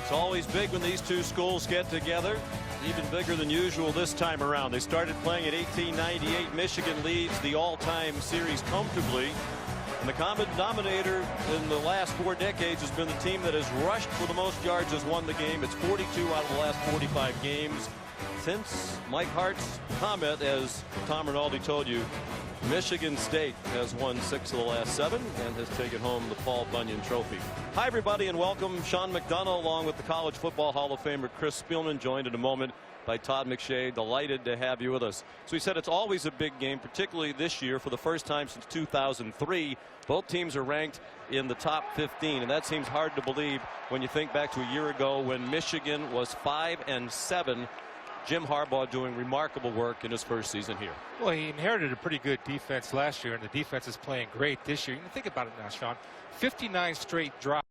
It's always big when these two schools get together. Even bigger than usual this time around. They started playing in 1898. Michigan leads the all-time series comfortably. And the common denominator in the last 4 decades has been the team that has rushed for the most yards has won the game. It's 42 out of the last 45 games. Since Mike Hart's comment, as Tom Rinaldi told you, Michigan State has won 6 of the last 7 and has taken home the Paul Bunyan Trophy. Hi, everybody, and welcome. Sean McDonough along with the College Football Hall of Famer Chris Spielman, joined in a moment by Todd McShay. Delighted to have you with us. So he said it's always a big game, particularly this year for the first time since 2003. Both teams are ranked in the top 15, and that seems hard to believe when you think back to a year ago when Michigan was 5-7. Jim Harbaugh doing remarkable work in his first season here. Well, he inherited a pretty good defense last year, and the defense is playing great this year. You think about it now, Sean. 59 straight drives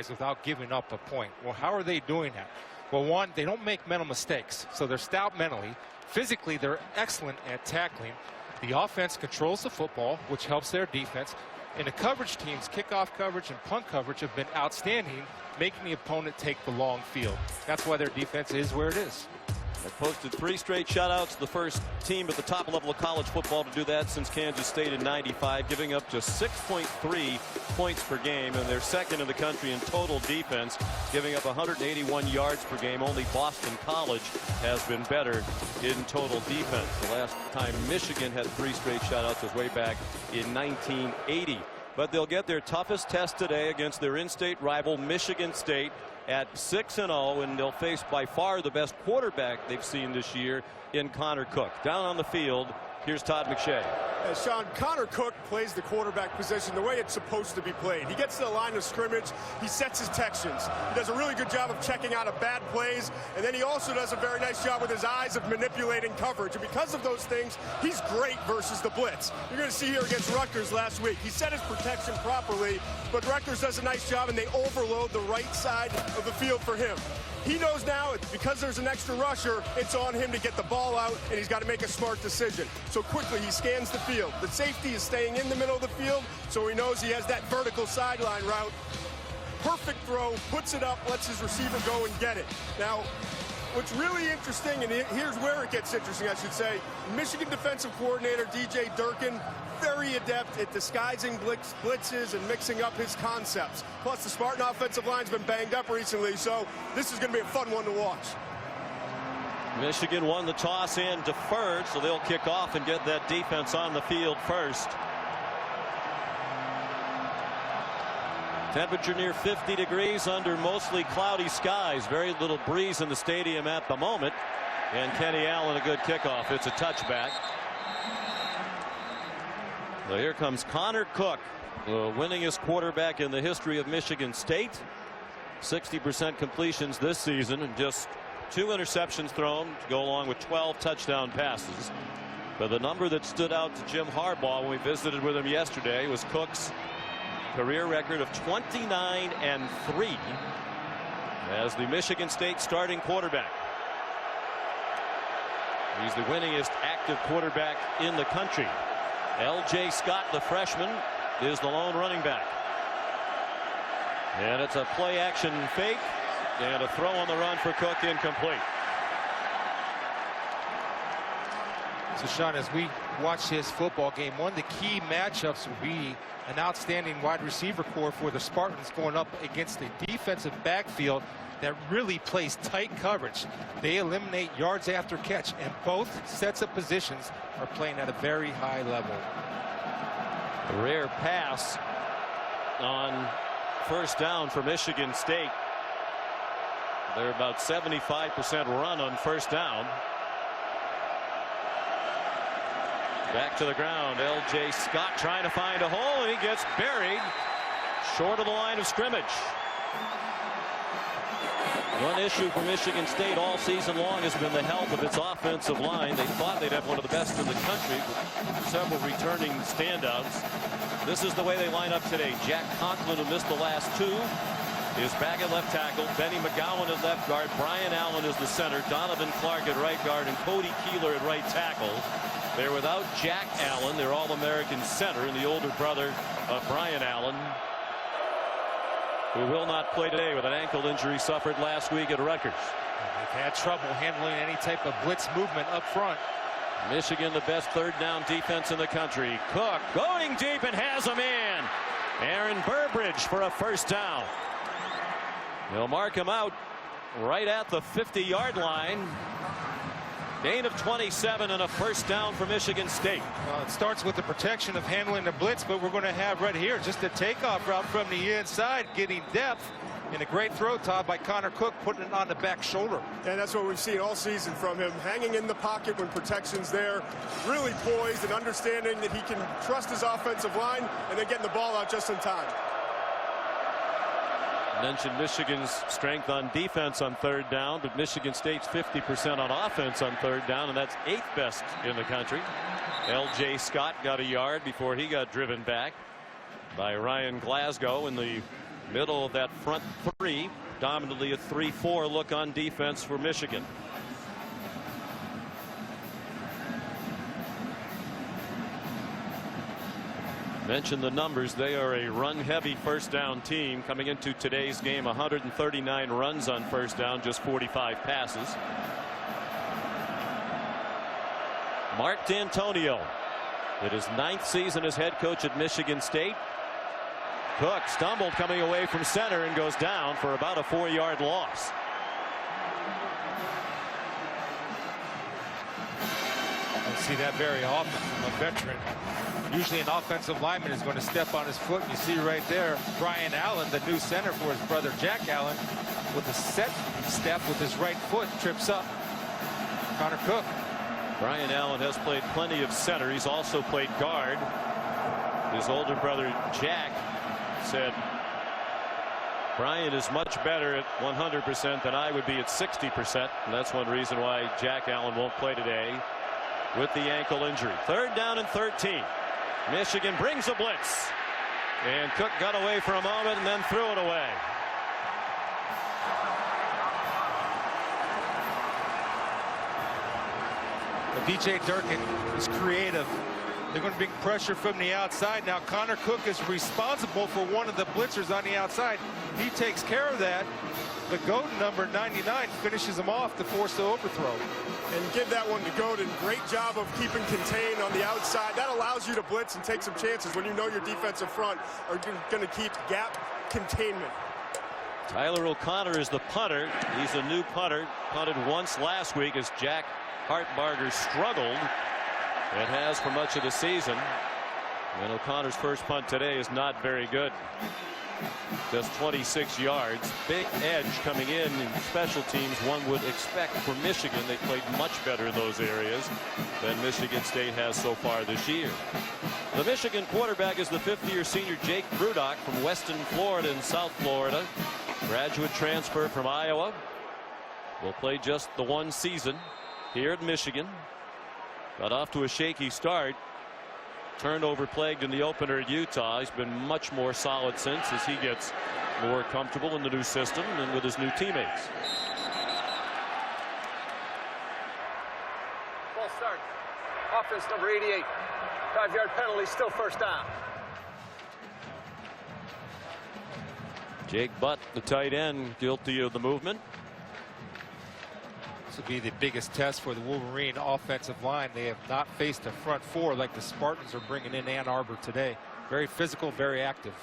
without giving up a point. Well, how are they doing that? Well, one, they don't make mental mistakes, so they're stout mentally. Physically, they're excellent at tackling. The offense controls the football, which helps their defense. And the coverage teams, kickoff coverage and punt coverage, have been outstanding, making the opponent take the long field. That's why their defense is where it is. They posted 3 straight shutouts, the first team at the top level of college football to do that since Kansas State in '95, giving up just 6.3 points per game, and they're second in the country in total defense, giving up 181 yards per game. Only Boston College has been better in total defense. The last time Michigan had 3 straight shutouts was way back in 1980. But they'll get their toughest test today against their in-state rival Michigan State at 6-0, and they'll face by far the best quarterback they've seen this year in Connor Cook. Down on the field, here's Todd McShay. Sean, Connor Cook plays the quarterback position the way it's supposed to be played. He gets to the line of scrimmage, he sets his Texans. He does a really good job of checking out of bad plays, and then he also does a very nice job with his eyes of manipulating coverage. And because of those things, he's great versus the blitz. You're going to see here against Rutgers last week. He set his protection properly, but Rutgers does a nice job, and they overload the right side of the field for him. He knows now, because there's an extra rusher, it's on him to get the ball out, and he's got to make a smart decision. So quickly, he scans the field. The safety is staying in the middle of the field, so he knows he has that vertical sideline route. Perfect throw, puts it up, lets his receiver go and get it. Now, what's really interesting, and here's where it gets interesting, I should say, Michigan defensive coordinator DJ Durkin, very adept at disguising blitzes and mixing up his concepts. Plus, the Spartan offensive line's been banged up recently, so this is going to be a fun one to watch. Michigan won the toss and deferred, so they'll kick off and get that defense on the field first. Temperature near 50 degrees under mostly cloudy skies. Very little breeze in the stadium at the moment. And Kenny Allen, a good kickoff. It's a touchback. So here comes Connor Cook, the winningest quarterback in the history of Michigan State. 60% completions this season, and just 2 interceptions thrown to go along with 12 touchdown passes. But the number that stood out to Jim Harbaugh when we visited with him yesterday was Cook's career record of 29-3 as the Michigan State starting quarterback. He's the winningest active quarterback in the country. L.J. Scott, the freshman, is the lone running back. And it's a play action fake and a throw on the run for Cook, incomplete. So, Sean, as we watch this football game, one of the key matchups will be an outstanding wide receiver core for the Spartans going up against a defensive backfield that really plays tight coverage. They eliminate yards after catch, and both sets of positions are playing at a very high level. A rare pass on first down for Michigan State. They're about 75% run on first down. Back to the ground. L.J. Scott trying to find a hole, and he gets buried short of the line of scrimmage. One issue for Michigan State all season long has been the health of its offensive line. They thought they'd have one of the best in the country with several returning standouts. This is the way they line up today. Jack Conklin, who missed the last 2, is back at left tackle. Benny McGowan at left guard. Brian Allen is the center. Donovan Clark at right guard, and Cody Keeler at right tackle. They're without Jack Allen, their All-American center, and the older brother of Brian Allen. who will not play today with an ankle injury suffered last week at Rutgers. They've had trouble handling any type of blitz movement up front. Michigan, the best third down defense in the country. Cook going deep and has him in. Aaron Burbridge for a first down. They'll mark him out right at the 50-yard line. Gain of 27 and a first down for Michigan State. It starts with the protection of handling the blitz, but we're going to have right here just a takeoff route from the inside, getting depth. And a great throw, Todd, by Connor Cook, putting it on the back shoulder. And that's what we've seen all season from him, hanging in the pocket when protection's there, really poised and understanding that he can trust his offensive line and then getting the ball out just in time. Mentioned Michigan's strength on defense on third down, but Michigan State's 50% on offense on third down, and that's 8th best in the country. L.J. Scott got a yard before he got driven back by Ryan Glasgow in the middle of that front three. Dominantly a 3-4 look on defense for Michigan. Mention the numbers. They are a run heavy first down team coming into today's game. 139 runs on first down, just 45 passes. Mark D'Antonio, in his 9th season as head coach at Michigan State. Cook stumbled coming away from center and goes down for about a 4-yard loss. Don't see that very often from a veteran. Usually an offensive lineman is going to step on his foot. And you see right there Brian Allen, the new center for his brother Jack Allen, with a set step with his right foot, trips up Connor Cook. Brian Allen has played plenty of center. He's also played guard. His older brother Jack said Brian is much better at 100% than I would be at 60%, and that's one reason why Jack Allen won't play today with the ankle injury. Third down and 13. Michigan brings a blitz, and Cook got away for a moment and then threw it away. DJ Durkin is creative. They're going to bring pressure from the outside. Now Connor Cook is responsible for one of the blitzers on the outside. He takes care of that. The Godin, number 99, finishes him off to force the overthrow. And give that one to Godin. Great job of keeping contained on the outside. That allows you to blitz and take some chances when you know your defensive front are going to keep gap containment. Tyler O'Connor is the punter. He's a new punter. Punted once last week as Jack Hartbarger struggled. It has for much of the season. And O'Connor's first punt today is not very good. Just 26 yards. Big edge coming in special teams, one would expect for Michigan. They played much better in those areas than Michigan State has so far this year. The Michigan quarterback is the 5th-year senior Jake Brudock from Weston, Florida and South Florida. Graduate transfer from Iowa. Will play just the one season here at Michigan. Got off to a shaky start. Turnover plagued in the opener at Utah. He's been much more solid since as he gets more comfortable in the new system and with his new teammates. Ball start. Offense number 88. 5-yard penalty, still first down. Jake Butt, the tight end, guilty of the movement. This will be the biggest test for the Wolverine offensive line. They have not faced a front four like the Spartans are bringing in Ann Arbor today. Very physical, very active.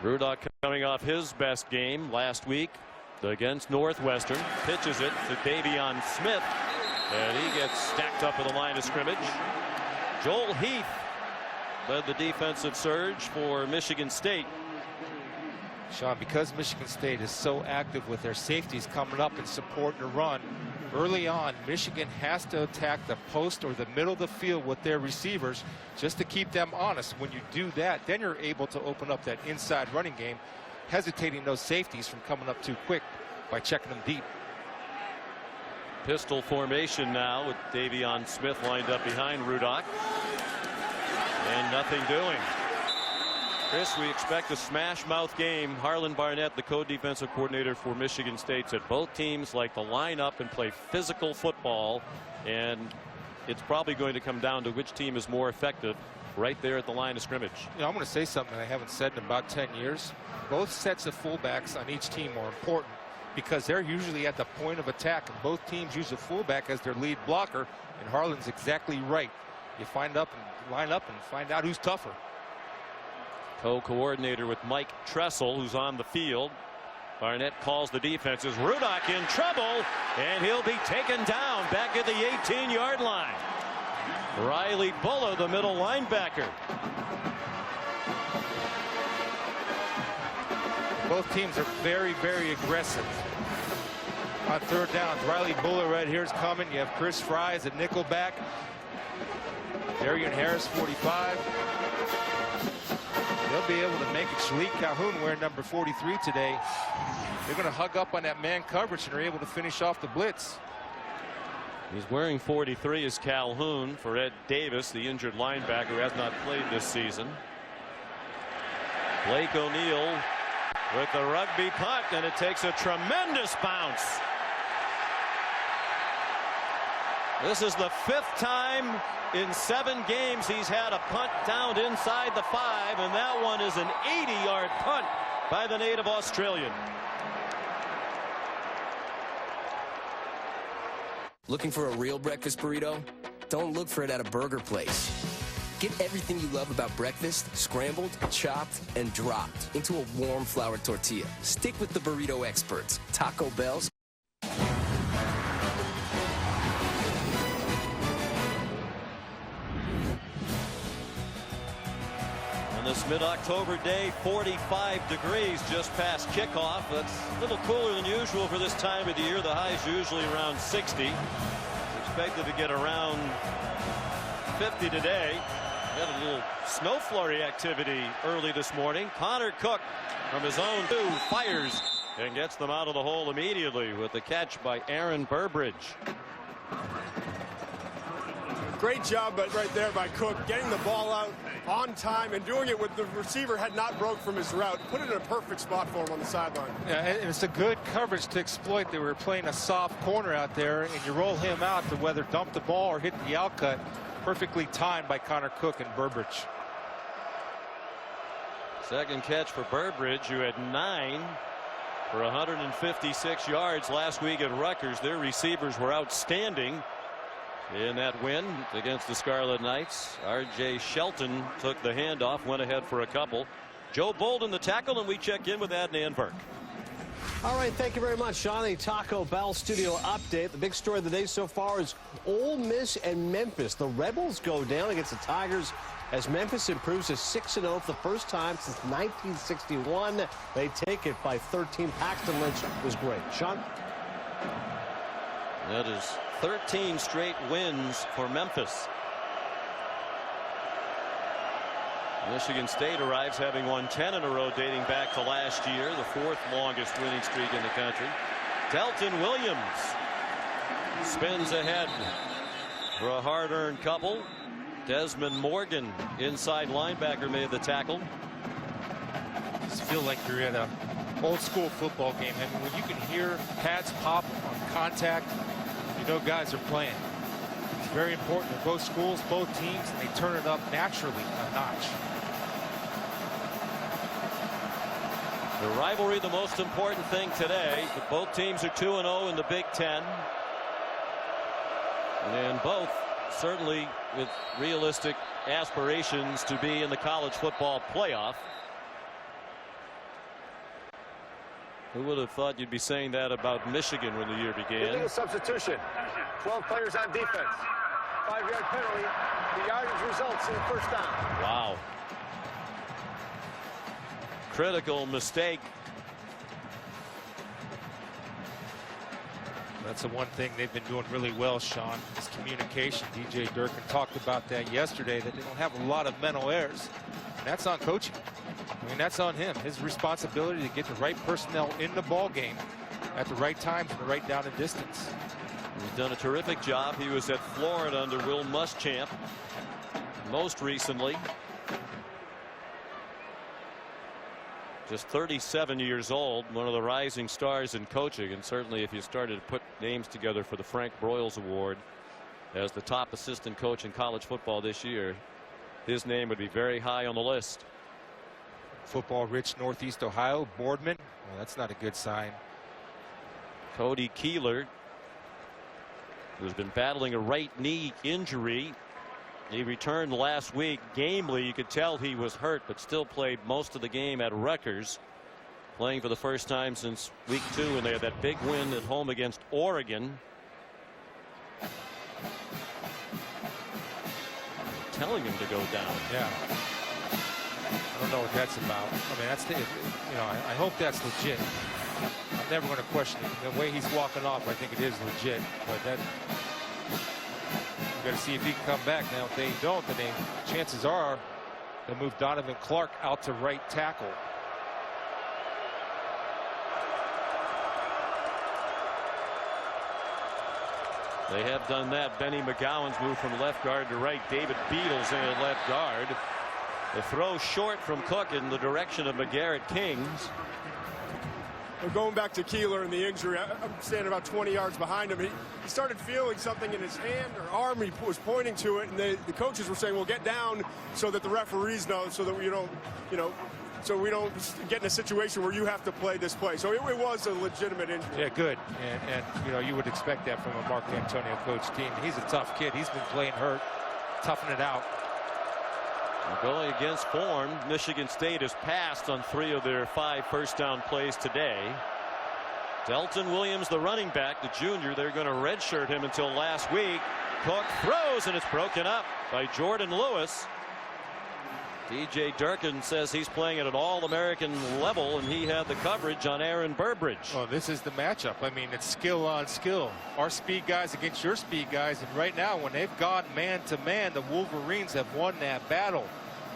Brudock coming off his best game last week against Northwestern. Pitches it to Davion Smith, and he gets stacked up at the line of scrimmage. Joel Heath led the defensive surge for Michigan State. Sean, because Michigan State is so active with their safeties coming up and supporting the run, early on, Michigan has to attack the post or the middle of the field with their receivers just to keep them honest. When you do that, then you're able to open up that inside running game, hesitating those safeties from coming up too quick by checking them deep. Pistol formation now with Davion Smith lined up behind Brudock. And nothing doing. Chris, we expect a smash mouth game. Harlan Barnett, the co-defensive coordinator for Michigan State, said both teams like to line up and play physical football, and it's probably going to come down to which team is more effective right there at the line of scrimmage. You know, I'm going to say something I haven't said in about 10 years. Both sets of fullbacks on each team are important because they're usually at the point of attack, and both teams use a fullback as their lead blocker, and Harlan's exactly right. You line up and find out who's tougher. Co-coordinator with Mike Tressel, who's on the field. Barnett calls the defenses. Rudock in trouble, and he'll be taken down back at the 18-yard line. Riley Buller, the middle linebacker. Both teams are very, very aggressive on third downs. Riley Buller right here is coming. You have Chris Fry as a nickel back. Darian Harris, 45. They'll be able to make it. Shalik Calhoun wearing number 43 today. They're going to hug up on that man coverage and are able to finish off the blitz. He's wearing 43 as Calhoun for Ed Davis, the injured linebacker who has not played this season. Blake O'Neill with the rugby punt, and it takes a tremendous bounce. This is the 5th time in 7 games he's had a punt down inside the 5, and that one is an 80-yard punt by the native Australian. Looking for a real breakfast burrito? Don't look for it at a burger place. Get everything you love about breakfast scrambled, chopped, and dropped into a warm floured tortilla. Stick with the burrito experts, Taco Bell's. On this mid-October day, 45 degrees just past kickoff. That's a little cooler than usual for this time of the year. The high is usually around 60. It's expected to get around 50 today. We had a little snow flurry activity early this morning. Connor Cook from his own 2 fires and gets them out of the hole immediately with the catch by Aaron Burbridge. Great job right there by Cook, getting the ball out on time and doing it with the receiver had not broke from his route. Put it in a perfect spot for him on the sideline. Yeah, and it's a good coverage to exploit. They were playing a soft corner out there, and you roll him out to whether dump the ball or hit the outcut. Perfectly timed by Connor Cook and Burbridge. Second catch for Burbridge, who had 9 for 156 yards last week at Rutgers. Their receivers were outstanding in that win against the Scarlet Knights. R.J. Shelton took the handoff, went ahead for a couple. Joe Bolden the tackle, and we check in with Adnan Burke. All right, thank you very much, Sean. The Taco Bell studio update. The big story of the day so far is Ole Miss and Memphis. The Rebels go down against the Tigers as Memphis improves to 6-0 for the first time since 1961. They take it by 13. Paxton Lynch was great. Sean? That is 13 straight wins for Memphis. Michigan State arrives having won 10 in a row dating back to last year, the 4th longest winning streak in the country. Delton Williams spins ahead for a hard-earned couple. Desmond Morgan, inside linebacker, made the tackle. I just feel like you're at an old-school football game. I mean, when you can hear pads pop on contact, you know guys are playing. It's very important for both schools, both teams, and they turn it up naturally a notch. The rivalry, the most important thing today, but both teams are 2-0 in the Big Ten. And both certainly with realistic aspirations to be in the college football playoff. Who would have thought you'd be saying that about Michigan when the year began? Illegal substitution. 12 players on defense. 5-yard penalty. The yardage results in the first down. Wow. Critical mistake. That's the one thing they've been doing really well, Sean, is communication. DJ Durkin talked about that yesterday, that they don't have a lot of mental errors. And that's on coaching. I mean, that's on him. His responsibility to get the right personnel in the ball game at the right times and the right down and distance. He's done a terrific job. He was at Florida under Will Muschamp most recently. Just 37 years old, one of the rising stars in coaching, and certainly if you started to put names together for the Frank Broyles Award as the top assistant coach in college football this year, his name would be very high on the list. Football-rich Northeast Ohio, Boardman. Well, that's not a good sign. Cody Keeler, who's been battling a right knee injury. He returned last week. Gamely, you could tell he was hurt, but still played most of the game at Rutgers, playing for the first time since week 2 when they had that big win at home against Oregon. Telling him to go down. Yeah. I don't know what that's about. I mean, that's the, you know, I hope that's legit. I'm never going to question it. The way he's walking off, I think it is legit. But that, we've got to see if he can come back. Now, if they don't, then chances are they'll move Donovan Clark out to right tackle. They have done that. Benny McGowan's moved from left guard to right. David Beadle's in at left guard. The throw short from Cook in the direction of McGarrett Kings. Well, going back to Keeler and the injury, I'm standing about 20 yards behind him. He started feeling something in his hand or arm. He was pointing to it, and the coaches were saying, "Well, get down so that the referees know, so that we don't, so we don't get in a situation where you have to play this play." So it was a legitimate injury. Yeah, good. And you know, you would expect that from a Mark Antonio coach team. He's a tough kid. He's been playing hurt, toughing it out. Going against form, Michigan State has passed on 3 of their 5 first down plays today. Delton Williams, the running back, the junior, they're going to redshirt him until last week. Cook throws, and it's broken up by Jordan Lewis. DJ Durkin says he's playing at an all-American level, and he had the coverage on Aaron Burbridge. Well, this is the matchup. I mean, it's skill on skill. Our speed guys against your speed guys. And right now, when they've gone man-to-man, the Wolverines have won that battle.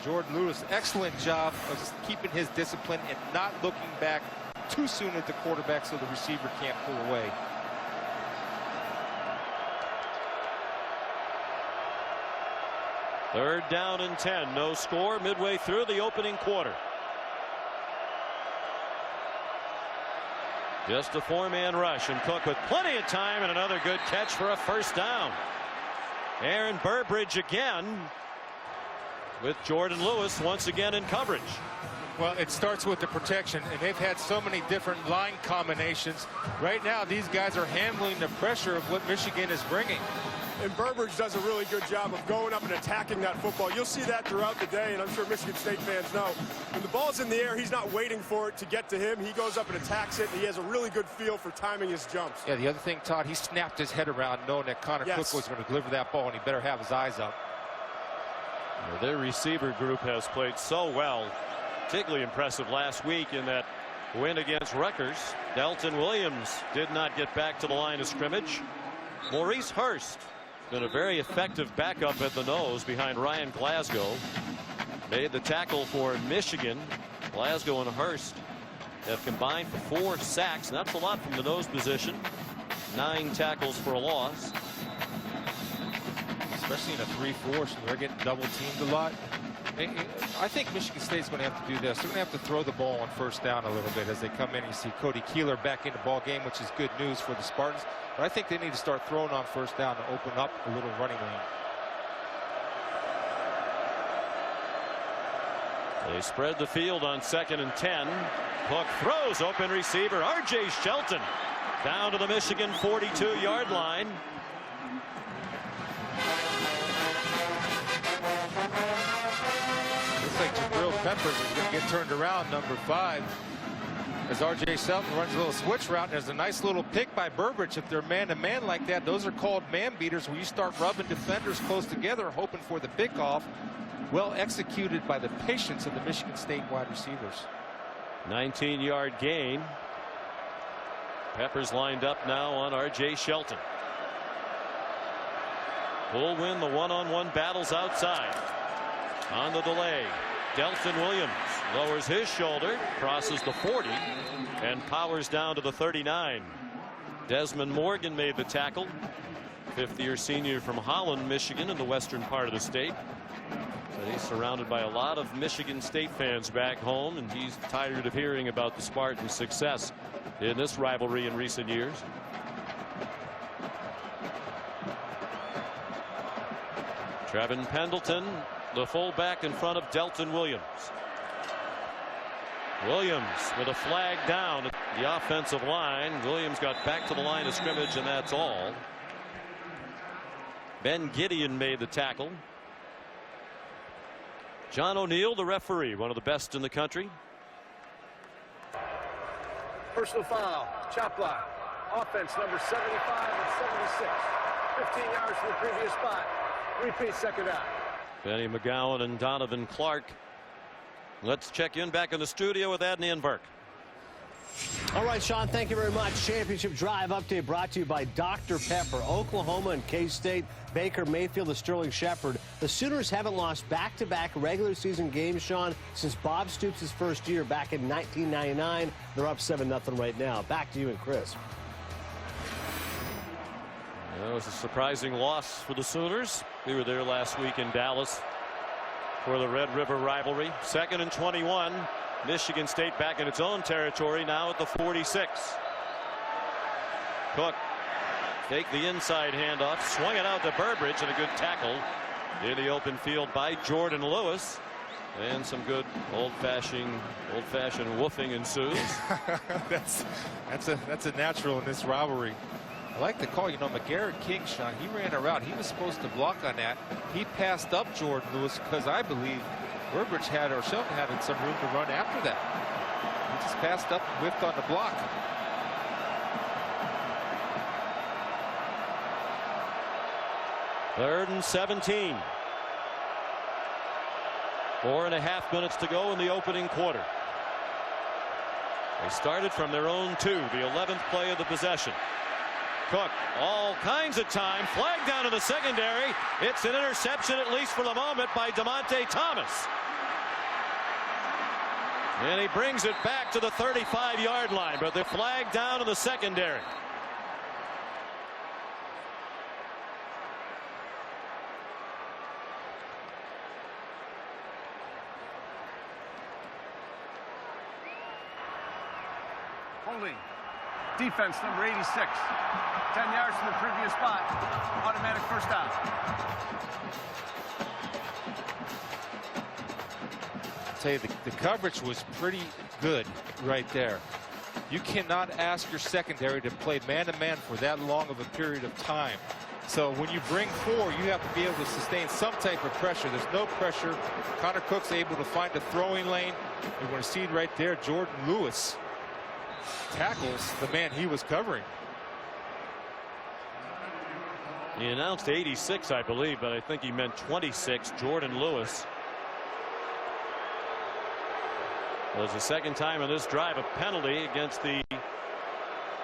Jordan Lewis, excellent job of just keeping his discipline and not looking back too soon at the quarterback so the receiver can't pull away. Third down and 10. No score midway through the opening quarter. Just a 4-man rush, and Cook with plenty of time and another good catch for a first down. Aaron Burbridge again with Jordan Lewis once again in coverage. Well, it starts with the protection, and they've had so many different line combinations. Right now, these guys are handling the pressure of what Michigan is bringing. And Burbridge does a really good job of going up and attacking that football. You'll see that throughout the day, and I'm sure Michigan State fans know. When the ball's in the air, he's not waiting for it to get to him. He goes up and attacks it, and he has a really good feel for timing his jumps. Yeah, the other thing, Todd, he snapped his head around knowing that Connor Cook was going to deliver that ball, and he better have his eyes up. Their receiver group has played so well. Particularly impressive last week in that win against Rutgers. Delton Williams did not get back to the line of scrimmage. Maurice Hurst been a very effective backup at the nose behind Ryan Glasgow. Made the tackle for Michigan. Glasgow and Hurst have combined for 4 sacks. That's a lot from the nose position. 9 tackles for a loss. Especially in a 3-4, so they're getting double teamed a lot. I think Michigan State's going to have to do this. They're going to have to throw the ball on first down a little bit as they come in. You see Cody Keeler back in the ball game, which is good news for the Spartans. But I think they need to start throwing on first down to open up a little running lane. They spread the field on 2nd and 10. Cook throws, open receiver R.J. Shelton down to the Michigan 42-yard line. Looks like Jabril Peppers is going to get turned around, number 5. As R.J. Shelton runs a little switch route, and there's a nice little pick by Burbridge. If they're man-to-man like that, those are called man beaters, where you start rubbing defenders close together, hoping for the pick-off. Well executed by the patience of the Michigan State wide receivers. 19-yard gain. Peppers lined up now on R.J. Shelton. Will win the one-on-one battles outside. On the delay, Delton Williams lowers his shoulder, crosses the 40, and powers down to the 39. Desmond Morgan made the tackle. 5th-year senior from Holland, Michigan, in the western part of the state. But he's surrounded by a lot of Michigan State fans back home, and he's tired of hearing about the Spartans' success in this rivalry in recent years. Trevin Pendleton the fullback in front of Delton Williams. Williams with a flag down at the offensive line. Williams got back to the line of scrimmage, and that's all. Ben Gideon made the tackle. John O'Neill, the referee, one of the best in the country. Personal foul, chop block. Offense number 75 and 76. 15 yards from the previous spot. Repeat second down. Benny McGowan and Donovan Clark. Let's check in back in the studio with Adney and Burke. All right, Sean, thank you very much. Championship Drive update brought to you by Dr. Pepper. Oklahoma and K-State, Baker Mayfield, the Sterling Shepard. The Sooners haven't lost back-to-back regular season games, Sean, since Bob Stoops' first year back in 1999. They're up 7-0 right now. Back to you and Chris. That was a surprising loss for the Sooners. We were there last week in Dallas for the Red River rivalry. 2nd and 21. Michigan State back in its own territory now at the 46. Cook take the inside handoff, swung it out to Burbridge, and a good tackle in the open field by Jordan Lewis. And some good old-fashioned woofing ensues. that's a natural in this rivalry. I like the call. You know, McGarrett King, Sean, he ran a route. He was supposed to block on that. He passed up Jordan Lewis because I believe Burbridge had, or Shelton had, some room to run after that. He just passed up and whiffed on the block. Third and 17. 4.5 minutes to go in the opening quarter. They started from their own 2, the 11th play of the possession. Cook, all kinds of time, flag down in the secondary. It's an interception, at least for the moment, by DeMonte Thomas. And he brings it back to the 35-yard line, but the flag down in the secondary. Holding. Defense number 86. 10 yards from the previous spot. Automatic first down. I'll tell you, the coverage was pretty good right there. You cannot ask your secondary to play man-to-man for that long of a period of time. So when you bring 4, you have to be able to sustain some type of pressure. There's no pressure. Connor Cook's able to find a throwing lane. You're going to see it right there. Jordan Lewis tackles the man he was covering. He announced 86, I believe, but I think he meant 26. Jordan Lewis. Well, it's the second time in this drive a penalty against the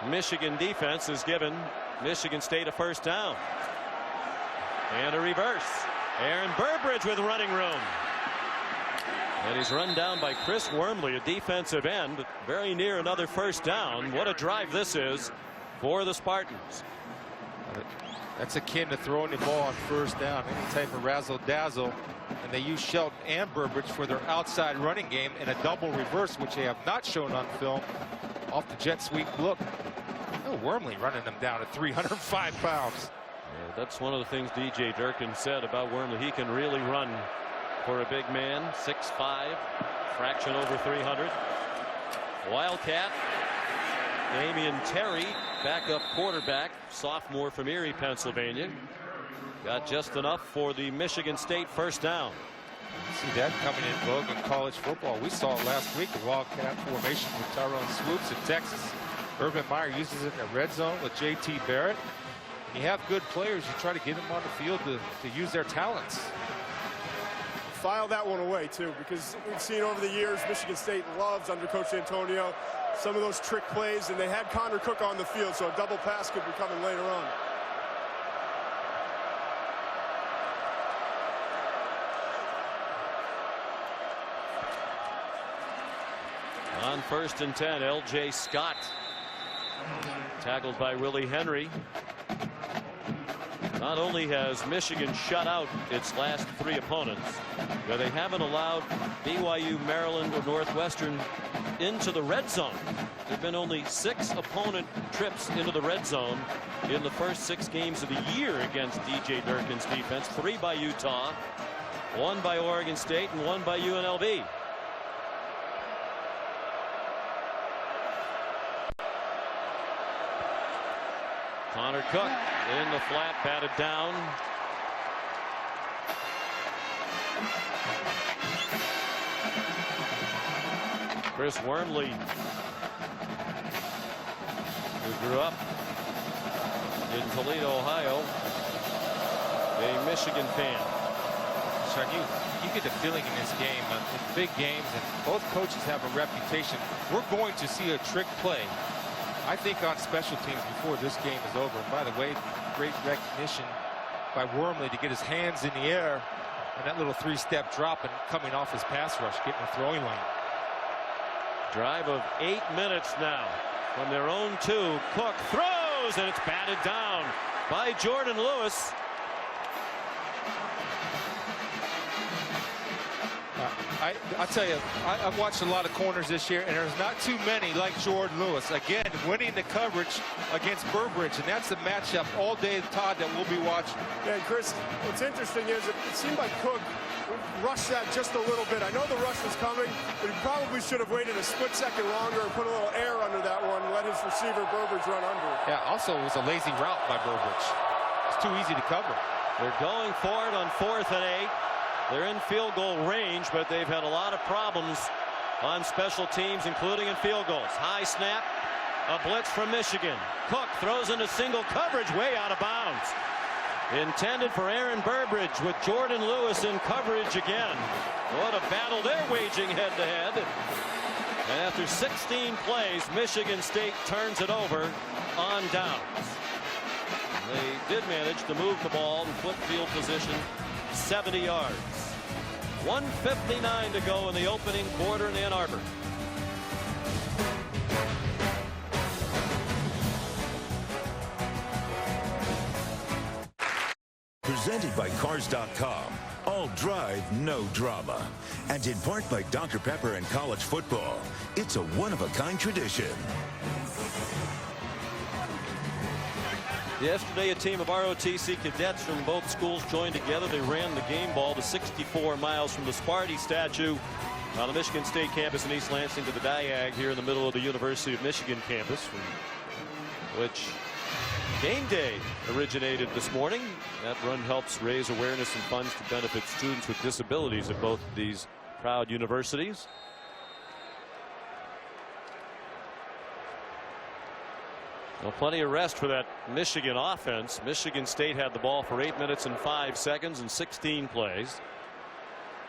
Michigan defense has given Michigan State a first down. And a reverse. Aaron Burbridge with running room. And he's run down by Chris Wormley, a defensive end, but very near another first down. What a drive this is for the Spartans. That's akin to throwing the ball on first down, any type of razzle-dazzle. And they use Shelton and Burbridge for their outside running game in a double reverse, which they have not shown on film, off the jet sweep look. Oh, Wormley running them down at 305 pounds. Yeah, that's one of the things DJ Durkin said about Wormley. He can really run for a big man. 6'5", fraction over 300. Wildcat. Damian Terry, backup quarterback, sophomore from Erie, Pennsylvania. Got just enough for the Michigan State first down. See that coming in vogue in college football. We saw it last week, the Wildcat formation with Tyrone Swoops in Texas. Urban Meyer uses it in the red zone with J.T. Barrett. When you have good players, you try to get them on the field to use their talents. File that one away, too, because we've seen over the years Michigan State loves, under Coach Antonio, some of those trick plays, and they had Connor Cook on the field, so a double pass could be coming later on. On 1st and 10, L.J. Scott tackled by Willie Henry. Not only has Michigan shut out its last 3 opponents, but they haven't allowed BYU, Maryland, or Northwestern into the red zone. There have been only 6 opponent trips into the red zone in the first 6 games of the year against DJ Durkin's defense. 3 by Utah, one by Oregon State and one by UNLV. Connor Cook in the flat, batted down. Chris Wormley, who grew up in Toledo, Ohio, a Michigan fan. Sean, you get the feeling in this game, in big games, and both coaches have a reputation. We're going to see a trick play, I think, on special teams before this game is over. And by the way, great recognition by Wormley to get his hands in the air and that little three-step drop and coming off his pass rush, getting the throwing lane. Drive of 8 minutes now from their own 2. Cook throws, and it's batted down by Jordan Lewis. I'll tell you, I've watched a lot of corners this year, and there's not too many like Jordan Lewis. Again, winning the coverage against Burbridge, and that's the matchup all day, Todd, that we'll be watching. Yeah, and Chris, what's interesting is it seemed like Cook rushed that just a little bit. I know the rush was coming, but he probably should have waited a split second longer and put a little air under that one and let his receiver Burbridge run under it. Yeah, also it was a lazy route by Burbridge. It's too easy to cover. They're going for it on 4th and 8. They're in field goal range, but they've had a lot of problems on special teams, including in field goals. High snap, a blitz from Michigan. Cook throws into single coverage, way out of bounds. Intended for Aaron Burbridge, with Jordan Lewis in coverage again. What a battle they're waging head-to-head. And after 16 plays, Michigan State turns it over on downs. They did manage to move the ball and flip field position 70 yards. 1:59 to go in the opening quarter in Ann Arbor. Presented by Cars.com. All drive, no drama. And in part by Dr. Pepper and college football. It's a one-of-a-kind tradition. Yesterday, a team of ROTC cadets from both schools joined together. They ran the game ball to 64 miles from the Sparty statue on the Michigan State campus in East Lansing to the Diag here in the middle of the University of Michigan campus, from which game day originated this morning. That run helps raise awareness and funds to benefit students with disabilities at both of these proud universities. Well, plenty of rest for that Michigan offense. Michigan State had the ball for 8 minutes and 5 seconds in 16 plays.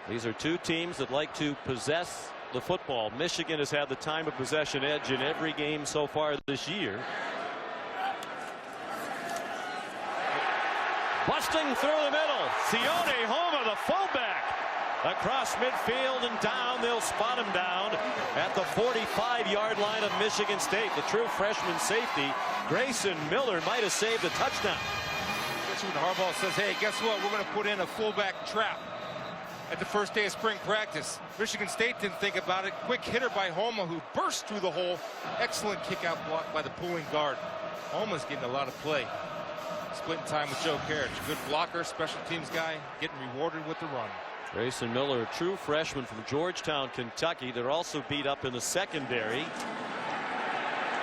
These are two teams that like to possess the football. Michigan has had the time of possession edge in every game so far this year. Busting through the middle. Sione Homa, the fullback, across midfield and down. They'll spot him down at the 45-yard line of Michigan State. The true freshman safety, Grayson Miller, might have saved the touchdown. That's when Harbaugh says, hey, guess what? We're going to put in a fullback trap at the first day of spring practice. Michigan State didn't think about it. Quick hitter by Homa, who burst through the hole. Excellent kick-out block by the pulling guard. Homa's getting a lot of play. Splitting time with Joe Carriage. Good blocker, special teams guy, getting rewarded with the run. Grayson Miller, a true freshman from Georgetown, Kentucky. They're also beat up in the secondary.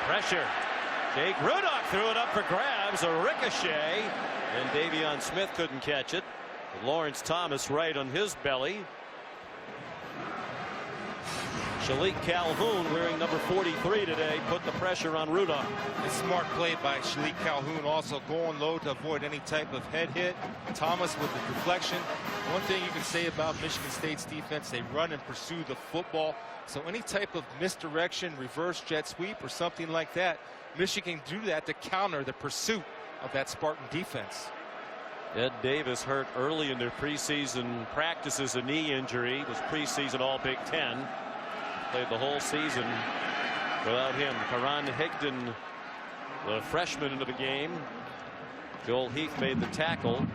Pressure. Jake Rudock threw it up for grabs. A ricochet. And Davion Smith couldn't catch it. But Lawrence Thomas right on his belly. Shalik Calhoun, wearing number 43 today, put the pressure on Rudock. A smart play by Shalik Calhoun, also going low to avoid any type of head hit. Thomas with the deflection. One thing you can say about Michigan State's defense, they run and pursue the football. So any type of misdirection, reverse jet sweep, or something like that, Michigan do that to counter the pursuit of that Spartan defense. Ed Davis hurt early in their preseason practices, a knee injury, was preseason All Big Ten. Played the whole season without him. Karan Higdon, the freshman, into the game. Joel Heath made the tackle.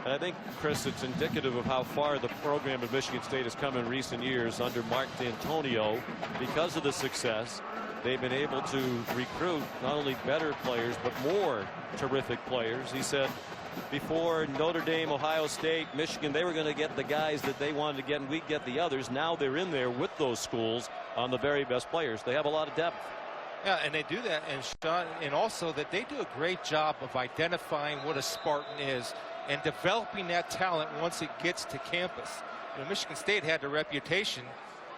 And I think, Chris, it's indicative of how far the program of Michigan State has come in recent years under Mark D'Antonio. Because of the success, they've been able to recruit not only better players, but more terrific players. He said before Notre Dame, Ohio State, Michigan, they were going to get the guys that they wanted to get, and we'd get the others. Now they're in there with those schools on the very best players. They have a lot of depth. Yeah, and they do that, and Sean, and also that they do a great job of identifying what a Spartan is and developing that talent once it gets to campus. You know, Michigan State had the reputation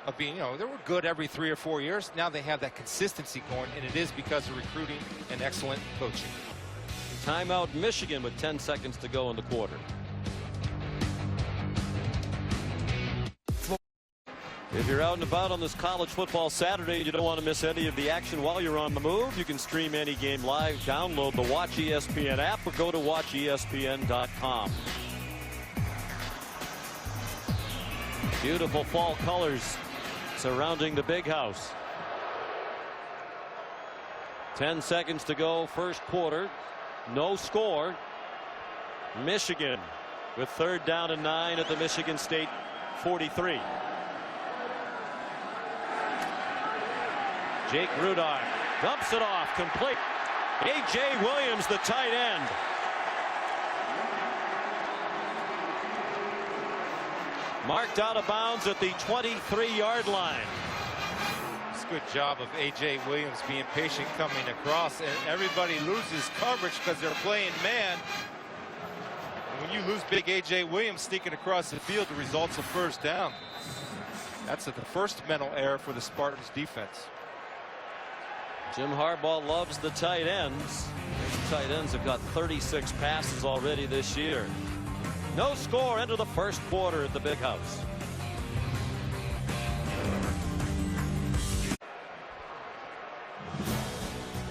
of being, they were good every 3 or 4 years. Now they have that consistency going, and it is because of recruiting and excellent coaching. Timeout Michigan with 10 seconds to go in the quarter. If you're out and about on this college football Saturday and you don't want to miss any of the action while you're on the move, you can stream any game live. Download the Watch ESPN app or go to watchespn.com. Beautiful fall colors surrounding the big house. 10 seconds to go, first quarter. No score. Michigan with 3rd down and 9 at the Michigan State 43. Jake Rudock dumps it off, complete. A.J. Williams, the tight end. Marked out of bounds at the 23-yard line. It's a good job of A.J. Williams being patient coming across, and everybody loses coverage because they're playing man. And when you lose big A.J. Williams sneaking across the field, the result's a first down. That's the first mental error for the Spartans defense. Jim Harbaugh loves the tight ends. The tight ends have got 36 passes already this year. No score into the first quarter at the big house.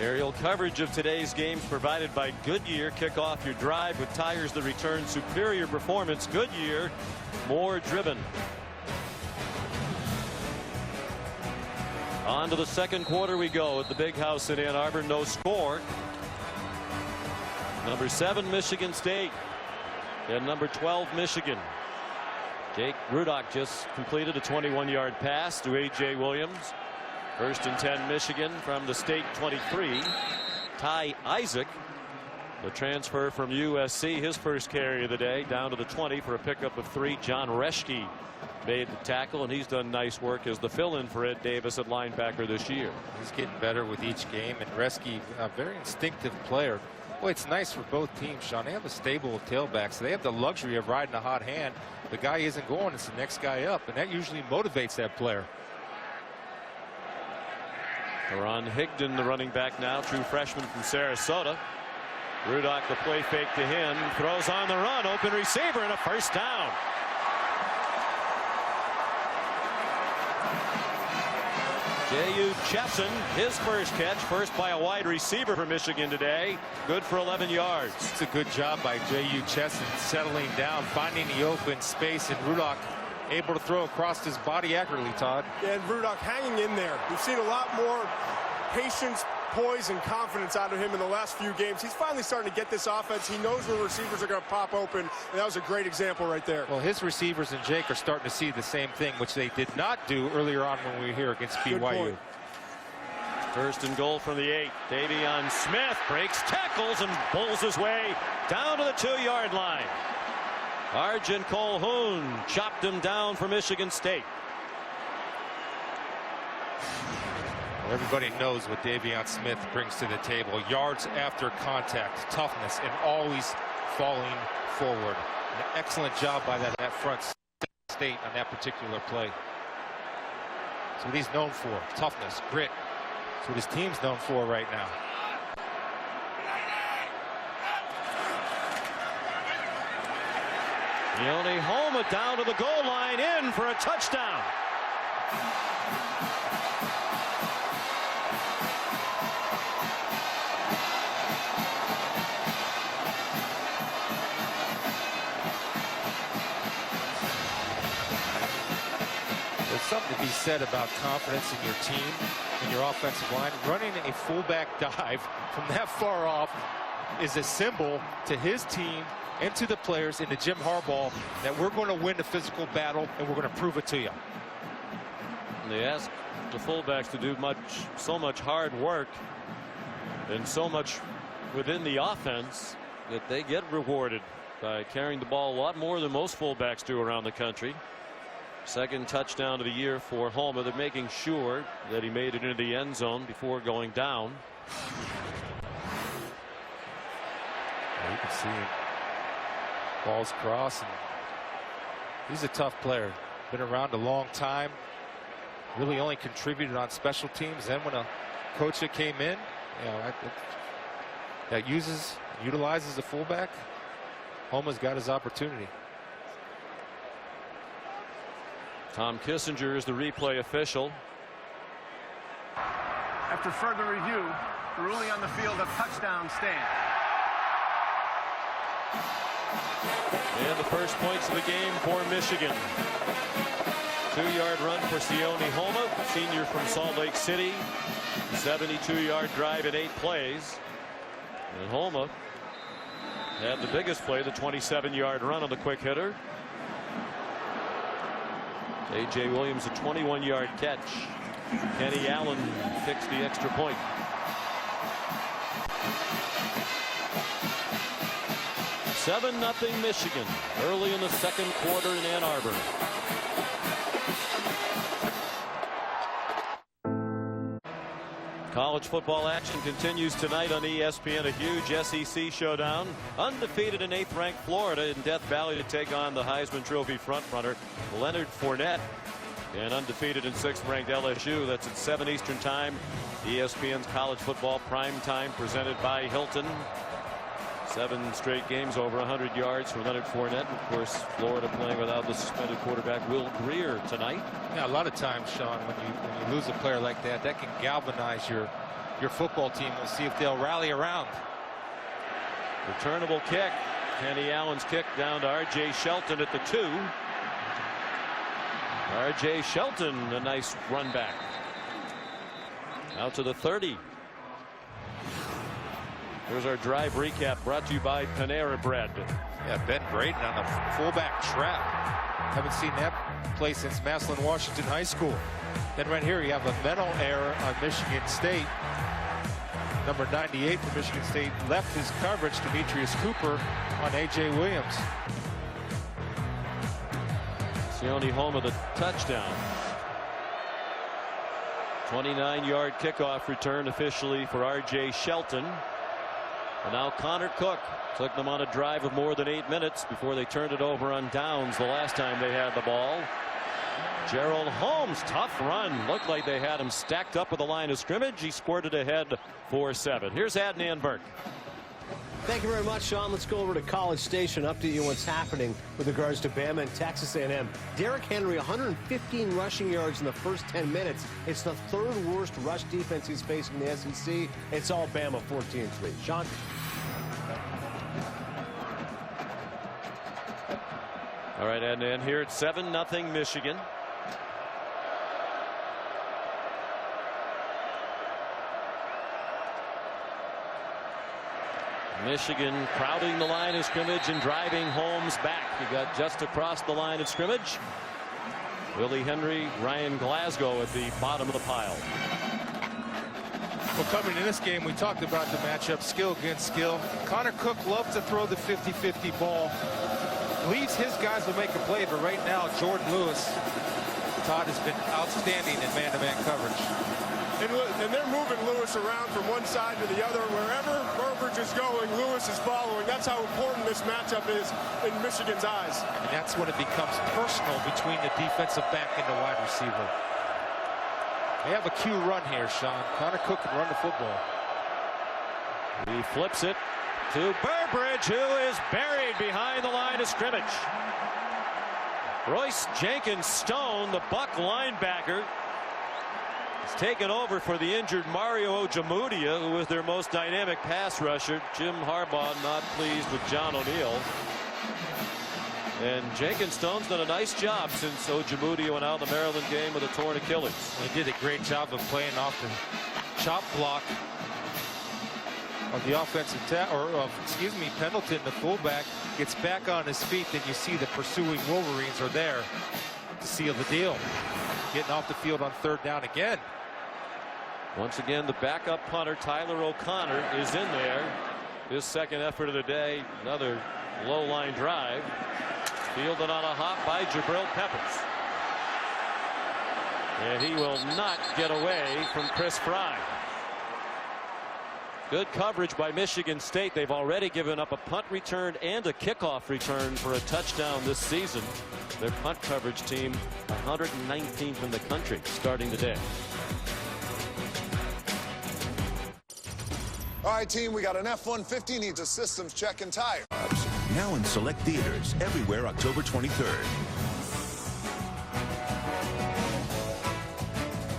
Aerial coverage of today's games provided by Goodyear. Kick off your drive with tires that return superior performance. Goodyear, more driven. On to the second quarter we go at the big house in Ann Arbor. No score. Number 7 Michigan State and number 12 Michigan. Jake Rudock just completed a 21-yard pass to A.J. Williams. 1st and 10 Michigan from the State 23. Ty Isaac, the transfer from USC, his first carry of the day, down to the 20 for a pickup of 3. John Reschke made the tackle, and he's done nice work as the fill-in for Ed Davis at linebacker this year. He's getting better with each game, and Reschke, a very instinctive player. Boy, it's nice for both teams, Sean. They have a stable of tailbacks. So they have the luxury of riding a hot hand. The guy isn't going, it's the next guy up, and that usually motivates that player. Ron Higdon, the running back now, true freshman from Sarasota. Rudock, the play fake to him, throws on the run, open receiver, and a first down. J.U. Chesson, his first catch, first by a wide receiver for Michigan today. Good for 11 yards. It's a good job by J.U. Chesson settling down, finding the open space, and Rudock able to throw across his body accurately, Todd. Yeah, and Rudock hanging in there. We've seen a lot more patience, poise, and confidence out of him in the last few games. He's finally starting to get this offense. He knows where receivers are going to pop open, and that was a great example right there. Well, his receivers and Jake are starting to see the same thing, which they did not do earlier on when we were here against BYU. 1st and goal from the 8. Davion Smith breaks tackles and pulls his way down to the 2-yard line. Arjun Colhoun chopped him down for Michigan State. Everybody knows what Davion Smith brings to the table. Yards after contact, toughness, and always falling forward. An excellent job by that front state on that particular play. That's what he's known for, toughness, grit. That's what his team's known for right now. Leone Homa down to the goal line, in for a touchdown. There's something to be said about confidence in your team and your offensive line. Running a fullback dive from that far off is a symbol to his team and to the players and to Jim Harbaugh that we're going to win the physical battle and we're going to prove it to you. And they ask the fullbacks to do so much hard work and so much within the offense. that they get rewarded by carrying the ball a lot more than most fullbacks do around the country. Second touchdown of the year for Homa. They're making sure that he made it into the end zone before going down. You can see him. Balls cross. And he's a tough player. Been around a long time. Really only contributed on special teams. Then when a coach that came in, that utilizes the fullback, Homa's got his opportunity. Tom Kissinger is the replay official. After further review, the ruling on the field of touchdown stand. And the first points of the game for Michigan. 2-yard run for Sione Homa, senior from Salt Lake City. 72-yard drive in 8 plays. And Homa had the biggest play, the 27-yard run on the quick hitter. A.J. Williams, a 21-yard catch. Kenny Allen kicks the extra point. Seven 0 Michigan early in the second quarter in Ann Arbor. College football action continues tonight on ESPN. A huge SEC showdown. Undefeated in 8th ranked Florida in Death Valley to take on the Heisman Trophy frontrunner Leonard Fournette. And undefeated in 6th ranked LSU. That's at 7 Eastern time. ESPN's college football prime time presented by Hilton. 7 straight games over 100 yards for Leonard Fournette. Of course, Florida playing without the suspended quarterback Will Greer tonight. Yeah, a lot of times, Sean, when you lose a player like that, that can galvanize your football team. We'll see if they'll rally around. Returnable kick. Kenny Allen's kick down to R.J. Shelton at the 2. R.J. Shelton, a nice run back. Out to the 30. Here's our drive recap brought to you by Panera Bread. Yeah, Ben Braden on a fullback trap. Haven't seen that play since Massillon Washington High School. Then right here you have a mental error on Michigan State. Number 98 for Michigan State left his coverage. Demetrius Cooper on A.J. Williams. Sione Homa the touchdown. 29-yard kickoff return officially for R.J. Shelton. And now Connor Cook took them on a drive of more than 8 minutes before they turned it over on downs the last time they had the ball. Gerald Holmes, tough run. Looked like they had him stacked up with the line of scrimmage. He squirted ahead for 7. Here's Adnan Burke. Thank you very much, Sean. Let's go over to College Station, update you what's happening with regards to Bama and Texas A&M. Derrick Henry, 115 rushing yards in the first 10 minutes. It's the 3rd worst rush defense he's facing in the SEC. It's all Bama, 14-3. Sean? All right, and here it's 7-0 Michigan. Michigan crowding the line of scrimmage and driving Holmes back. He got just across the line of scrimmage. Willie Henry, Ryan Glasgow at the bottom of the pile. Well, coming in this game, we talked about the matchup, skill against skill. Connor Cook loves to throw the 50-50 ball. Leaves his guys to make a play, but right now, Jordan Lewis, Todd, has been outstanding in man-to-man coverage. And they're moving Lewis around from one side to the other. Wherever Burbridge is going, Lewis is following. That's how important this matchup is in Michigan's eyes. And that's when it becomes personal between the defensive back and the wide receiver. They have a Q run here, Sean. Connor Cook can run the football. He flips it to Burbridge, who is buried behind the line of scrimmage. Royce Jenkins Stone, the Buck linebacker, is taken over for the injured Mario Ojemudia, who was their most dynamic pass rusher. Jim Harbaugh not pleased with John O'Neill. And Jenkins Stone's done a nice job since Ojemudia went out in the Maryland game with a torn Achilles. He did a great job of playing off the chop block of the offensive Pendleton, the fullback, gets back on his feet. Then you see the pursuing Wolverines are there to seal the deal. Getting off the field on 3rd down again. Once again, the backup punter Tyler O'Connor is in there. His second effort of the day. Another low line drive. Fielded on a hop by Jabril Peppers. And he will not get away from Chris Fry. Good coverage by Michigan State. They've already given up a punt return and a kickoff return for a touchdown this season. Their punt coverage team 119th in the country starting today. All right, team, we got an F-150 needs a systems check and tire. Now in select theaters everywhere October 23rd.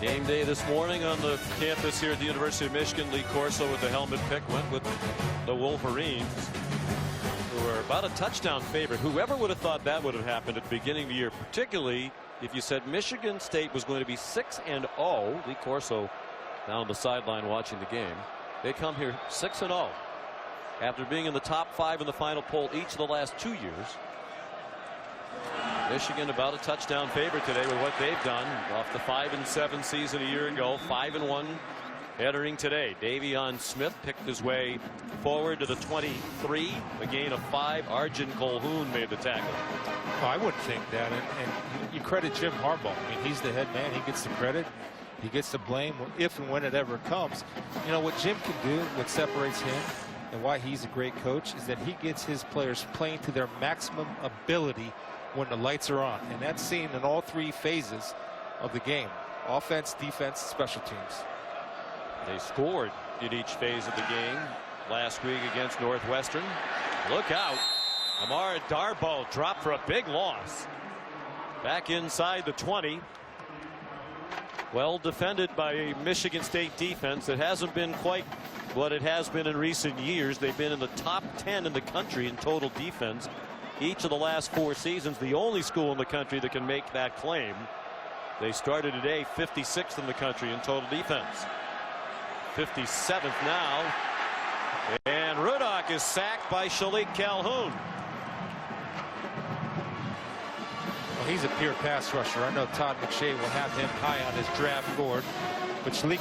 Game day this morning on the campus here at the University of Michigan. Lee Corso with the helmet pick went with the Wolverines, who are about a touchdown favorite. Whoever would have thought that would have happened at the beginning of the year, particularly if you said Michigan State was going to be 6-0. Lee Corso down the sideline watching the game. They come here 6-0 after being in the top 5 in the final poll each of the last 2 years. Michigan about a touchdown favorite today with what they've done off the 5-7 season a year ago. 5-1 entering today. Davion Smith picked his way forward to the 23. A gain of 5. Arjun Colhoun made the tackle. Well, I wouldn't think that, and you credit Jim Harbaugh. I mean, he's the head man. He gets the credit. He gets the blame if and when it ever comes. You know what Jim can do, what separates him and why he's a great coach, is that he gets his players playing to their maximum ability when the lights are on, and that's seen in all 3 phases of the game: offense, defense, special teams. They scored in each phase of the game last week against Northwestern. Look out. Amara Darboh dropped for a big loss. Back inside the 20. Well defended by a Michigan State defense that hasn't been quite what it has been in recent years. They've been in the top 10 in the country in total defense each of the last 4 seasons. The only school in the country that can make that claim. They started today 56th in the country in total defense. 57th now. And Rudock is sacked by Shalik Calhoun. Well, he's a pure pass rusher. I know Todd McShay will have him high on his draft board. But Shalik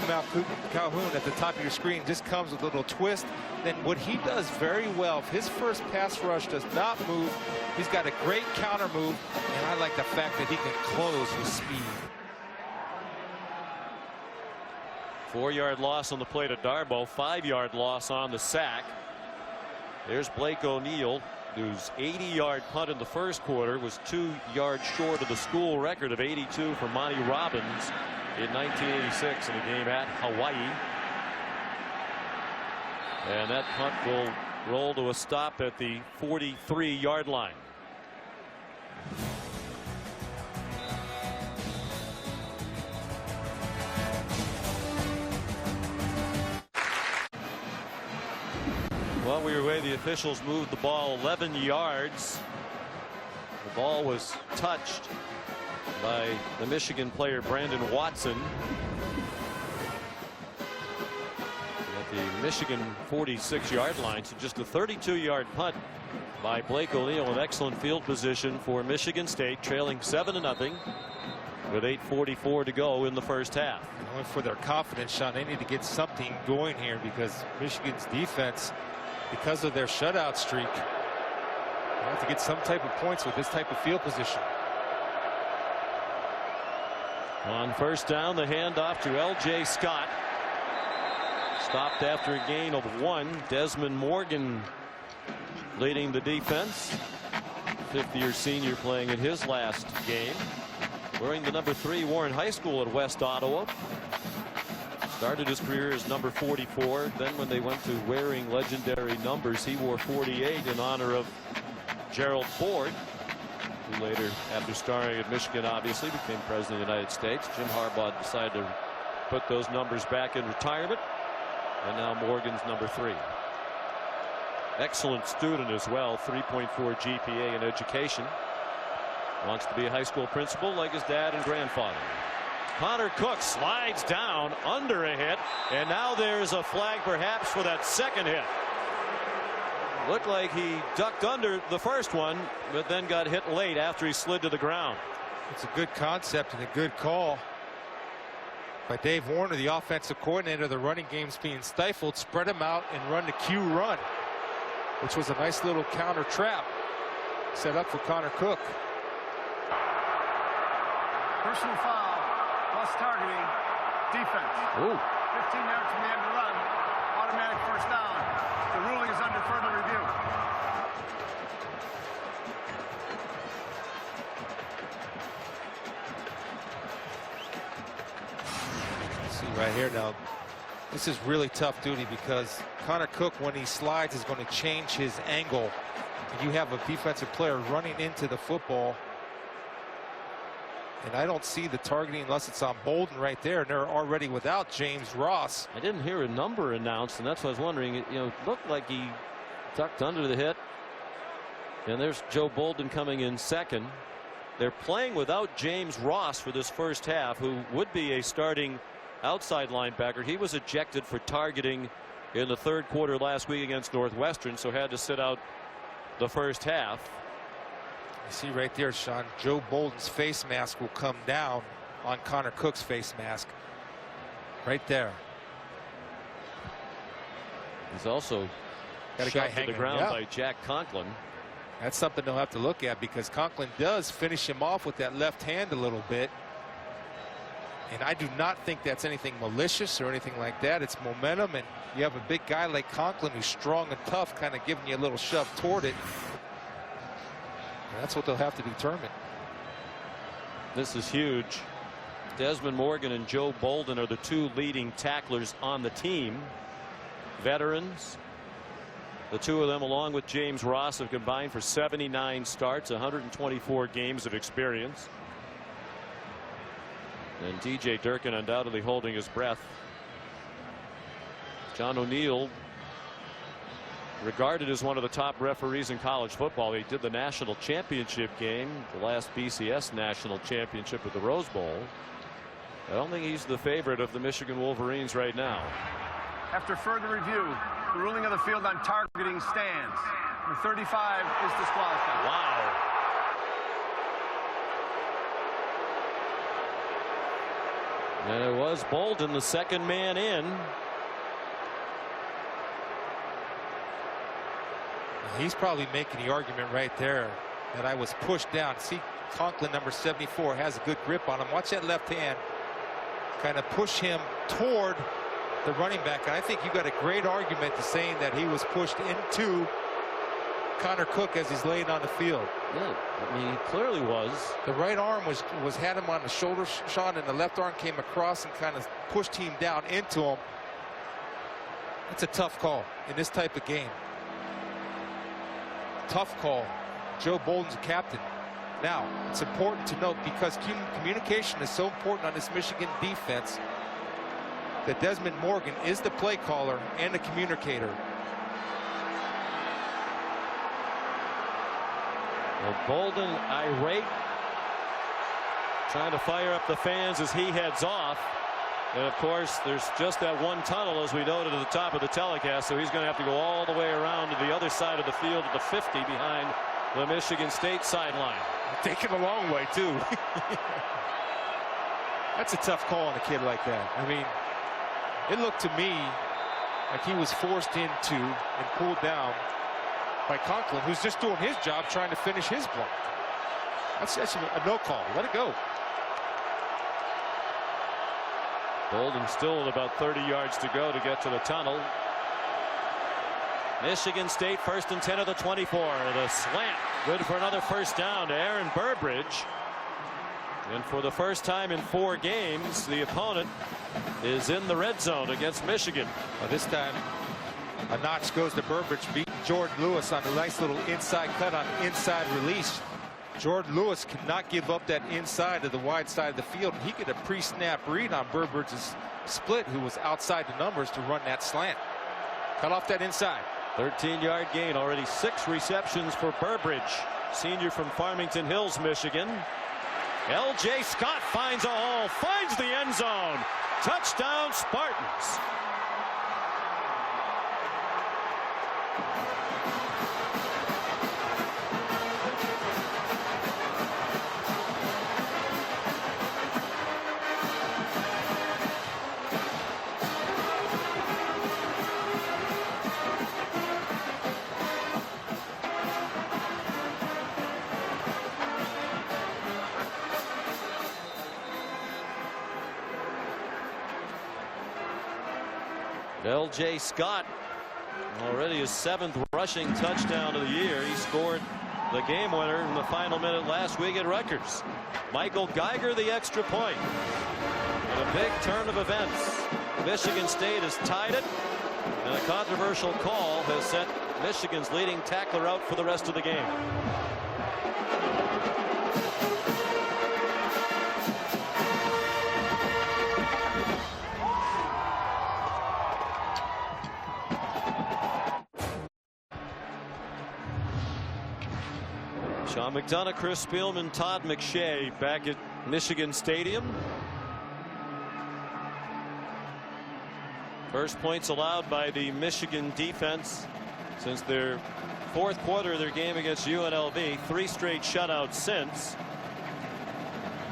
Calhoun at the top of your screen just comes with a little twist. Then what he does very well, if his first pass rush does not move, he's got a great counter move, and I like the fact that he can close with speed. 4-yard loss on the play to Darboh, 5-yard loss on the sack. There's Blake O'Neill, whose 80-yard punt in the first quarter was 2 yards short of the school record of 82 for Monty Robbins in 1986 in a game at Hawaii. And that punt will roll to a stop at the 43-yard line. While we were away, the officials moved the ball 11 yards. The ball was touched by the Michigan player Brandon Watson at the Michigan 46-yard line. So just a 32-yard punt by Blake O'Neill, an excellent field position for Michigan State, trailing 7-0 with 8:44 to go in the first half. Only for their confidence, Sean, they need to get something going here, because Michigan's defense, because of their shutout streak, they have to get some type of points with this type of field position. On first down, the handoff to L.J. Scott. Stopped after a gain of 1. Desmond Morgan leading the defense. 5th-year senior playing in his last game. Wearing the number 3 Warren High School at West Ottawa. Started his career as number 44. Then when they went to wearing legendary numbers, he wore 48 in honor of Gerald Ford, who later, after starring at Michigan, obviously became president of the United States. Jim Harbaugh decided to put those numbers back in retirement, and now Morgan's number 3. Excellent student as well, 3.4 GPA in education. Wants to be a high school principal like his dad and grandfather. Connor Cook slides down under a hit, and now there's a flag perhaps for that second hit. Looked like he ducked under the first one, but then got hit late after he slid to the ground. It's a good concept and a good call by Dave Warner, the offensive coordinator. The running game's being stifled. Spread him out and run the Q run. which was a nice little counter trap set up for Connor Cook. Personal foul, plus targeting, defense. Ooh. 15 yards from the end of the run. Automatic first down. The ruling is under further review. See right here now. This is really tough duty because Connor Cook, when he slides, is going to change his angle. And you have a defensive player running into the football. And I don't see the targeting unless it's on Bolden right there. And they're already without James Ross. I didn't hear a number announced, and that's what I was wondering. You know, it looked like he tucked under the hit. And there's Joe Bolden coming in second. They're playing without James Ross for this first half, who would be a starting outside linebacker. He was ejected for targeting in the third quarter last week against Northwestern, so had to sit out the first half. You see right there, Sean, Joe Bolden's face mask will come down on Connor Cook's face mask. Right there. He's also got a shot guy to hanging the ground yeah. by Jack Conklin. That's something they'll have to look at because Conklin does finish him off with that left hand a little bit. And I do not think that's anything malicious or anything like that. It's momentum, and you have a big guy like Conklin who's strong and tough, kind of giving you a little shove toward it. And that's what they'll have to determine. This is huge. Desmond Morgan and Joe Bolden are the two leading tacklers on the team. Veterans. The two of them, along with James Ross, have combined for 79 starts, 124 games of experience. And DJ Durkin undoubtedly holding his breath. John O'Neill, regarded as one of the top referees in college football. He did the national championship game, the last BCS national championship with the Rose Bowl. I don't think he's the favorite of the Michigan Wolverines right now. After further review, the ruling of the field on targeting stands. Number 35 is disqualified. Wow. And it was Bolden, the second man in. He's probably making the argument right there that I was pushed down. See, Conklin, number 74, has a good grip on him. Watch that left hand kind of push him toward the running back. And I think you got a great argument to saying that he was pushed into Connor Cook as he's laying on the field. Yeah, I mean, he clearly was. The right arm was had him on the shoulder shot, and the left arm came across and kind of pushed him down into him. It's a tough call in this type of game. Tough call. Joe Bolden's a captain. Now, it's important to note, because communication is so important on this Michigan defense, that Desmond Morgan is the play caller and the communicator. Well, Bolden irate, trying to fire up the fans as he heads off. And of course, there's just that one tunnel, as we noted at the top of the telecast, so he's going to have to go all the way around to the other side of the field at the 50 behind the Michigan State sideline. Taking a long way, too. That's a tough call on a kid like that. I mean, it looked to me like he was forced into and pulled down by Conklin, who's just doing his job, trying to finish his block. That's a no call. Let it go. Bolden still with about 30 yards to go to get to the tunnel. Michigan State first and 10 of the 24. The slant, good for another first down to Aaron Burbridge. And for the first time in 4 games, the opponent is in the red zone against Michigan. Well, this time, a notch goes to Burbridge, beating Jordan Lewis on a nice little inside cut on inside release. Jordan Lewis cannot give up that inside of the wide side of the field. He get a pre-snap read on Burbridge's split, who was outside the numbers to run that slant. Cut off that inside. 13-yard gain, already 6 receptions for Burbridge, senior from Farmington Hills, Michigan. L.J. Scott finds a hole, finds the end zone. Touchdown, Spartans. L.J. Scott, already his 7th rushing touchdown of the year. He scored the game winner in the final minute last week at Rutgers. Michael Geiger the extra point. And a big turn of events. Michigan State has tied it, and a controversial call has sent Michigan's leading tackler out for the rest of the game. Sean McDonough, Chris Spielman, Todd McShay back at Michigan Stadium. First points allowed by the Michigan defense since their 4th quarter of their game against UNLV. 3 straight shutouts since,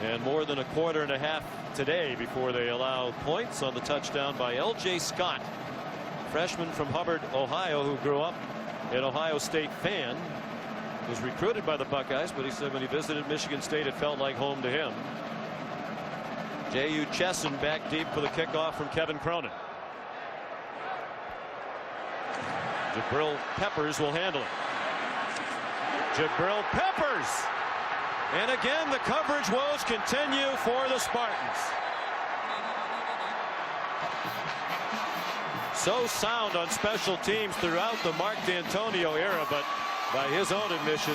and more than a quarter and a half today before they allow points on the touchdown by L.J. Scott, freshman from Hubbard, Ohio, who grew up an Ohio State fan. Was recruited by the Buckeyes, but he said when he visited Michigan State it felt like home to him. J.U. Chesson back deep for the kickoff from Kevin Cronin. Jabril Peppers will handle it. Jabril Peppers, and again the coverage woes continue for the Spartans. So sound on special teams throughout the Mark D'Antonio era, but by his own admission,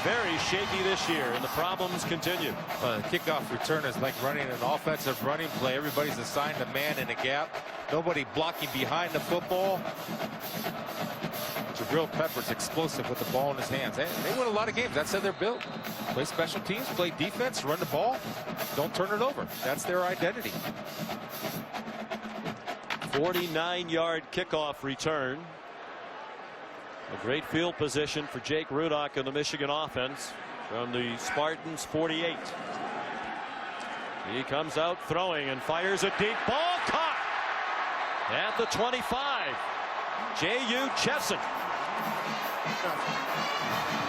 very shaky this year, and the problems continue. The kickoff return is like running an offensive running play. Everybody's assigned a man in a gap. Nobody blocking behind the football. Jabril Peppers explosive with the ball in his hands. They win a lot of games. That's how they're built. Play special teams, play defense, run the ball, don't turn it over. That's their identity. 49-yard kickoff return. A great field position for Jake Rudock in the Michigan offense from the Spartans 48. He comes out throwing and fires a deep ball, caught at the 25. J.U. Chesson.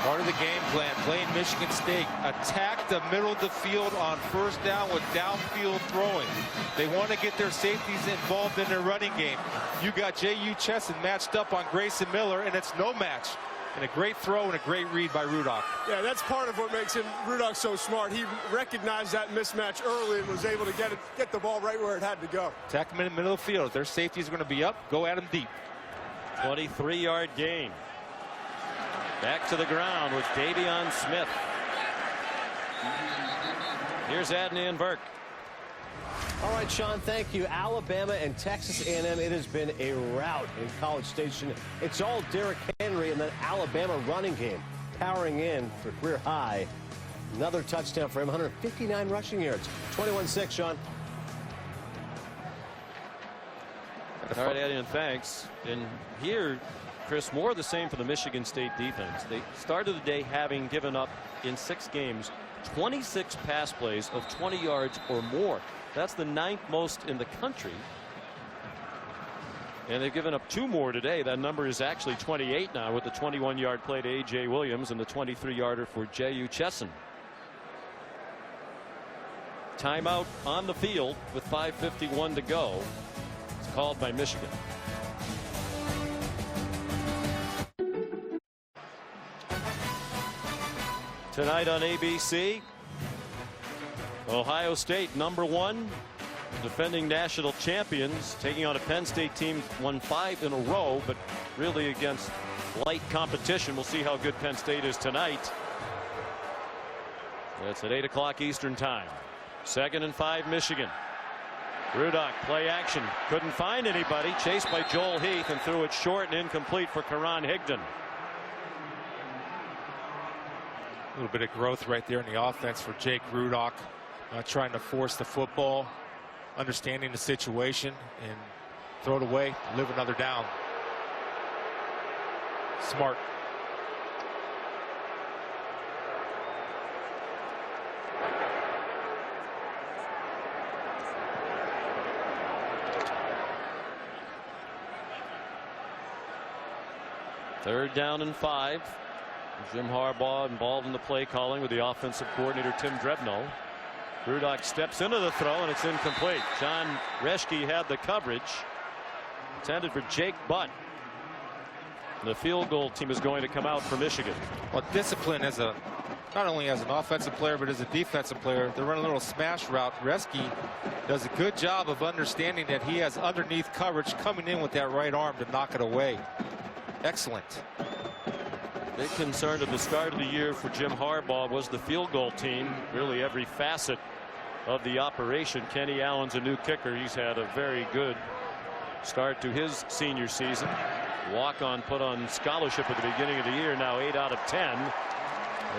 Part of the game plan, playing Michigan State, attack the middle of the field on first down with downfield throwing. They want to get their safeties involved in their running game. You got J.U. Chesson matched up on Grayson Miller, and it's no match. And a great throw and a great read by Rudock. Yeah, that's part of what makes Rudock so smart. He recognized that mismatch early and was able to get the ball right where it had to go. Attack them in the middle of the field. If their safety is going to be up, go at them deep. 23-yard gain. Back to the ground with Davion Smith. Here's Adnan Burke. All right, Sean, thank you. Alabama and Texas A&M, it has been a rout in College Station. It's all Derrick Henry and then Alabama running game powering in for career high. Another touchdown for him, 159 rushing yards. 21-6, Sean. All right, Adnan, thanks. And here, Chris, more of the same for the Michigan State defense. They started the day having given up in 6 games 26 pass plays of 20 yards or more. That's the 9th most in the country. And they've given up 2 more today. That number is actually 28 now, with the 21-yard play to A.J. Williams and the 23-yarder for J.U. Chesson. Timeout on the field with 5:51 to go. It's called by Michigan. Tonight on ABC, Ohio State, #1, defending national champions, taking on a Penn State team won 5 in a row, but really against light competition. We'll see how good Penn State is tonight. That's at 8 o'clock Eastern time. 2nd and 5, Michigan. Rudock, play action, couldn't find anybody, chased by Joel Heath and threw it short and incomplete for Karan Higdon. A little bit of growth right there in the offense for Jake Rudock. Not trying to force the football, understanding the situation, and throw it away, live another down. Smart. Third down and 5. Jim Harbaugh involved in the play calling with the offensive coordinator Tim Drebno. Rudock steps into the throw and it's incomplete. John Reschke had the coverage. intended for Jake Butt. The field goal team is going to come out for Michigan. Well, discipline as a not only as an offensive player but as a defensive player. They run a little smash route. Reski does a good job of understanding that he has underneath coverage, coming in with that right arm to knock it away. Excellent. Big concern at the start of the year for Jim Harbaugh was the field goal team. Really every facet of the operation. Kenny Allen's a new kicker. He's had a very good start to his senior season. Walk-on put on scholarship at the beginning of the year. Now 8 out of 10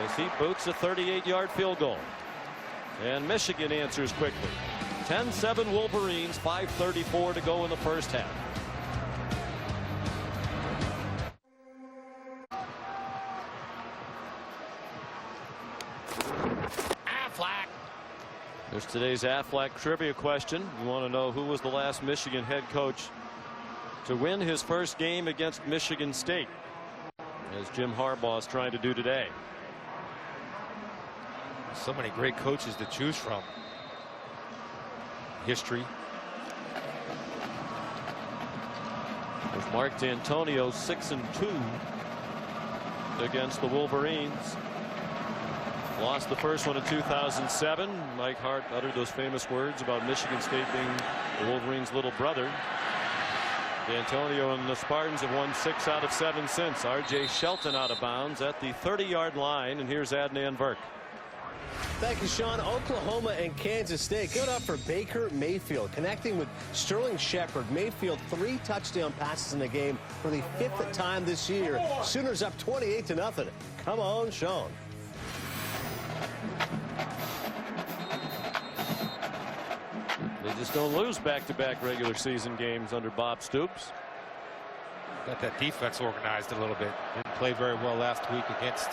as he boots a 38-yard field goal. And Michigan answers quickly. 10-7 Wolverines. 5:34 to go in the first half. There's today's Aflac trivia question. You want to know who was the last Michigan head coach to win his first game against Michigan State, as Jim Harbaugh is trying to do today. So many great coaches to choose from. History. There's Mark D'Antonio, 6-2 against the Wolverines. Lost the first one in 2007. Mike Hart uttered those famous words about Michigan State being the Wolverines' little brother. D'Antonio and the Spartans have won 6 out of 7 since. R.J. Shelton out of bounds at the 30-yard line, and here's Adnan Burke. Thank you, Sean. Oklahoma and Kansas State. Good up for Baker Mayfield. Connecting with Sterling Shepard. Mayfield 3 touchdown passes in the game for the 5th time this year. Sooners up 28-0. Come on, Sean. They just don't lose back-to-back regular season games under Bob Stoops. Got that defense organized a little bit. Didn't play very well last week against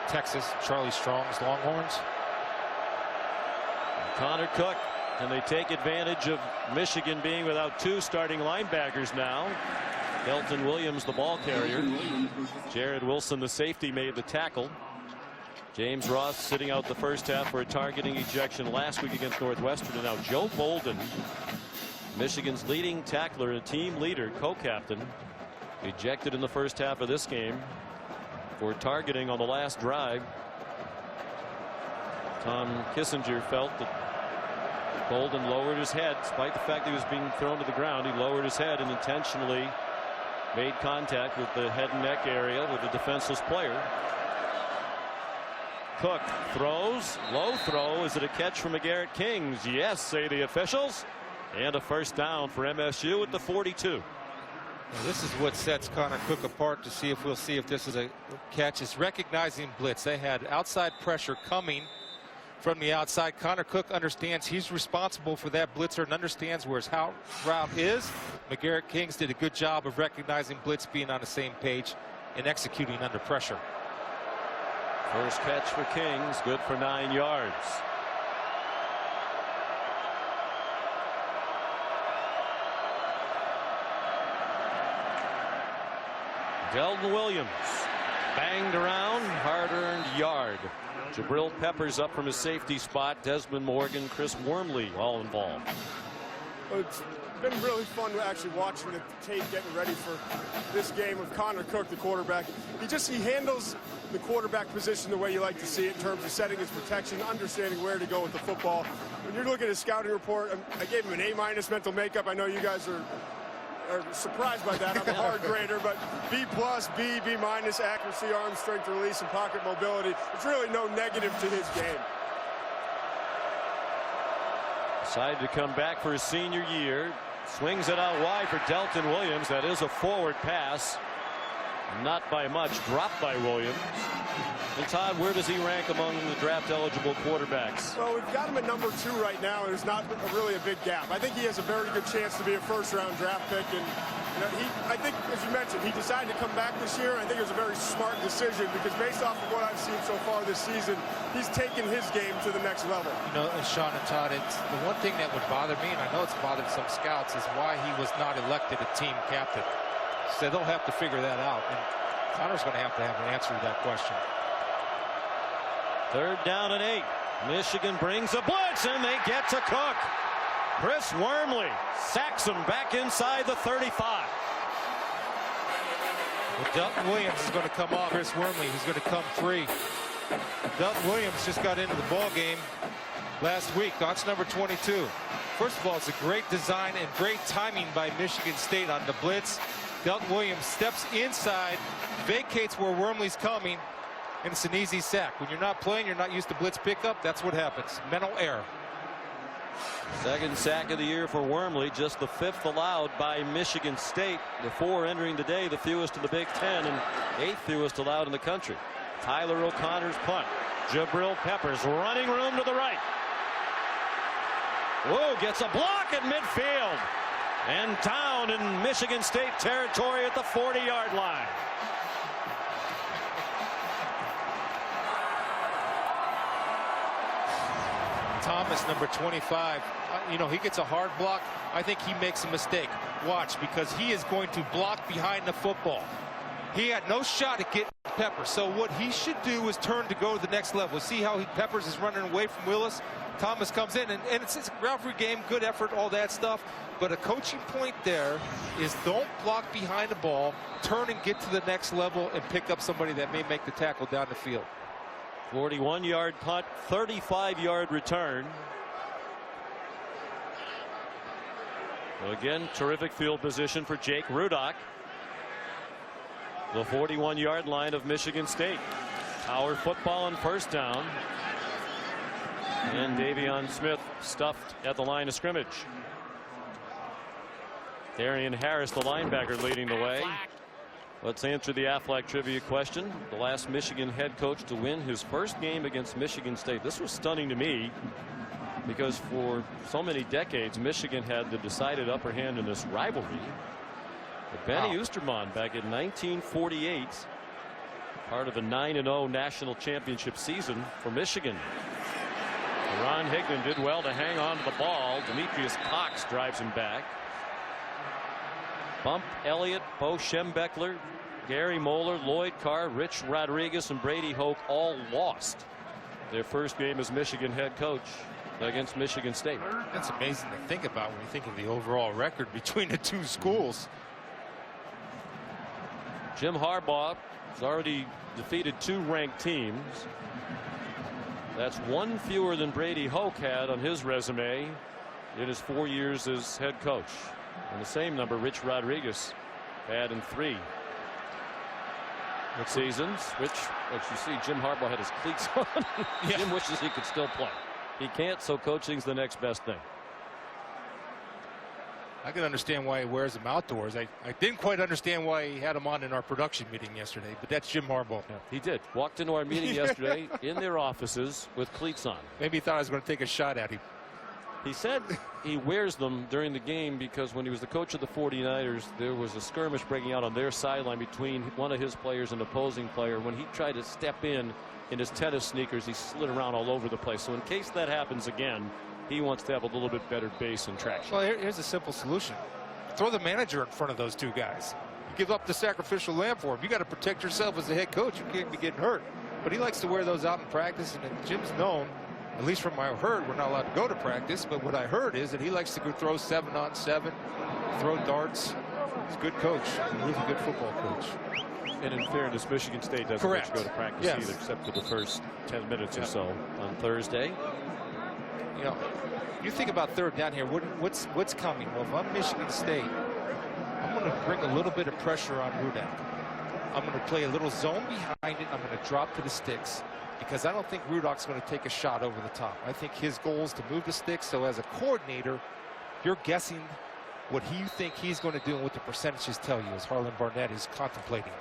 Texas. Charlie Strong's Longhorns. Connor Cook, and they take advantage of Michigan being without 2 starting linebackers now. Kelton Williams, the ball carrier. Jared Wilson, the safety, made the tackle. James Ross sitting out the first half for a targeting ejection last week against Northwestern. And now Joe Bolden, Michigan's leading tackler and team leader, co-captain, ejected in the first half of this game for targeting on the last drive. Tom Kissinger felt that Bolden lowered his head despite the fact that he was being thrown to the ground. He lowered his head and intentionally made contact with the head and neck area with a defenseless player. Cook throws, low throw. Is it a catch from McGarrett Kings? Yes, say the officials. And a first down for MSU at the 42. Now, this is what sets Connor Cook apart to see if we'll see if this is a catch. Is recognizing blitz. They had outside pressure coming from the outside. Connor Cook understands he's responsible for that blitzer and understands where his route is. McGarrett Kings did a good job of recognizing blitz, being on the same page and executing under pressure. First catch for Kings, good for 9 yards. Delton Williams banged around, hard-earned yard. Jabril Peppers up from his safety spot. Desmond Morgan, Chris Wormley all involved. Well, it's been really fun actually watching the tape, getting ready for this game with Connor Cook, the quarterback. He handles the quarterback position the way you like to see it in terms of setting his protection, understanding where to go with the football. When you're looking at his scouting report, I gave him an A- mental makeup. I know you guys are surprised by that. I'm a hard grader, but B+, B, B-, accuracy, arm strength, release, and pocket mobility. There's really no negative to his game. Decided to come back for his senior year. Swings it out wide for Delton Williams. That is a forward pass. Not by much. Dropped by Williams. And Todd, where does he rank among the draft-eligible quarterbacks? Well, we've got him at number 2 right now, and there's not really a big gap. I think he has a very good chance to be a first-round draft pick. And I think, as you mentioned, he decided to come back this year. I think it was a very smart decision because based off of what I've seen so far this season, he's taken his game to the next level. You know, and Sean and Todd, it's the one thing that would bother me, and I know it's bothered some scouts, is why he was not elected a team captain. So they'll have to figure that out, and Connor's going to have an answer to that question. 3rd down and 8. Michigan brings a blitz, and they get to Cook. Chris Wormley sacks him back inside the 35. Well, Delton Williams is going to come off Chris Wormley. He's going to come free. Delton Williams just got into the ball game last week. That's number 22. First of all, it's a great design and great timing by Michigan State on the blitz. Delton Williams steps inside, vacates where Wormley's coming, and it's an easy sack. When you're not playing, you're not used to blitz pickup, that's what happens. Mental error. Second sack of the year for Wormley, just the 5th allowed by Michigan State. The 4 entering today, the fewest in the Big Ten and 8th fewest allowed in the country. Tyler O'Connor's punt. Jabril Peppers running room to the right. Whoa, gets a block at midfield. And down in Michigan State territory at the 40-yard line. Thomas, number 25, you know, he gets a hard block. I think he makes a mistake. Watch, because he is going to block behind the football. He had no shot at getting Peppers. So what he should do is turn to go to the next level. See how Peppers is running away from Willis? Thomas comes in, and it's a rivalry game, good effort, all that stuff. But a coaching point there is don't block behind the ball, turn and get to the next level and pick up somebody that may make the tackle down the field. 41-yard punt, 35-yard return. So again, terrific field position for Jake Rudock. The 41-yard line of Michigan State. Power football on first down. And Davion Smith stuffed at the line of scrimmage. Darian Harris, the linebacker, leading the way. Let's answer the Aflac trivia question. The last Michigan head coach to win his first game against Michigan State. This was stunning to me because for so many decades Michigan had the decided upper hand in this rivalry. But Benny Oosterman back in 1948, part of a 9-0 national championship season for Michigan. Ron Higdon did well to hang on to the ball. Demetrius Cox drives him back. Bump Elliott, Bo Schembechler, Gary Moeller, Lloyd Carr, Rich Rodriguez, and Brady Hoke all lost their first game as Michigan head coach against Michigan State. That's amazing to think about when you think of the overall record between the two schools. Jim Harbaugh has already defeated 2 ranked teams. That's 1 fewer than Brady Hoke had on his resume in his 4 years as head coach. And the same number Rich Rodriguez had in 3 seasons. Which, as you see, Jim Harbaugh had his cleats on. Jim wishes he could still play. He can't, so coaching's the next best thing. I can understand why he wears them outdoors. I didn't quite understand why he had them on in our production meeting yesterday, but that's Jim Harbaugh. Yeah, he did. Walked into our meeting yesterday in their offices with cleats on. Maybe he thought I was going to take a shot at him. He said he wears them during the game because when he was the coach of the 49ers, there was a skirmish breaking out on their sideline between one of his players and an opposing player. When he tried to step in his tennis sneakers, he slid around all over the place. So in case that happens again, he wants to have a little bit better base and traction. Well, here's a simple solution. Throw the manager in front of those 2 guys. Give up the sacrificial lamb for him. You got to protect yourself as a head coach. You can't be getting hurt. But he likes to wear those out in practice, and Jim's known, at least from what I heard, we're not allowed to go to practice, but what I heard is that he likes to go throw 7-on-7, throw darts. He's a good coach, a really good football coach. And in fairness, Michigan State doesn't let you go to practice either, except for the first 10 minutes or so on Thursday. You know, you think about third down here, what's coming? Well, if I'm Michigan State, I'm going to bring a little bit of pressure on Rudock. I'm going to play a little zone behind it. I'm going to drop to the sticks because I don't think Rudock's going to take a shot over the top. I think his goal is to move the sticks. So as a coordinator, you're guessing what you think he's going to do and what the percentages tell you as Harlan Barnett is contemplating.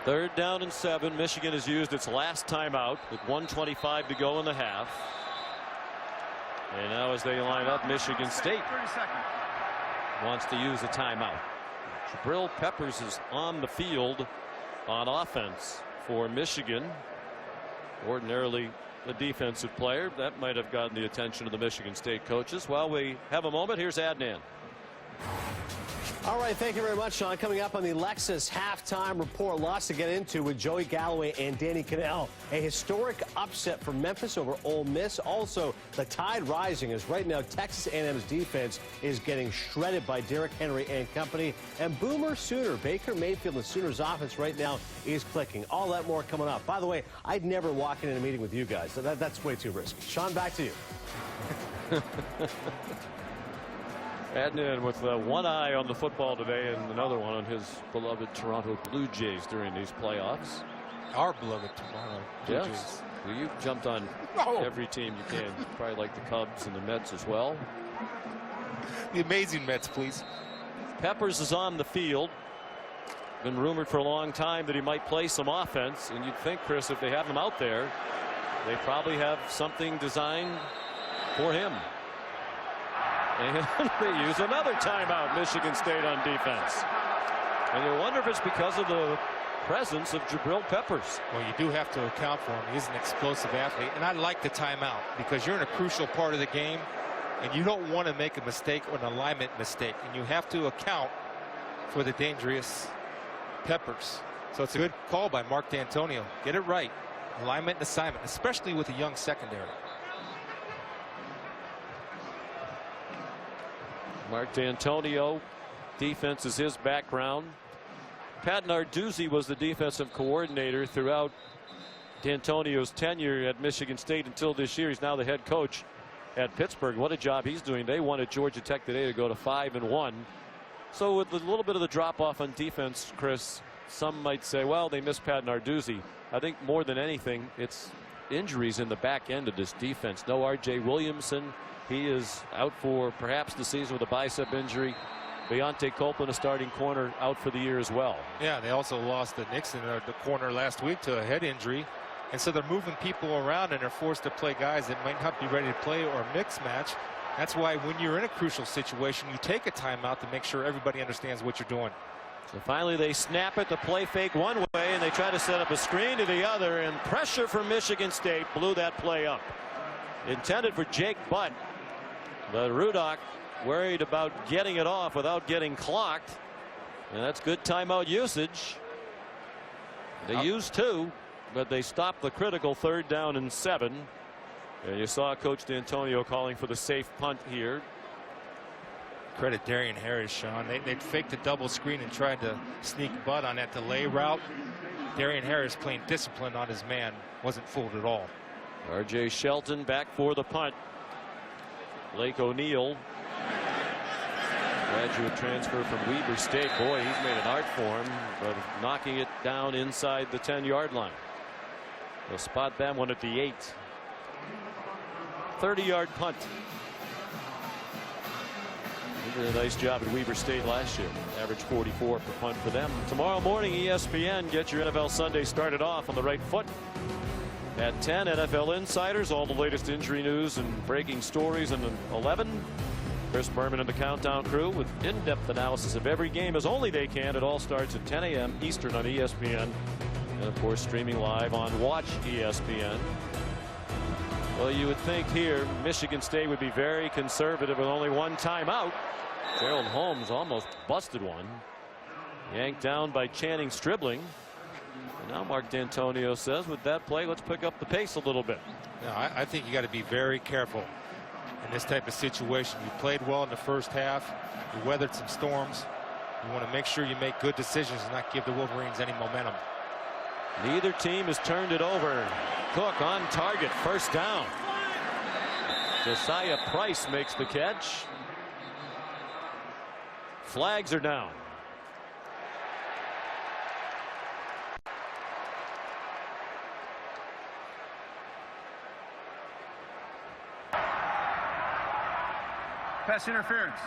3rd down and 7. Michigan has used its last timeout with 1:25 to go in the half. And now as they line up, Michigan State wants to use a timeout. Jabril Peppers is on the field on offense for Michigan. Ordinarily a defensive player. That might have gotten the attention of the Michigan State coaches. While we have a moment, here's Adnan. All right, thank you very much, Sean. Coming up on the Lexus halftime report, lots to get into with Joey Galloway and Danny Cannell. A historic upset for Memphis over Ole Miss. Also, the tide rising as right now Texas A&M's defense is getting shredded by Derrick Henry and company. And Boomer Sooner, Baker Mayfield, and the Sooners offense right now is clicking. All that more coming up. By the way, I'd never walk in a meeting with you guys. That's way too risky. Sean, back to you. Adding in with one eye on the football today and another one on his beloved Toronto Blue Jays during these playoffs. Our beloved Toronto Blue Jays. Yes. Well, you've jumped on every team you can. Probably like the Cubs and the Mets as well. The amazing Mets, please. Peppers is on the field. Been rumored for a long time that he might play some offense. And you'd think, Chris, if they have him out there, they probably have something designed for him. And they use another timeout, Michigan State on defense. And you wonder if it's because of the presence of Jabril Peppers. Well, you do have to account for him. He's an explosive athlete. And I like the timeout because you're in a crucial part of the game and you don't want to make a mistake or an alignment mistake. And you have to account for the dangerous Peppers. So it's a good call by Mark D'Antonio. Get it right. Alignment and assignment, especially with a young secondary. Mark D'Antonio, defense is his background. Pat Narduzzi was the defensive coordinator throughout D'Antonio's tenure at Michigan State until this year. He's now the head coach at Pittsburgh. What a job he's doing. They won at Georgia Tech today to go to 5-1. So with a little bit of the drop off on defense, Chris, some might say, well, they missed Pat Narduzzi. I think more than anything, it's injuries in the back end of this defense. No R.J. Williamson. He is out for perhaps the season with a bicep injury. Deontay Copeland, a starting corner, out for the year as well. Yeah, they also lost the Nixon, the corner last week, to a head injury. And so they're moving people around and they're forced to play guys that might not be ready to play or a mix match. That's why when you're in a crucial situation, you take a timeout to make sure everybody understands what you're doing. So finally they snap it, the play fake one way, and they try to set up a screen to the other, and pressure from Michigan State blew that play up. Intended for Jake Butt. But Rudock worried about getting it off without getting clocked. And that's good timeout usage. They used 2, but they stopped the critical 3rd down and 7. And you saw Coach D'Antonio calling for the safe punt here. Credit Darian Harris, Sean. They faked a double screen and tried to sneak Butt on that delay route. Darian Harris playing discipline on his man. Wasn't fooled at all. R.J. Shelton back for the punt. Blake O'Neill, graduate transfer from Weber State. Boy, he's made an art form of knocking it down inside the 10-yard line. They'll spot that one at the 8. 30-yard punt. They did a nice job at Weber State last year. Average 44 per punt for them. Tomorrow morning, ESPN, get your NFL Sunday started off on the right foot. At 10, NFL Insiders, all the latest injury news and breaking stories. And 11, Chris Berman and the Countdown crew with in-depth analysis of every game as only they can. It all starts at 10 a.m. Eastern on ESPN. And, of course, streaming live on Watch ESPN. Well, you would think here Michigan State would be very conservative with only one timeout. Gerald Holmes almost busted one. Yanked down by Channing Stribling. Now Mark D'Antonio says with that play, let's pick up the pace a little bit. No, I think you got to be very careful in this type of situation. You played well in the first half. You weathered some storms. You want to make sure you make good decisions and not give the Wolverines any momentum. Neither team has turned it over. Cook on target, 1st down. Josiah Price makes the catch. Flags are down. Pass interference.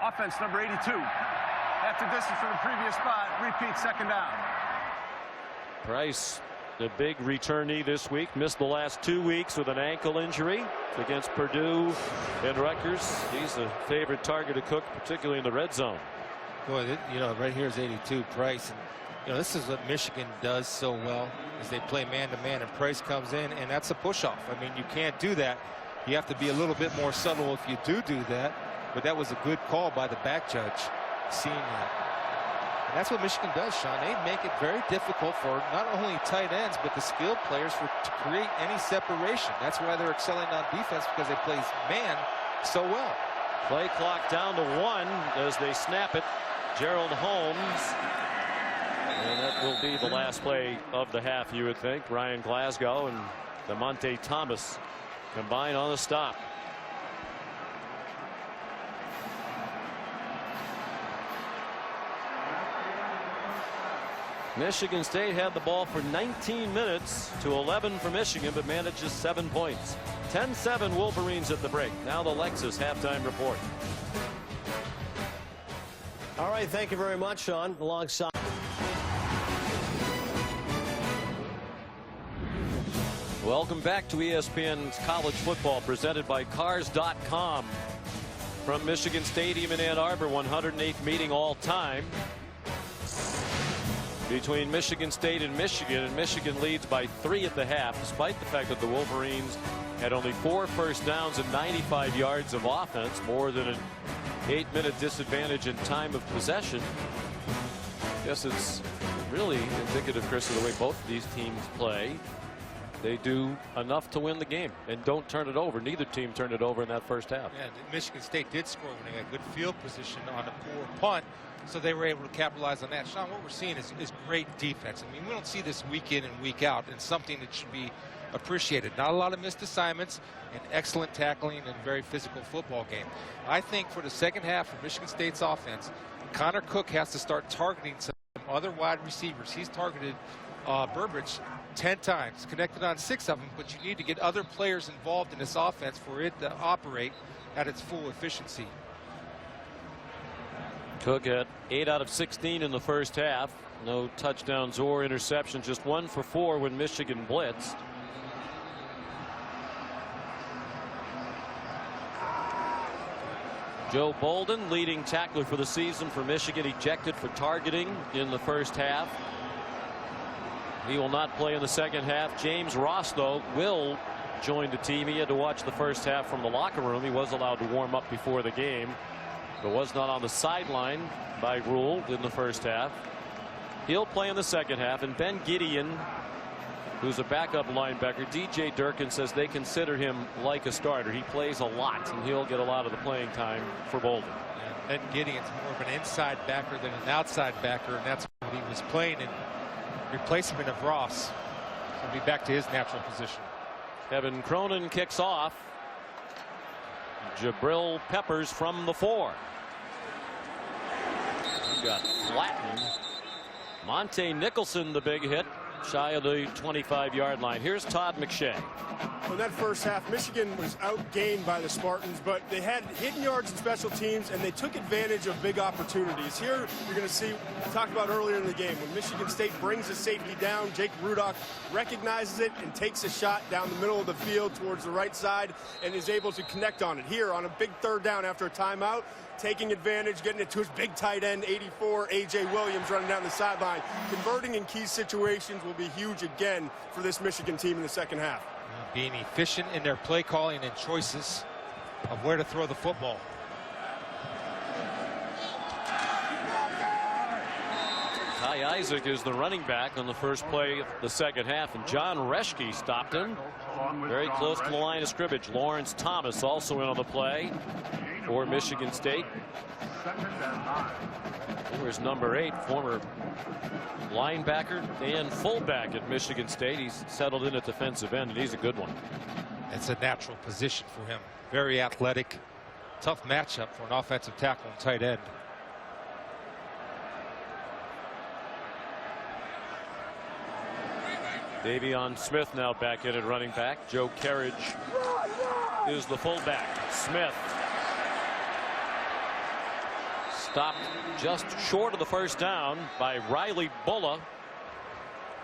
Offense number 82. Half the distance from the previous spot. Repeat, 2nd down. Price, the big returnee this week, missed the last 2 weeks with an ankle injury against Purdue and Rutgers. He's a favorite target to Cook, particularly in the red zone. Boy, you know, right here is 82 Price. And, you know, this is what Michigan does so well is they play man-to-man and Price comes in and that's a push-off. I mean, you can't do that. You have to be a little bit more subtle if you do that. But that was a good call by the back judge. seeing that. And that's what Michigan does, Sean. They make it very difficult for not only tight ends, but the skilled players to create any separation. That's why they're excelling on defense, because they play man so well. Play clock down to 1 as they snap it. Gerald Holmes. And that will be the last play of the half, you would think. Ryan Glasgow and DeMonte Thomas combine on the stop. Michigan State had the ball for 19 minutes to 11 for Michigan, but managed just 7 points. 10-7 Wolverines at the break. Now the Lexus halftime report. All right, thank you very much, Sean. Alongside. Welcome back to ESPN's College Football, presented by Cars.com. From Michigan Stadium in Ann Arbor, 108th meeting all time between Michigan State and Michigan leads by 3 at the half, despite the fact that the Wolverines had only 4 first downs and 95 yards of offense, more than an 8-minute disadvantage in time of possession. I guess it's really indicative, Chris, of the way both of these teams play. They do enough to win the game and don't turn it over. Neither team turned it over in that first half. Yeah, Michigan State did score when they had good field position on a poor punt, so they were able to capitalize on that. Sean, what we're seeing is great defense. I mean, we don't see this week in and week out, and something that should be appreciated. Not a lot of missed assignments, and excellent tackling, and very physical football game. I think for the second half of Michigan State's offense, Connor Cook has to start targeting some other wide receivers. He's targeted Burbridge 10 times, connected on 6 of them, but you need to get other players involved in this offense for it to operate at its full efficiency. Cook had 8 out of 16 in the first half. No touchdowns or interceptions, just 1 for 4 when Michigan blitzed. Joe Bolden, leading tackler for the season for Michigan, ejected for targeting in the first half. He will not play in the second half. James Ross, though, will join the team. He had to watch the first half from the locker room. He was allowed to warm up before the game, but was not on the sideline by rule in the first half. He'll play in the second half. And Ben Gideon, who's a backup linebacker, DJ Durkin says they consider him like a starter. He plays a lot, and he'll get a lot of the playing time for Bolden. Ben Gideon's more of an inside backer than an outside backer, and that's what he was playing in replacement of Ross. He'll be back to his natural position. Kevin Cronin kicks off. Jabril Peppers from the 4. He got flattened. Monte Nicholson, the big hit, shy of the 25-yard line. Here's Todd McShay. In that first half, Michigan was outgained by the Spartans, but they had hidden yards and special teams, and they took advantage of big opportunities. Here, you're going to see, we talked about earlier in the game, when Michigan State brings the safety down, Jake Rudock recognizes it and takes a shot down the middle of the field towards the right side and is able to connect on it. Here, on a big third down after a timeout, taking advantage, getting it to his big tight end, 84, A.J. Williams, running down the sideline. Converting in key situations will be huge again for this Michigan team in the second half. Being efficient in their play calling and choices of where to throw the football. Ty Isaac is the running back on the first play of the second half, and John Reschke stopped him very close to the line of scrimmage. Lawrence Thomas also in on the play for Michigan State. Here's number 8, former linebacker and fullback at Michigan State. He's settled in at defensive end, and he's a good one. It's a natural position for him. Very athletic. Tough matchup for an offensive tackle and tight end. Davion Smith now back in at running back. Joe Carriage is the fullback. Smith stopped just short of the first down by Riley Bulla,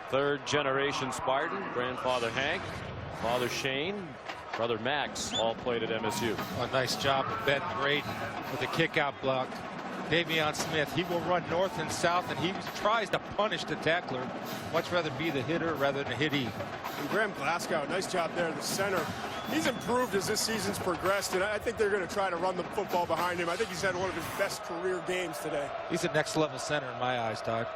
third generation Spartan. Grandfather Hank, father Shane, brother Max all played at MSU. A nice job of Ben Braden with a kick out block. Davion Smith, he will run north and south, and he tries to punish the tackler. Much rather be the hitter rather than hittee. And Graham Glasgow, nice job there, the center. He's improved as this season's progressed, and I think they're going to try to run the football behind him. I think he's had one of his best career games today. He's a next-level center in my eyes, Todd.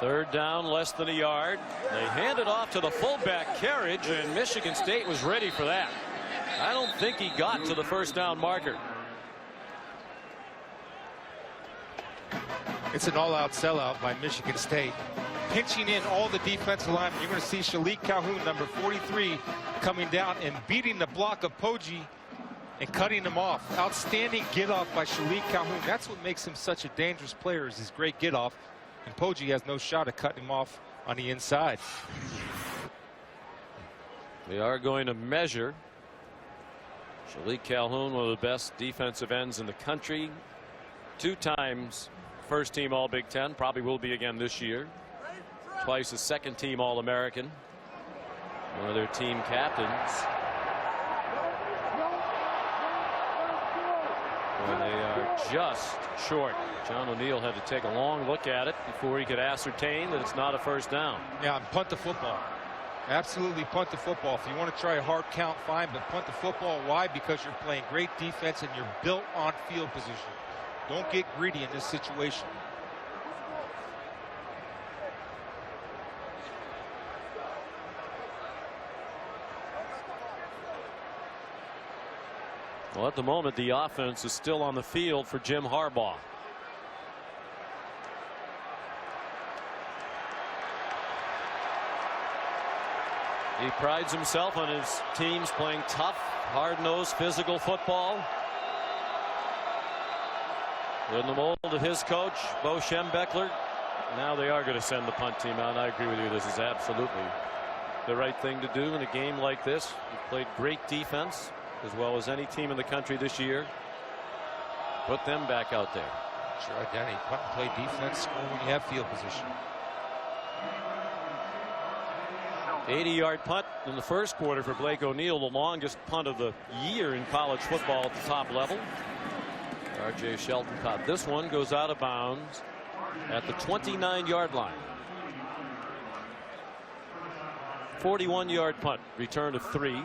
Third down, less than a yard. They hand it off to the fullback Carriage, and Michigan State was ready for that. I don't think he got to the first down marker. It's an all-out sellout by Michigan State. Pinching in all the defensive linemen. You're going to see Shalik Calhoun, number 43, coming down and beating the block of Poggi and cutting him off. Outstanding get-off by Shalik Calhoun. That's what makes him such a dangerous player, is his great get-off. And Poggi has no shot at cutting him off on the inside. They are going to measure Shalik Calhoun, one of the best defensive ends in the country. 2 times first team All Big Ten, probably will be again this year. Twice a second team All-American. One of their team captains. And they are just short. John O'Neill had to take a long look at it before he could ascertain that it's not a first down. Yeah, and punt the football. Absolutely punt the football. If you want to try a hard count, fine, but punt the football. Why? Because you're playing great defense and you're built on field position. Don't get greedy in this situation. Well, at the moment, the offense is still on the field for Jim Harbaugh. He prides himself on his teams playing tough, hard-nosed, physical football. In the mold of his coach, Bo Schembechler. Now they are going to send the punt team out. And I agree with you. This is absolutely the right thing to do in a game like this. You've played great defense, as well as any team in the country this year. Put them back out there. Sure, Danny. Punt and play defense, score when you have field position. 80-yard punt in the first quarter for Blake O'Neill, the longest punt of the year in college football at the top level. R.J. Shelton caught this one, goes out of bounds at the 29-yard line. 41-yard punt, return of 3.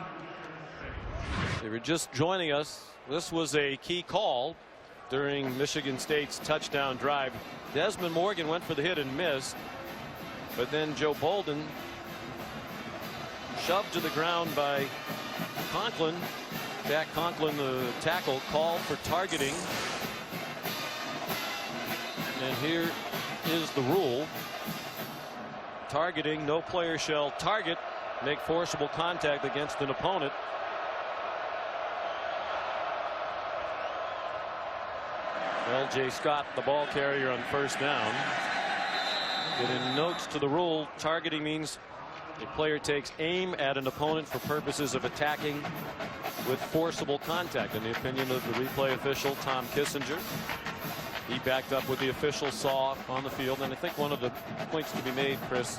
They were just joining us. This was a key call during Michigan State's touchdown drive. Desmond Morgan went for the hit and missed, but then Joe Bolden shoved to the ground by Conklin. Jack Conklin, the tackle, called for targeting. And here is the rule. Targeting, no player shall target, make forcible contact against an opponent. L.J. Scott, the ball carrier on first down. But in notes to the rule, targeting means a player takes aim at an opponent for purposes of attacking with forcible contact. In the opinion of the replay official, Tom Kissinger, he backed up what the official saw on the field. And I think one of the points to be made, Chris,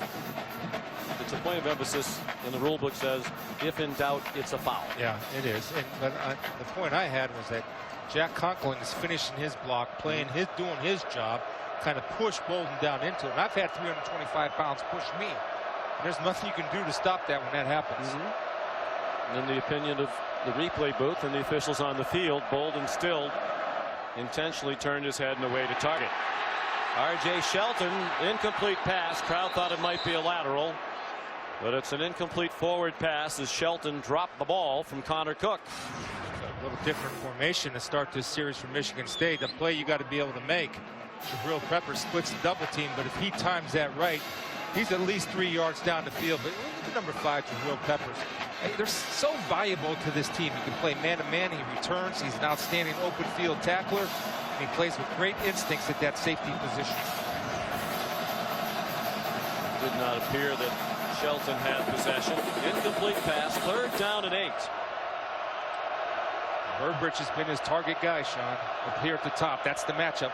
it's a point of emphasis, and the rule book says, if in doubt, it's a foul. Yeah, it is. But the point I had was that Jack Conklin is finishing his block, doing his job, kind of push Bolden down into it. And I've had 325 pounds push me. And there's nothing you can do to stop that when that happens. And in the opinion of the replay booth and the officials on the field, Bolden still intentionally turned his head in a way to target. R.J. Shelton, incomplete pass. Crowd thought it might be a lateral, but it's an incomplete forward pass as Shelton dropped the ball from Connor Cook. A little different formation to start this series for Michigan State. The play you got to be able to make. Jabril Pepper splits the double team, but if he times that right, he's at least 3 yards down the field. But look at number 5, Jabril Peppers. They're so valuable to this team. He can play man-to-man. He returns. He's an outstanding open field tackler. And he plays with great instincts at that safety position. Did not appear that Shelton had possession. Incomplete pass. Third down and 8. Burbridge has been his target guy, Sean, up here at the top. That's the matchup.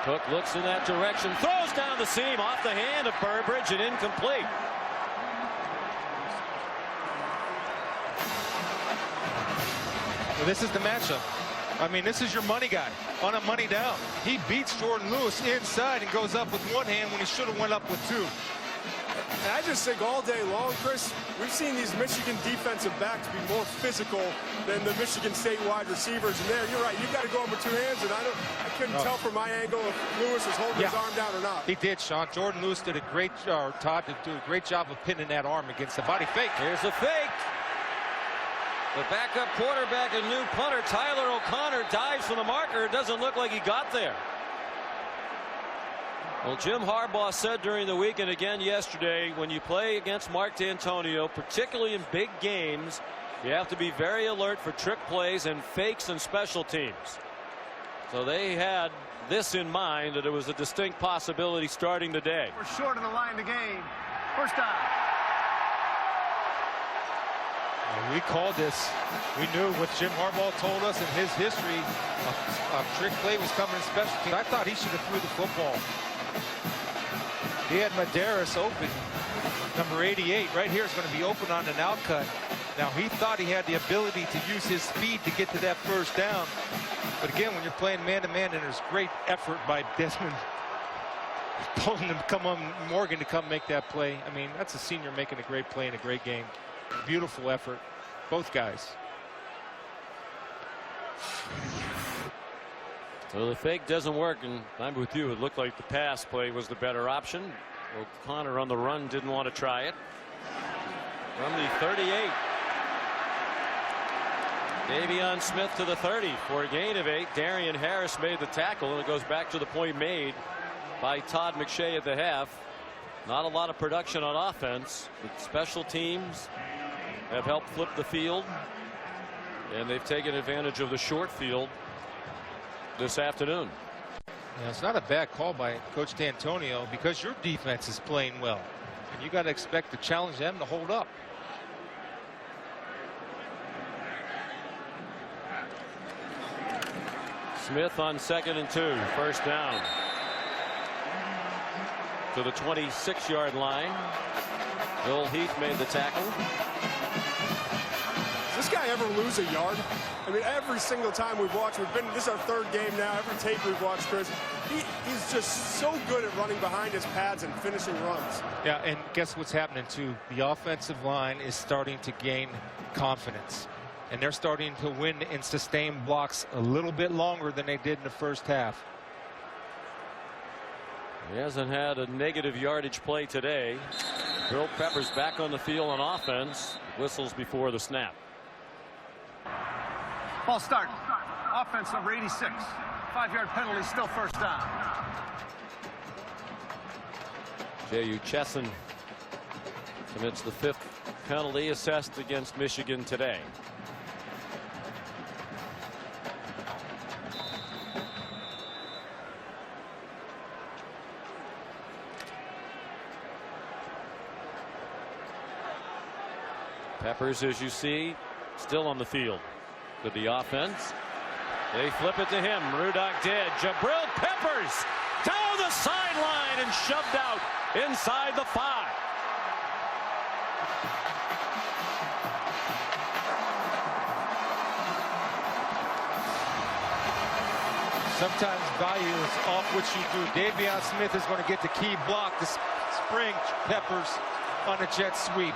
Cook looks in that direction, throws down the seam off the hand of Burbridge and incomplete. Well, this is the matchup. I mean, this is your money guy on a money down. He beats Jordan Lewis inside and goes up with one hand when he should have went up with 2. And I just think all day long, Chris, we've seen these Michigan defensive backs be more physical than the Michigan State wide receivers. And there, you're right, you've got to go in with two hands, and I couldn't tell from my angle if Lewis was holding his arm down or not. He did, Sean. Jordan Lewis did a great job, Todd, to do a great job of pinning that arm against the body fake. Here's a fake. The backup quarterback and new punter, Tyler O'Connor, dives from the marker. It doesn't look like he got there. Well, Jim Harbaugh said during the week and again yesterday, when you play against Mark D'Antonio, particularly in big games, you have to be very alert for trick plays and fakes and special teams. So they had this in mind, that it was a distinct possibility starting today. We're short of the line to gain. First down. We called this. We knew what Jim Harbaugh told us in his history. A trick play was coming in special teams. I thought he should have threw the football. He had Medeiros open. Number 88 right here is going to be open on an out cut. Now he thought he had the ability to use his speed to get to that first down. But again, when you're playing man-to-man, and there's great effort by Desmond pulling him, come on, Morgan to come make that play. I mean, that's a senior making a great play in a great game. Beautiful effort, both guys. So the fake doesn't work, and I'm with you. It looked like the pass play was the better option. O'Connor on the run didn't want to try it. From the 38. Davion Smith to the 30 for a gain of 8. Darian Harris made the tackle, and it goes back to the point made by Todd McShay at the half. Not a lot of production on offense, but special teams have helped flip the field, and they've taken advantage of the short field this afternoon. Yeah, it's not a bad call by Coach D'Antonio, because your defense is playing well, and you got to expect to challenge them to hold up. Smith on 2nd and 2, first down to the 26-yard line. Joel Heath made the tackle. Does this guy ever lose a yard? I mean, every single time we've watched, this is our third game now, every tape we've watched, Chris, he's just so good at running behind his pads and finishing runs. Yeah, and guess what's happening too? The offensive line is starting to gain confidence, and they're starting to win and sustain blocks a little bit longer than they did in the first half. He hasn't had a negative yardage play today. Bill Peppers back on the field on offense. Whistles before the snap. Ball start. Offense number 86. 5-yard penalty, still first down. J.U. Chesson commits the 5th penalty assessed against Michigan today. Peppers, as you see, still on the field with the offense. They flip it to him. Rudock did. Jabril Peppers down the sideline and shoved out inside the 5. Sometimes value is off what you do. Davion Smith is going to get the key block to spring Peppers on a jet sweep.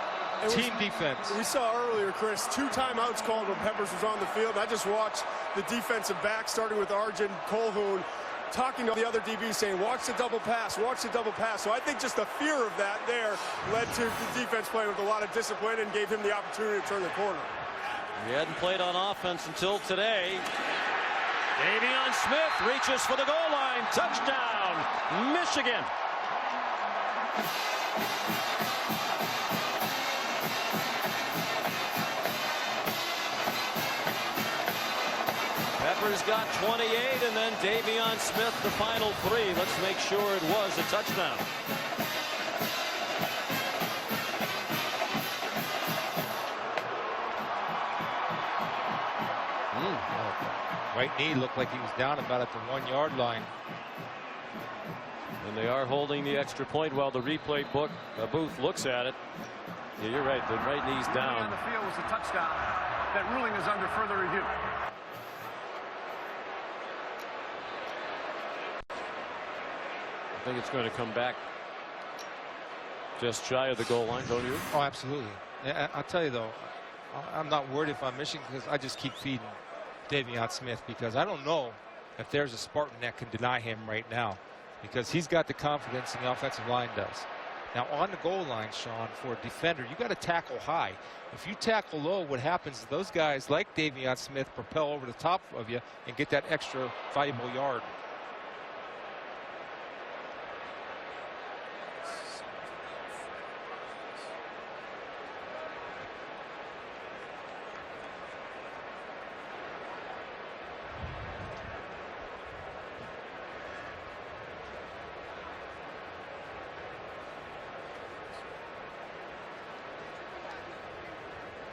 Team defense. We saw earlier, Chris, 2 timeouts called when Peppers was on the field. I just watched the defensive back, starting with Arjun Colhoun, talking to the other DB, saying, watch the double pass, watch the double pass. So I think just the fear of that there led to the defense playing with a lot of discipline and gave him the opportunity to turn the corner. He hadn't played on offense until today. Davion Smith reaches for the goal line. Touchdown, Michigan. Peppers got 28, and then Davion Smith the final 3. Let's make sure it was a touchdown. Right knee looked like he was down about at the 1-yard line. And they are holding the extra point while the replay booth looks at it. Yeah, you're right. The right knee's down. On the field was a touchdown. That ruling is under further review. I think it's going to come back just shy of the goal line, don't you? Oh, absolutely. I'll tell you, though, I'm not worried if I'm Michigan because I just keep feeding Davion Smith because I don't know if there's a Spartan that can deny him right now because he's got the confidence and the offensive line does. Now, on the goal line, Sean, for a defender, you got to tackle high. If you tackle low, what happens is those guys like Davion Smith propel over the top of you and get that extra valuable yard.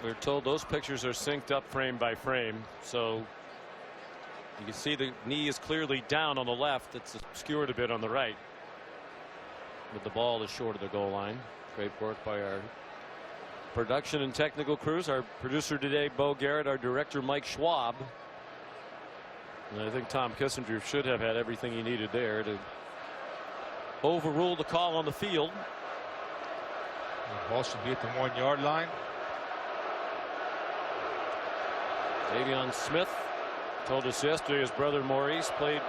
We're told those pictures are synced up frame by frame, so you can see the knee is clearly down on the left. It's obscured a bit on the right, but the ball is short of the goal line. Great work by our production and technical crews. Our producer today, Bo Garrett, our director, Mike Schwab. And I think Tom Kissinger should have had everything he needed there to overrule the call on the field. The ball should be at the 1 yard line. Davion Smith told us yesterday his brother Maurice played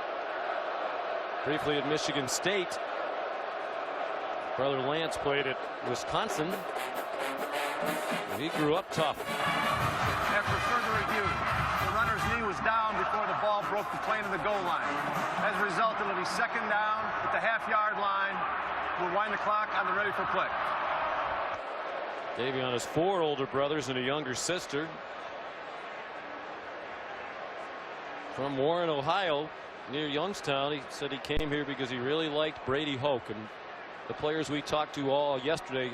briefly at Michigan State. Brother Lance played at Wisconsin. And he grew up tough. After further review, the runner's knee was down before the ball broke the plane of the goal line. As a result, it'll be second down at the half-yard line. We'll wind the clock on the ready for play. Davion has 4 older brothers and a younger sister. From Warren, Ohio, near Youngstown. He said he came here because he really liked Brady Hoke, and the players we talked to all yesterday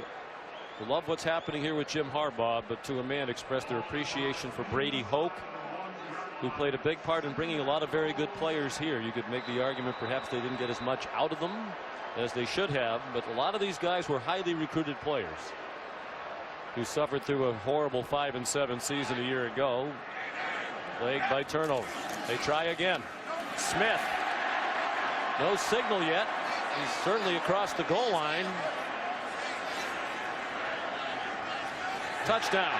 love what's happening here with Jim Harbaugh, but to a man expressed their appreciation for Brady Hoke, who played a big part in bringing a lot of very good players here. You could make the argument perhaps they didn't get as much out of them as they should have, but a lot of these guys were highly recruited players who suffered through a horrible 5-7 season a year ago, plagued by turnovers. They try again. Smith. No signal yet. He's certainly across the goal line. Touchdown.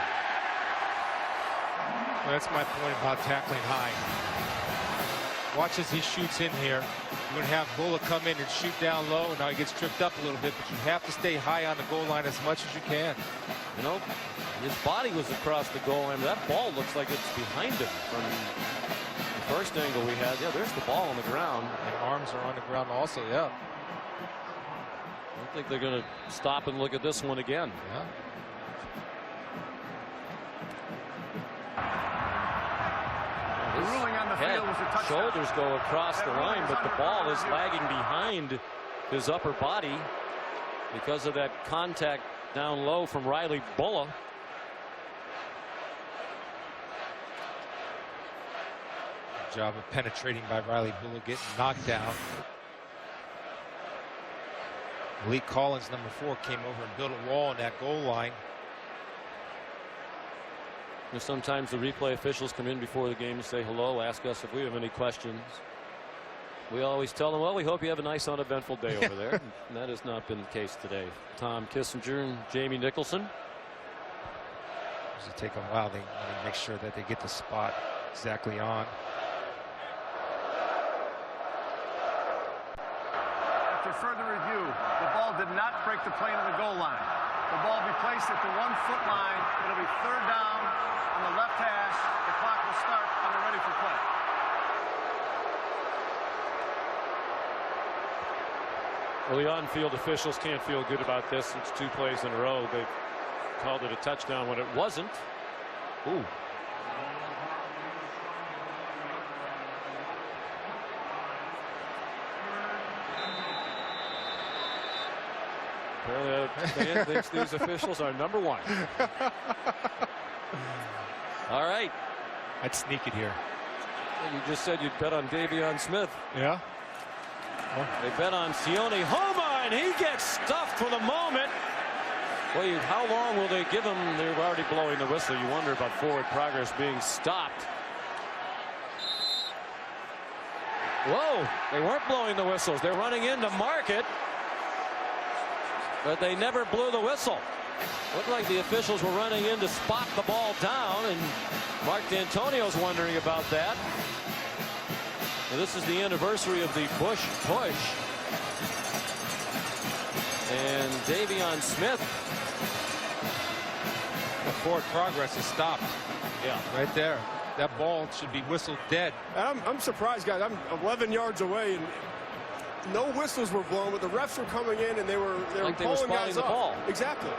Well, that's my point about tackling high. Watch as he shoots in here. You're going to have Bullock come in and shoot down low. Now he gets tripped up a little bit, but you have to stay high on the goal line as much as you can. You know, his body was across the goal line. That ball looks like it's behind him from the first angle we had. Yeah, there's the ball on the ground. And arms are on the ground also, yeah. I don't think they're going to stop and look at this one again. Yeah. The ruling on the field was a touchdown. Shoulders go across the line, but the ball is lagging behind his upper body because of that contact down low from Riley Bullock. Good job of penetrating by Riley Bullock, getting knocked down. Malik Collins, number 4, came over and built a wall on that goal line. Sometimes the replay officials come in before the game and say hello, ask us if we have any questions. We always tell them, well, we hope you have a nice uneventful day over there. And that has not been the case today. Tom Kissinger and Jamie Nicholson. Does it take a while? They want to make sure that they get the spot exactly on. After further review, the ball did not break the plane of the goal line. The ball will be placed at the 1-foot line. It'll be third down on the left hash. The clock will start on the ready for play. Well, the on-field officials can't feel good about this. It's 2 plays in a row. They called it a touchdown when it wasn't. Ooh. Apparently, Dan thinks these officials are number 1. All right. I'd sneak it here. You just said you'd bet on Davion Smith. Yeah. They bet on Sione Homa, and he gets stuffed for the moment. Well, how long will they give him? They're already blowing the whistle. You wonder about forward progress being stopped. Whoa, they weren't blowing the whistles. They're running in to mark it. but they never blew the whistle. Looked like the officials were running in to spot the ball down, and Mark D'Antonio's wondering about that. And this is the anniversary of the Bush push. And Davion Smith. The forward progress is stopped. Yeah, right there. That ball should be whistled dead. I'm surprised, guys. I'm 11 yards away, and no whistles were blown, but the refs were coming in and they were pulling guys the off. ball. Exactly.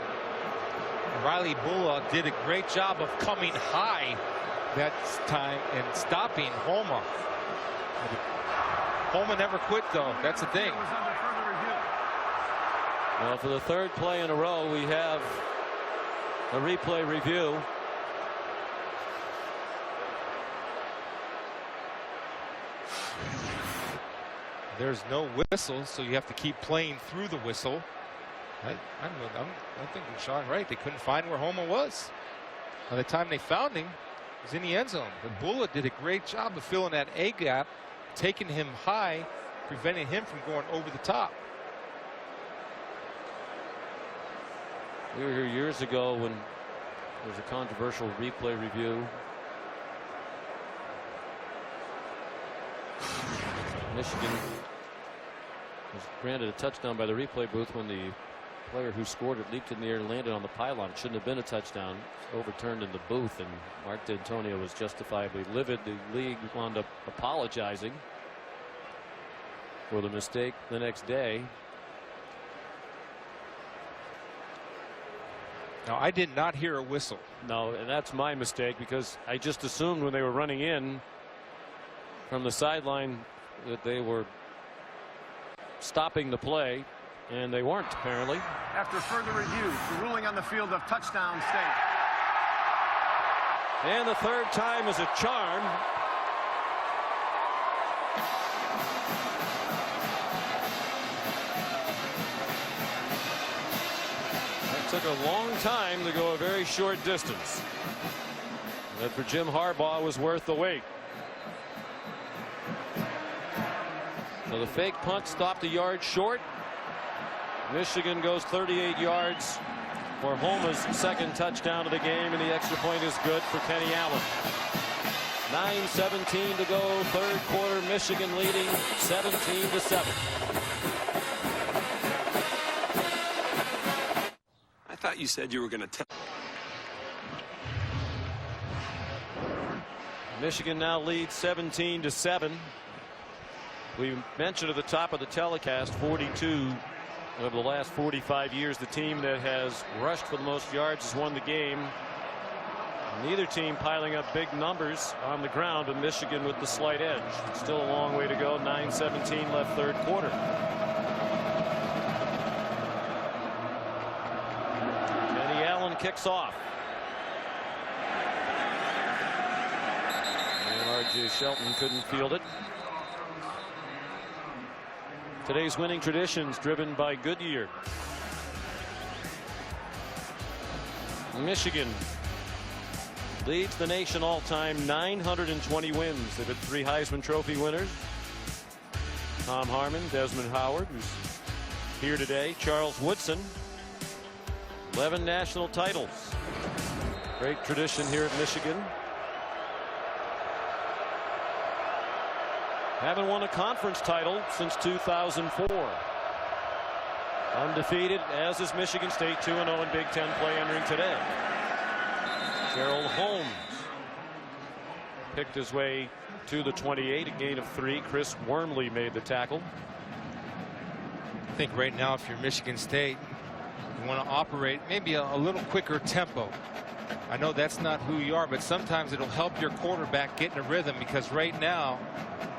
Riley Bulla did a great job of coming high that time and stopping Homa. Homa never quit, though. That's the thing. It was under further review. Well, for the third play in a row, we have a replay review. There's no whistle, so you have to keep playing through the whistle. I think Sean right. They couldn't find where Homa was. By the time they found him, he was in the end zone. But Bulla did a great job of filling that A gap, taking him high, preventing him from going over the top. We were here years ago when there was a controversial replay review. Michigan was granted a touchdown by the replay booth when the player who scored it leaped in the air and landed on the pylon. It shouldn't have been a touchdown. Overturned in the booth, and Mark D'Antonio was justifiably livid. The league wound up apologizing for the mistake the next day. Now, I did not hear a whistle. No, and that's my mistake, because I just assumed when they were running in from the sideline that they were stopping the play, and they weren't, apparently. After further review, the ruling on the field of touchdown stayed. And the third time is a charm. That took a long time to go a very short distance. That for Jim Harbaugh was worth the wait. So the fake punt stopped a yard short. Michigan goes 38 yards for Homa's second touchdown of the game, and the extra point is good for Kenny Allen. 9:17 to go, third quarter. Michigan leading 17-7. I thought you said you were going to tell. Michigan now leads 17-7. We mentioned at the top of the telecast, 42 of the last 45 years, the team that has rushed for the most yards has won the game. Neither team piling up big numbers on the ground, and Michigan with the slight edge. Still a long way to go. 9:17 left, third quarter. Kenny Allen kicks off. And R.J. Shelton couldn't field it. Today's winning traditions driven by Goodyear. Michigan leads the nation all-time, 920 wins. They've had 3 Heisman Trophy winners. Tom Harmon, Desmond Howard, who's here today, Charles Woodson. 11 national titles. Great tradition here at Michigan. Haven't won a conference title since 2004. Undefeated, as is Michigan State, 2-0 in Big Ten play entering today. Gerald Holmes picked his way to the 28, a gain of 3. Chris Wormley made the tackle. I think right now, if you're Michigan State, you want to operate maybe a little quicker tempo. I know that's not who you are, but sometimes it'll help your quarterback get in a rhythm, because right now,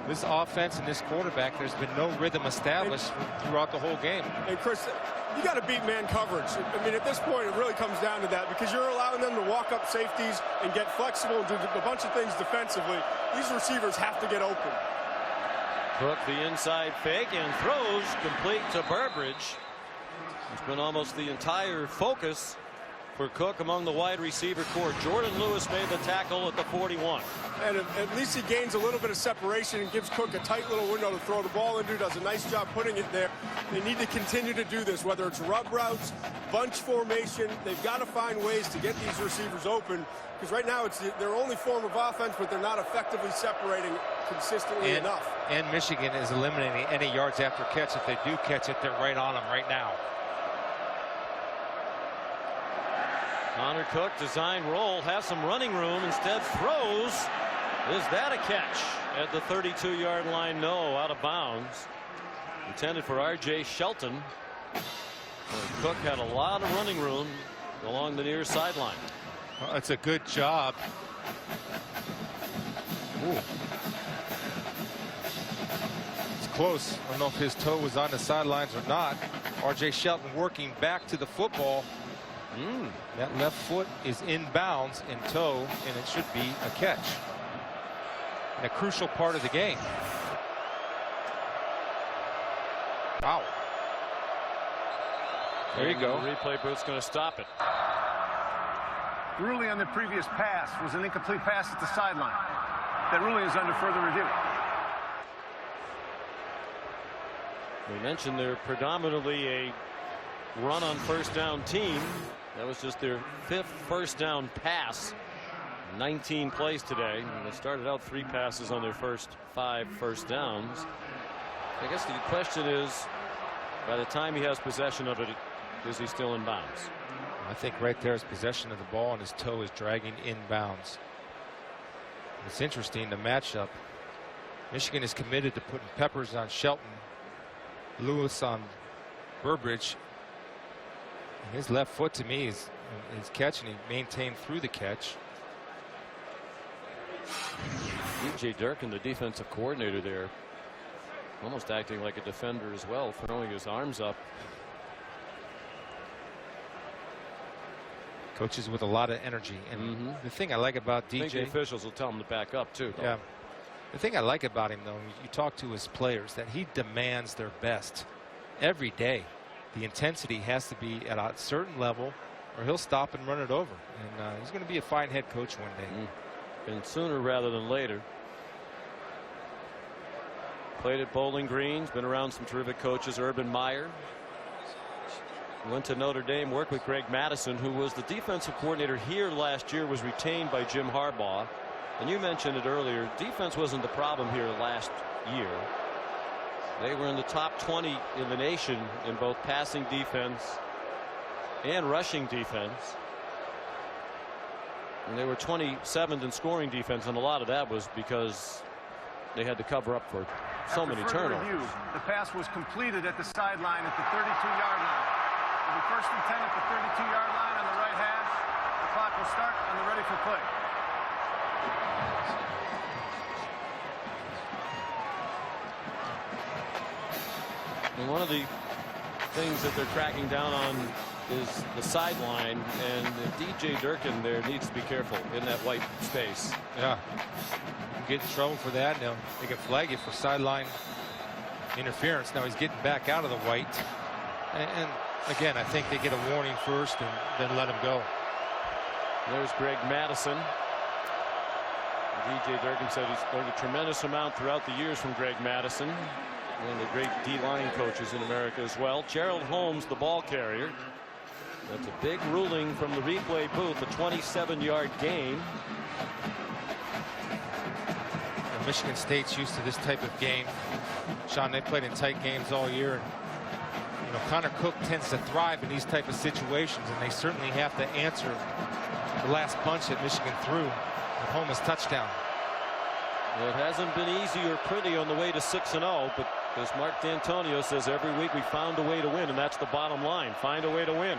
this offense and this quarterback, there's been no rhythm established throughout the whole game. And Chris, you got to beat man coverage. I mean, at this point, it really comes down to that, because you're allowing them to walk up safeties and get flexible and do a bunch of things defensively. These receivers have to get open. Cook the inside fake and throws complete to Burbridge. It's been almost the entire focus For Cook among the wide receiver core. Jordan Lewis made the tackle at the 41. And at least he gains a little bit of separation and gives Cook a tight little window to throw the ball into. Does a nice job putting it there. They need to continue to do this, whether it's rub routes, bunch formation. They've got to find ways to get these receivers open, because right now it's their only form of offense, but they're not effectively separating consistently enough. And Michigan is eliminating any yards after catch. If they do catch it, they're right on them right now. Connor Cook, design roll, has some running room, instead throws. Is that a catch at the 32-yard line? No, out of bounds. Intended for R.J. Shelton. Cook had a lot of running room along the near sideline. Well, it's a good job. Ooh. It's close. I don't know if his toe was on the sidelines or not. R.J. Shelton working back to the football. That left foot is in bounds in toe, and it should be a catch. And a crucial part of the game. Wow. There you go. The replay booth's going to stop it. Ruling on the previous pass was an incomplete pass at the sideline. That ruling is under further review. We mentioned they're predominantly a run on first down team. That was just their 5th first down pass. 19 plays today. And they started out 3 passes on their first 5 first downs. I guess the question is, by the time he has possession of it, is he still in bounds? I think right there is possession of the ball, and his toe is dragging in bounds. It's interesting, the matchup. Michigan is committed to putting Peppers on Shelton, Lewis on Burbridge. And his left foot, to me, is catch, and he maintained through the catch. DJ Durkin, the defensive coordinator there, almost acting like a defender as well, throwing his arms up. Coaches with a lot of energy, and the thing I like about DJ, I think the officials will tell him to back up too. Yeah, the thing I like about him, though, you talk to his players, that he demands their best every day. The intensity has to be at a certain level, or he'll stop and run it over. And he's going to be a fine head coach one day. And sooner rather than later. Played at Bowling Green, been around some terrific coaches. Urban Meyer went to Notre Dame, worked with Greg Madison, who was the defensive coordinator here last year, was retained by Jim Harbaugh. And you mentioned it earlier, defense wasn't the problem here last year. They were in the top 20 in the nation in both passing defense and rushing defense. And they were 27th in scoring defense, and a lot of that was because they had to cover up for so many turnovers. Review, the pass was completed at the sideline at the 32-yard line. It'll be 1st and 10 at the 32-yard line on the right hash. The clock will start on the ready for play. And one of the things that they're cracking down on is the sideline, and DJ Durkin there needs to be careful in that white space. Yeah, you get in trouble for that. Now they can flag you for sideline interference. Now he's getting back out of the white, and again, I think they get a warning first and then let him go. There's Greg Madison. DJ Durkin said he's learned a tremendous amount throughout the years from Greg Madison, one of the great D-line coaches in America as well. Gerald Holmes, the ball carrier. That's a big ruling from the replay booth, a 27-yard gain. And Michigan State's used to this type of game. Sean, they played in tight games all year. And, you know, Connor Cook tends to thrive in these type of situations, and they certainly have to answer the last punch that Michigan threw with Holmes' touchdown. Well, it hasn't been easy or pretty on the way to 6-0, but as Mark D'Antonio says, every week we found a way to win, and that's the bottom line. Find a way to win.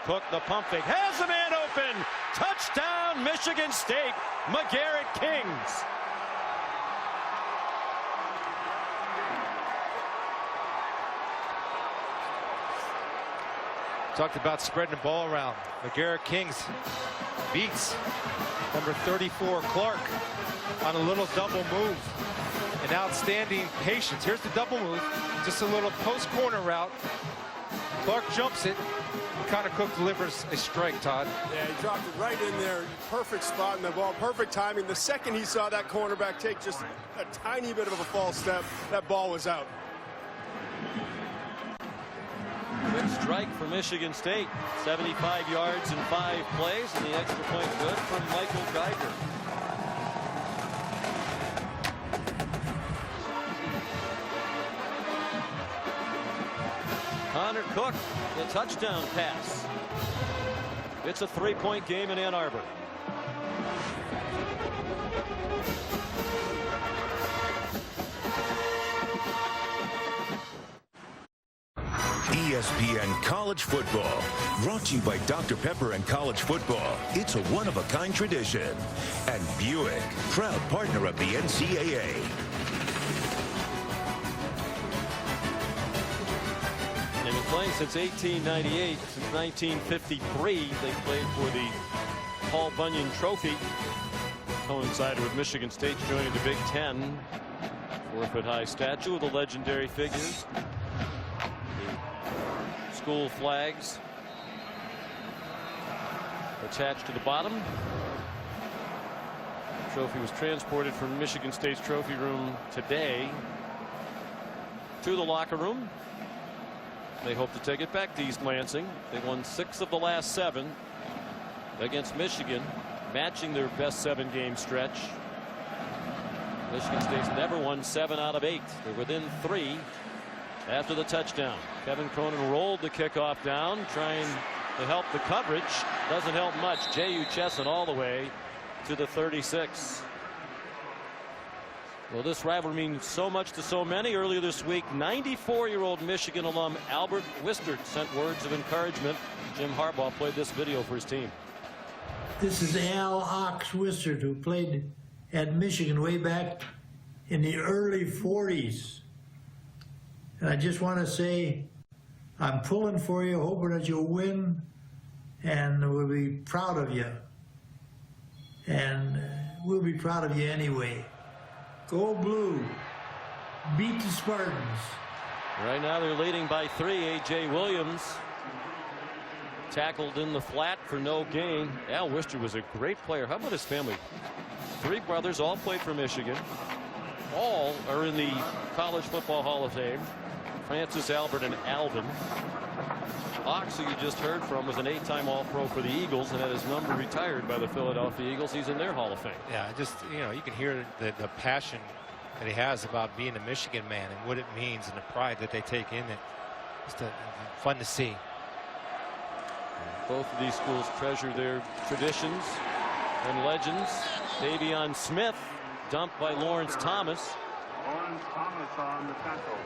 Cook, the pump fake, has a man open. Touchdown, Michigan State. McGarrett Kings. Talked about spreading the ball around. McGarrett Kings beats number 34 Clark on a little double move. An outstanding patience. Here's the double move. Just a little post corner route. Clark jumps it. Connor Cook delivers a strike, Todd. Yeah, he dropped it right in there. Perfect spot in the ball. Perfect timing. The second he saw that cornerback take just a tiny bit of a false step, that ball was out. Quick strike for Michigan State. 75 yards in 5 plays, and the extra point good from Michael Geiger. Connor Cook, the touchdown pass. It's a 3-point game in Ann Arbor. ESPN College Football, brought to you by Dr. Pepper and College Football. It's a one-of-a-kind tradition. And Buick, proud partner of the NCAA. They've been playing since 1898. Since 1953, they played for the Paul Bunyan Trophy. Coincided with Michigan State joining the Big Ten. 4-foot-high statue of the legendary figures. The school flags attached to the bottom. The trophy was transported from Michigan State's trophy room today to the locker room. They hope to take it back to East Lansing. They won 6 of the last 7 against Michigan, matching their best 7-game stretch. Michigan State's never won 7 out of 8. They're within 3 after the touchdown. Kevin Cronin rolled the kickoff down, trying to help the coverage. Doesn't help much. J.U. Chesson all the way to the 36. Well, this rivalry means so much to so many. Earlier this week, 94-year-old Michigan alum Albert Wistert sent words of encouragement. Jim Harbaugh played this video for his team. This is Al Ox Wistert, who played at Michigan way back in the early 40s. And I just want to say, I'm pulling for you, hoping that you'll win, and we'll be proud of you. And we'll be proud of you anyway. Go Blue. Beat the Spartans. Right now they're leading by 3. A.J. Williams tackled in the flat for no gain. Al Wistert was a great player. How about his family? 3 brothers, all played for Michigan. All are in the College Football Hall of Fame. Francis, Albert, and Alvin. Ox, who you just heard from, was an 8-time All-Pro for the Eagles and had his number retired by the Philadelphia Eagles. He's in their Hall of Fame. Yeah, just, you know, you can hear the passion that he has about being a Michigan man and what it means and the pride that they take in it. It's fun to see. Both of these schools treasure their traditions and legends. Davion Smith dumped by Lawrence Thomas. Lawrence Thomas on the tackle.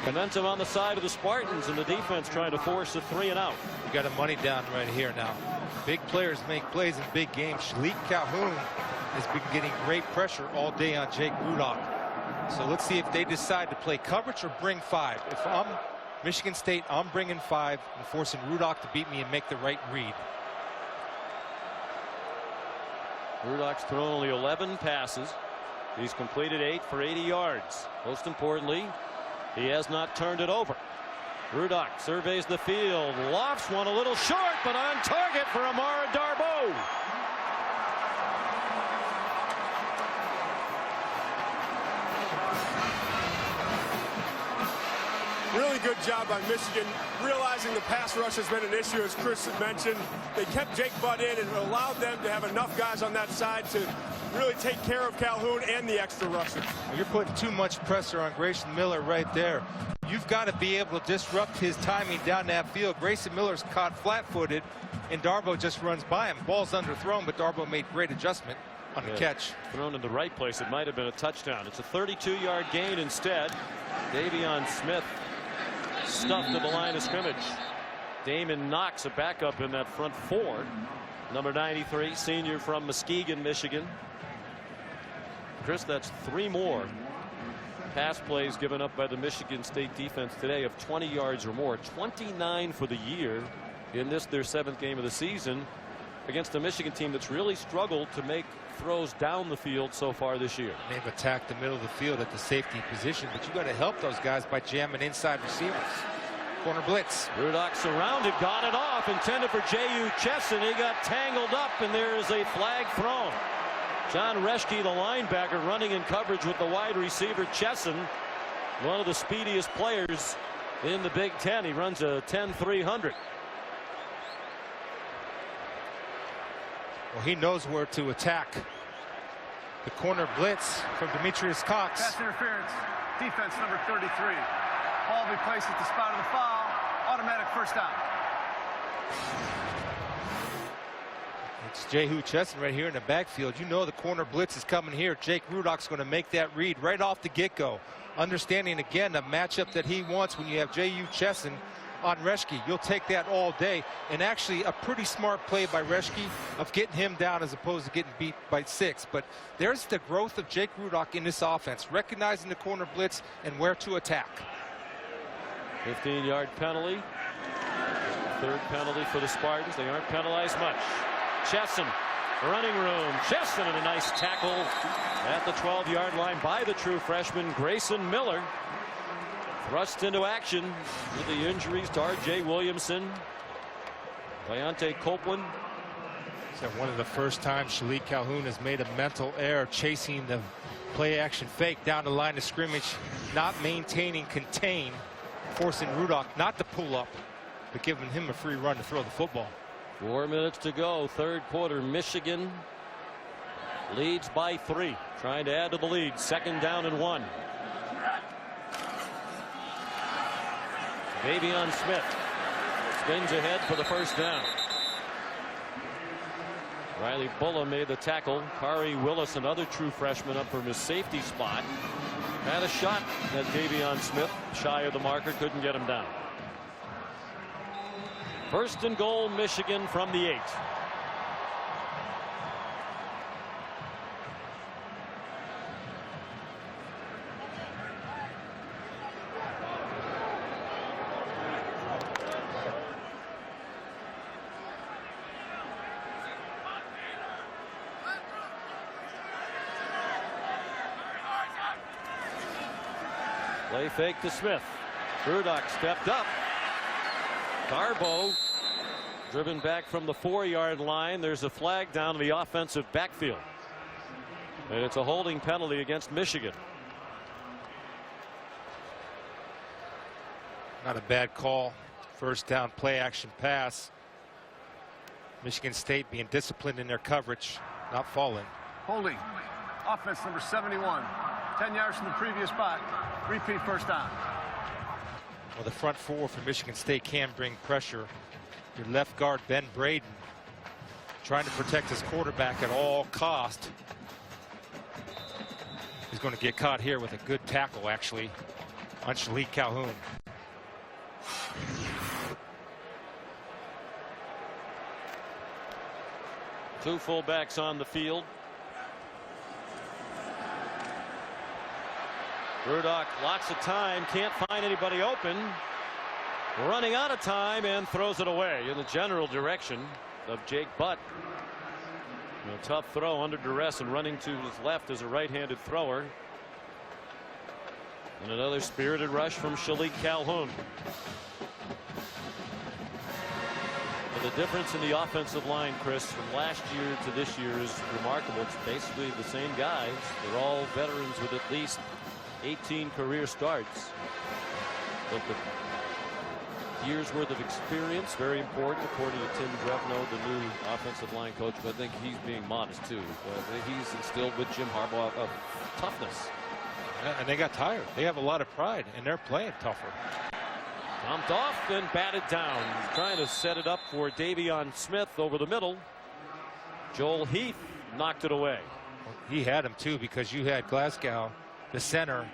Momentum on the side of the Spartans, and the defense trying to force a 3-and-out. You got a money down right here now. Big players make plays in big games. Shalik Calhoun has been getting great pressure all day on Jake Rudock. So let's see if they decide to play coverage or bring 5. If I'm Michigan State, I'm bringing 5 and forcing Rudock to beat me and make the right read. Rudock's thrown only 11 passes. He's completed 8 for 80 yards. Most importantly, he has not turned it over. Rudock surveys the field, lofts one a little short, but on target for Amara Darboh. Really good job by Michigan, realizing the pass rush has been an issue, as Chris had mentioned. They kept Jake Butt in and allowed them to have enough guys on that side to really take care of Calhoun and the extra rushers. You're putting too much pressure on Grayson Miller right there. You've got to be able to disrupt his timing down that field. Grayson Miller's caught flat-footed, and Darboh just runs by him. Ball's underthrown, but Darboh made great adjustment on the catch. Thrown in the right place. It might have been a touchdown. It's a 32-yard gain instead. Davion Smith stuffed to the line of scrimmage. Damon Knox, a backup in that front 4. Number 93, senior from Muskegon, Michigan. Chris, that's 3 more pass plays given up by the Michigan State defense today of 20 yards or more. 29 for the year in this, their 7th game of the season. against a Michigan team that's really struggled to make throws down the field so far this year. They've attacked the middle of the field at the safety position, but you got to help those guys by jamming inside receivers. Corner blitz. Rudock surrounded, got it off, intended for J.U. Chesson. He got tangled up, and there is a flag thrown. John Reschke, the linebacker, running in coverage with the wide receiver Chesson, one of the speediest players in the Big Ten. He runs a 10-300. Well, he knows where to attack. The corner blitz from Demetrius Cox. Pass interference. Defense number 33. Ball be placed at the spot of the foul. Automatic first down. It's J.U. Chesson right here in the backfield. You know the corner blitz is coming here. Jake Rudock's going to make that read right off the get-go. Understanding, again, the matchup that he wants when you have J.U. Chesson on Reschke. You'll take that all day. And actually a pretty smart play by Reschke of getting him down as opposed to getting beat by 6. But there's the growth of Jake Rudock in this offense, recognizing the corner blitz and where to attack. 15-yard penalty. Third penalty for the Spartans. They aren't penalized much. Chesson, running room. Chesson, and a nice tackle at the 12-yard line by the true freshman Grayson Miller. Thrust into action with the injuries to R.J. Williamson, Leonte Copeland. So one of the first times Shalik Calhoun has made a mental error chasing the play action fake down the line of scrimmage, not maintaining contain, forcing Rudock not to pull up, but giving him a free run to throw the football. 4 minutes to go, third quarter. Michigan leads by 3, trying to add to the lead. 2nd down and 1. Davion Smith spins ahead for the first down. Riley Bulla made the tackle. Kari Willis, another true freshman, up from his safety spot, had a shot at Davion Smith, shy of the marker, couldn't get him down. 1st and goal, Michigan from the 8. Play fake to Smith. Rudock stepped up. Garbo driven back from the 4-yard line. There's a flag down to the offensive backfield. And it's a holding penalty against Michigan. Not a bad call. First down play action pass. Michigan State being disciplined in their coverage, not falling. Holding. Offense number 71. 10 yards from the previous spot. Repeat first down. Well, the front 4 for Michigan State can bring pressure. Your left guard, Ben Braden, trying to protect his quarterback at all cost. He's going to get caught here with a good tackle, actually, on Shalik Calhoun. Two fullbacks on the field. Rudock, lots of time, can't find anybody open. Running out of time and throws it away in the general direction of Jake Butt. A tough throw under duress, and running to his left as a right-handed thrower. And another spirited rush from Shalik Calhoun. And the difference in the offensive line, Chris, from last year to this year is remarkable. It's basically the same guys. They're all veterans with at least 18 career starts. But the year's worth of experience, very important, according to Tim Drevno, the new offensive line coach. But I think he's being modest too. He's instilled with Jim Harbaugh of toughness. And they got tired. They have a lot of pride, and they're playing tougher. Dumped off and batted down. He's trying to set it up for Davion Smith over the middle. Joel Heath knocked it away. He had him too, because you had Glasgow, the center,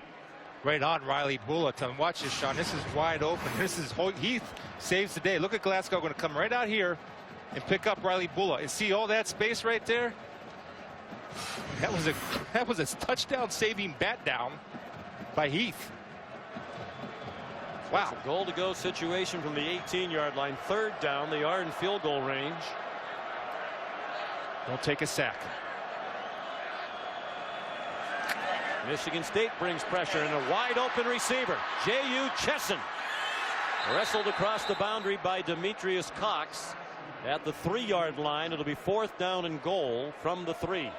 right on Riley Bulletin. Watch this, Sean. This is wide open. This is Heath saves the day. Look at Glasgow going to come right out here and pick up Riley Bulla. And see all that space right there? That was a touchdown saving bat down by Heath. Wow. It's a goal to go situation from the 18-yard line. 3rd down. They are in field goal range. Don't take a sack. Michigan State brings pressure and a wide open receiver. J.U. Chesson wrestled across the boundary by Demetrius Cox at the 3-yard line. It'll be 4th down and goal from the 3.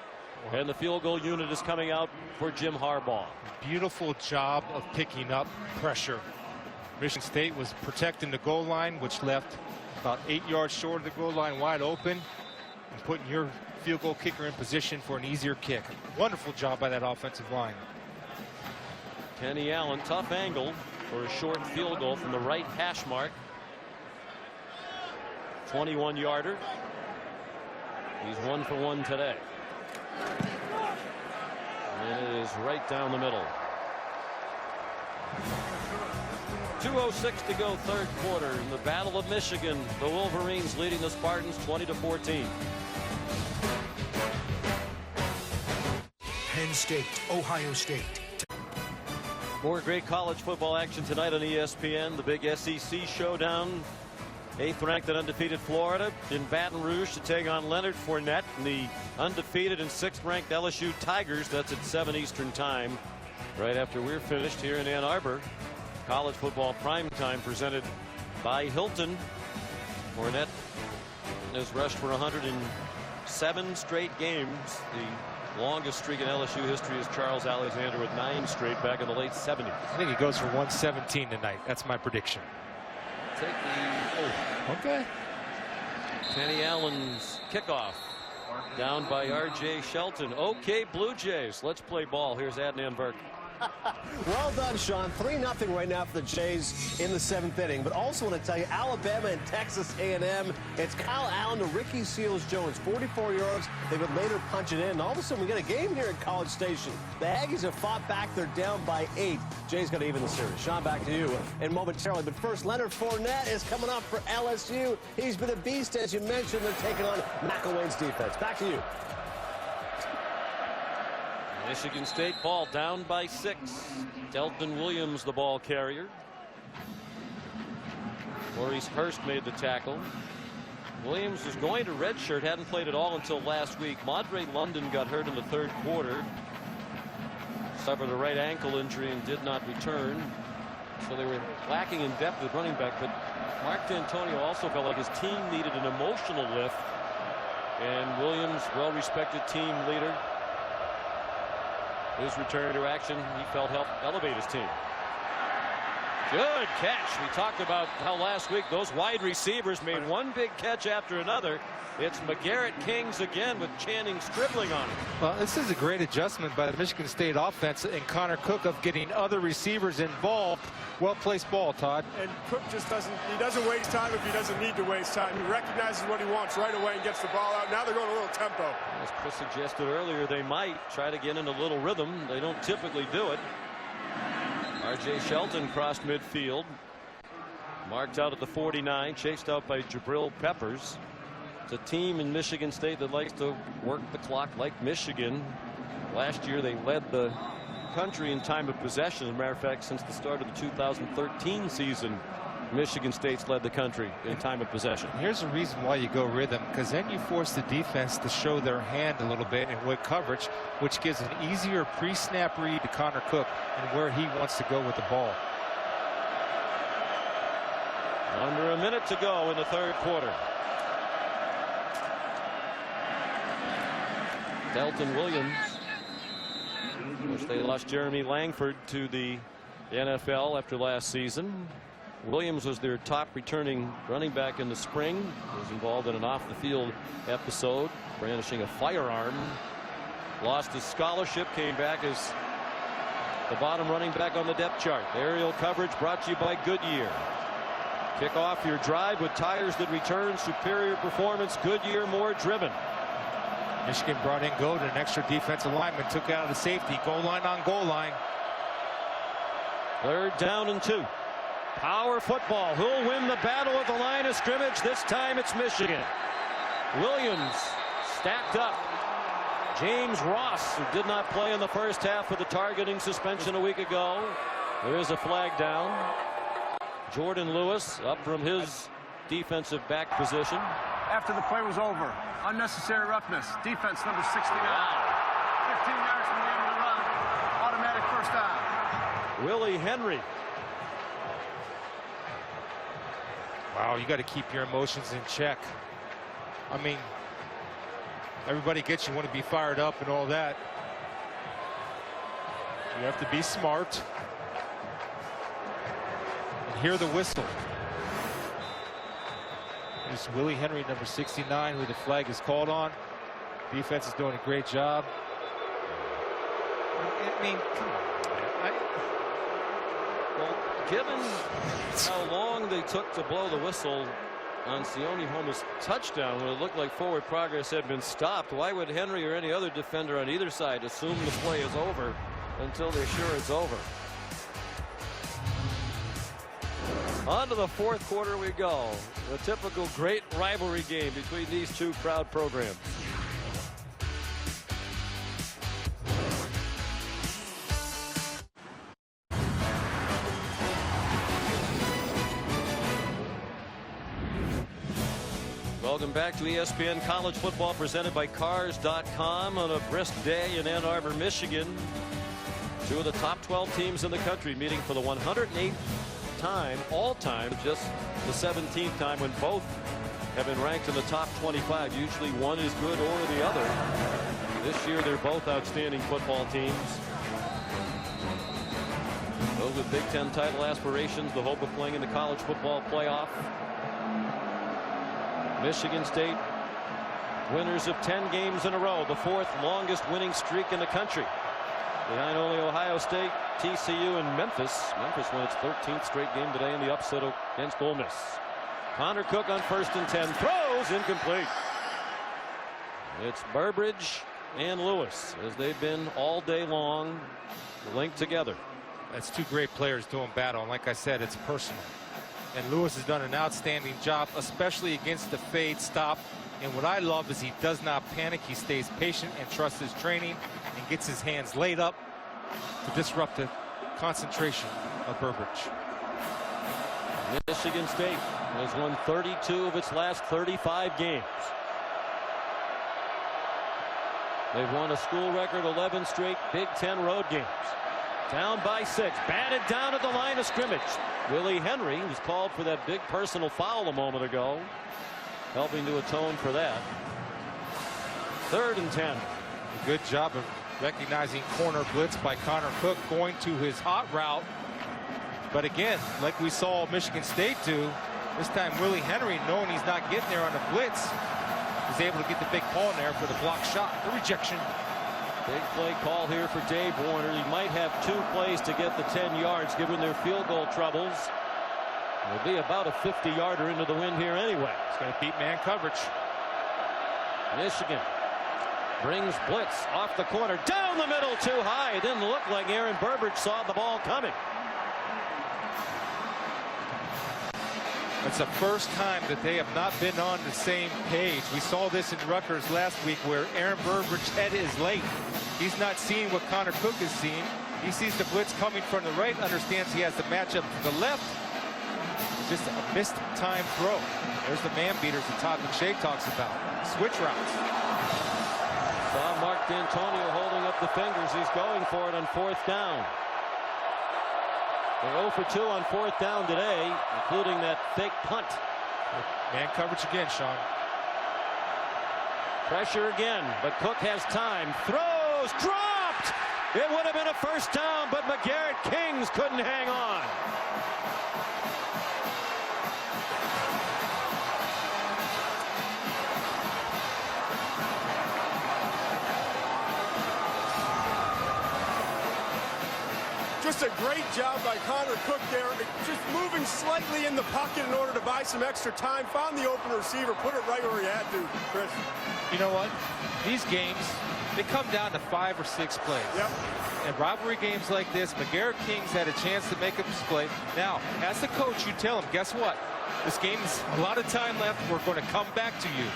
And the field goal unit is coming out for Jim Harbaugh. Beautiful job of picking up pressure. Michigan State was protecting the goal line, which left about 8 yards short of the goal line wide open, and putting your field goal kicker in position for an easier kick. Wonderful job by that offensive line. Kenny Allen, tough angle for a short field goal from the right hash mark. 21-yarder. He's 1 for 1 today. And it is right down the middle. 2:06 to go, 3rd quarter. In the Battle of Michigan, the Wolverines leading the Spartans 20-14. Penn State, Ohio State. More great college football action tonight on ESPN. The big SEC showdown. 8th ranked and undefeated Florida in Baton Rouge to take on Leonard Fournette and the undefeated and 6th ranked LSU Tigers. That's at 7 Eastern time, right after we're finished here in Ann Arbor. College football primetime presented by Hilton. Fournette has rushed for 107 straight games. The longest streak in LSU history is Charles Alexander with 9 straight back in the late 70s. I think he goes for 117 tonight. That's my prediction. Take the Okay. Kenny Allen's kickoff down by R.J. Shelton. Okay, Blue Jays, let's play ball. Here's Adnan Burke. Well done, Sean. 3-0 right now for the Jays in the 7th inning. But also want to tell you, Alabama and Texas A&M. It's Kyle Allen to Ricky Seals-Jones, 44 yards. They would later punch it in. And all of a sudden, we get a game here at College Station. The Aggies have fought back. They're down by 8. Jays got to even the series. Sean, back to you and momentarily. But first, Leonard Fournette is coming up for LSU. He's been a beast, as you mentioned. They're taking on McElwain's defense. Back to you. Michigan State ball down by 6. Delton Williams the ball carrier. Maurice Hurst made the tackle. Williams was going to redshirt, hadn't played at all until last week. Madre London got hurt in the 3rd quarter. Suffered a right ankle injury and did not return. So they were lacking in depth at running back. But Mark D'Antonio also felt like his team needed an emotional lift. And Williams, well-respected team leader, his return to action, he felt helped elevate his team. Good catch. We talked about how last week those wide receivers made one big catch after another. It's McGarrett Kings again with Channing Stribling on it. Well, this is a great adjustment by the Michigan State offense and Connor Cook of getting other receivers involved. Well-placed ball, Todd. And Cook just doesn't waste time if he doesn't need to waste time. He recognizes what he wants right away and gets the ball out. Now they're going a little tempo. As Chris suggested earlier, they might try to get in a little rhythm. They don't typically do it. R.J. Shelton crossed midfield. Marked out at the 49, chased out by Jabril Peppers. It's a team in Michigan State that likes to work the clock like Michigan. Last year they led the country in time of possession. As a matter of fact, since the start of the 2013 season, Michigan State's led the country in time of possession. Here's the reason why you go rhythm, because then you force the defense to show their hand a little bit in with coverage, which gives an easier pre-snap read to Connor Cook and where he wants to go with the ball. Under a minute to go in the 3rd quarter. Delton Williams. Of course, they lost Jeremy Langford to the NFL after last season. Williams was their top returning running back in the spring. Was involved in an off-the-field episode, brandishing a firearm. Lost his scholarship, came back as the bottom running back on the depth chart. Aerial coverage brought to you by Goodyear. Kick off your drive with tires that return superior performance. Goodyear, more driven. Michigan brought in Godin, an extra defensive lineman, took out of the safety. Goal line on goal line. 3rd down and 2. Power football. Who'll win the battle at the line of scrimmage? This time it's Michigan. Williams stacked up. James Ross, who did not play in the first half with the targeting suspension a week ago. There is a flag down. Jordan Lewis up from his defensive back position. after the play was over. Unnecessary roughness. Defense number 69. 15 yards from the end of the run. Automatic first down. Willie Henry. Wow, you got to keep your emotions in check. I mean, everybody gets you want to be fired up and all that. You have to be smart. And hear the whistle. There's Willie Henry, number 69, who the flag is called on. Defense is doing a great job. I mean, come on. Well, given how long they took to blow the whistle on Sione Homa's touchdown when it looked like forward progress had been stopped, why would Henry or any other defender on either side assume the play is over until they're sure it's over? On to the fourth quarter we go. A typical great rivalry game between these two proud programs. Welcome back to ESPN College Football, presented by Cars.com on a brisk day in Ann Arbor, Michigan. Two of the top 12 teams in the country meeting for the 108th time, all time, just the 17th time when both have been ranked in the top 25. Usually one is good or the other. This year they're both outstanding football teams. Those with Big Ten title aspirations, the hope of playing in the college football playoff. Michigan State, winners of 10 games in a row, the fourth longest winning streak in the country. Behind only Ohio State, TCU, and Memphis. Memphis won its 13th straight game today in the upset against Ole Miss. Connor Cook on 1st and 10, throws incomplete. It's Burbridge and Lewis, as they've been all day long, linked together. That's two great players doing battle, and like I said, it's personal. And Lewis has done an outstanding job, especially against the fade stop. And what I love is he does not panic. He stays patient and trusts his training and gets his hands laid up to disrupt the concentration of Burbridge. Michigan State has won 32 of its last 35 games. They've won a school record 11 straight Big Ten road games. Down by 6, batted down at the line of scrimmage. Willie Henry was called for that big personal foul a moment ago, helping to atone for that. 3rd and 10. A good job of recognizing corner blitz by Connor Cook, going to his hot route. But again, like we saw Michigan State do, this time Willie Henry, knowing he's not getting there on the blitz, is able to get the big call in there for the block shot. The rejection. Big play call here for Dave Warner. He might have 2 plays to get the 10 yards given their field goal troubles. It'll be about a 50-yarder into the wind here anyway. It's going to beat man coverage. Michigan brings blitz off the corner, down the middle, too high. It didn't look like Aaron Burbridge saw the ball coming. It's the first time that they have not been on the same page. We saw this in Rutgers last week where Aaron Burbridge's head is late. He's not seeing what Connor Cook is seeing. He sees the blitz coming from the right, understands he has the matchup to the left. Just a missed time throw. There's the man beaters that Todd McShay talks about. Switch routes. Saw Mark D'Antonio holding up the fingers. He's going for it on 4th down. They're 0 for 2 on 4th down today, including that fake punt. Man coverage again, Sean. Pressure again, but Cook has time. Throws, dropped! It would have been a 1st down, but McGarrett Kings couldn't hang on. Just a great job by Connor Cook there, just moving slightly in the pocket in order to buy some extra time. Found the open receiver, put it right where he had to, Chris. You know what? These games, they come down to 5 or 6 plays. Yep. And rivalry games like this, McGarrett Kings had a chance to make a play. Now, as the coach, you tell him, guess what? This game is a lot of time left. We're going to come back to you.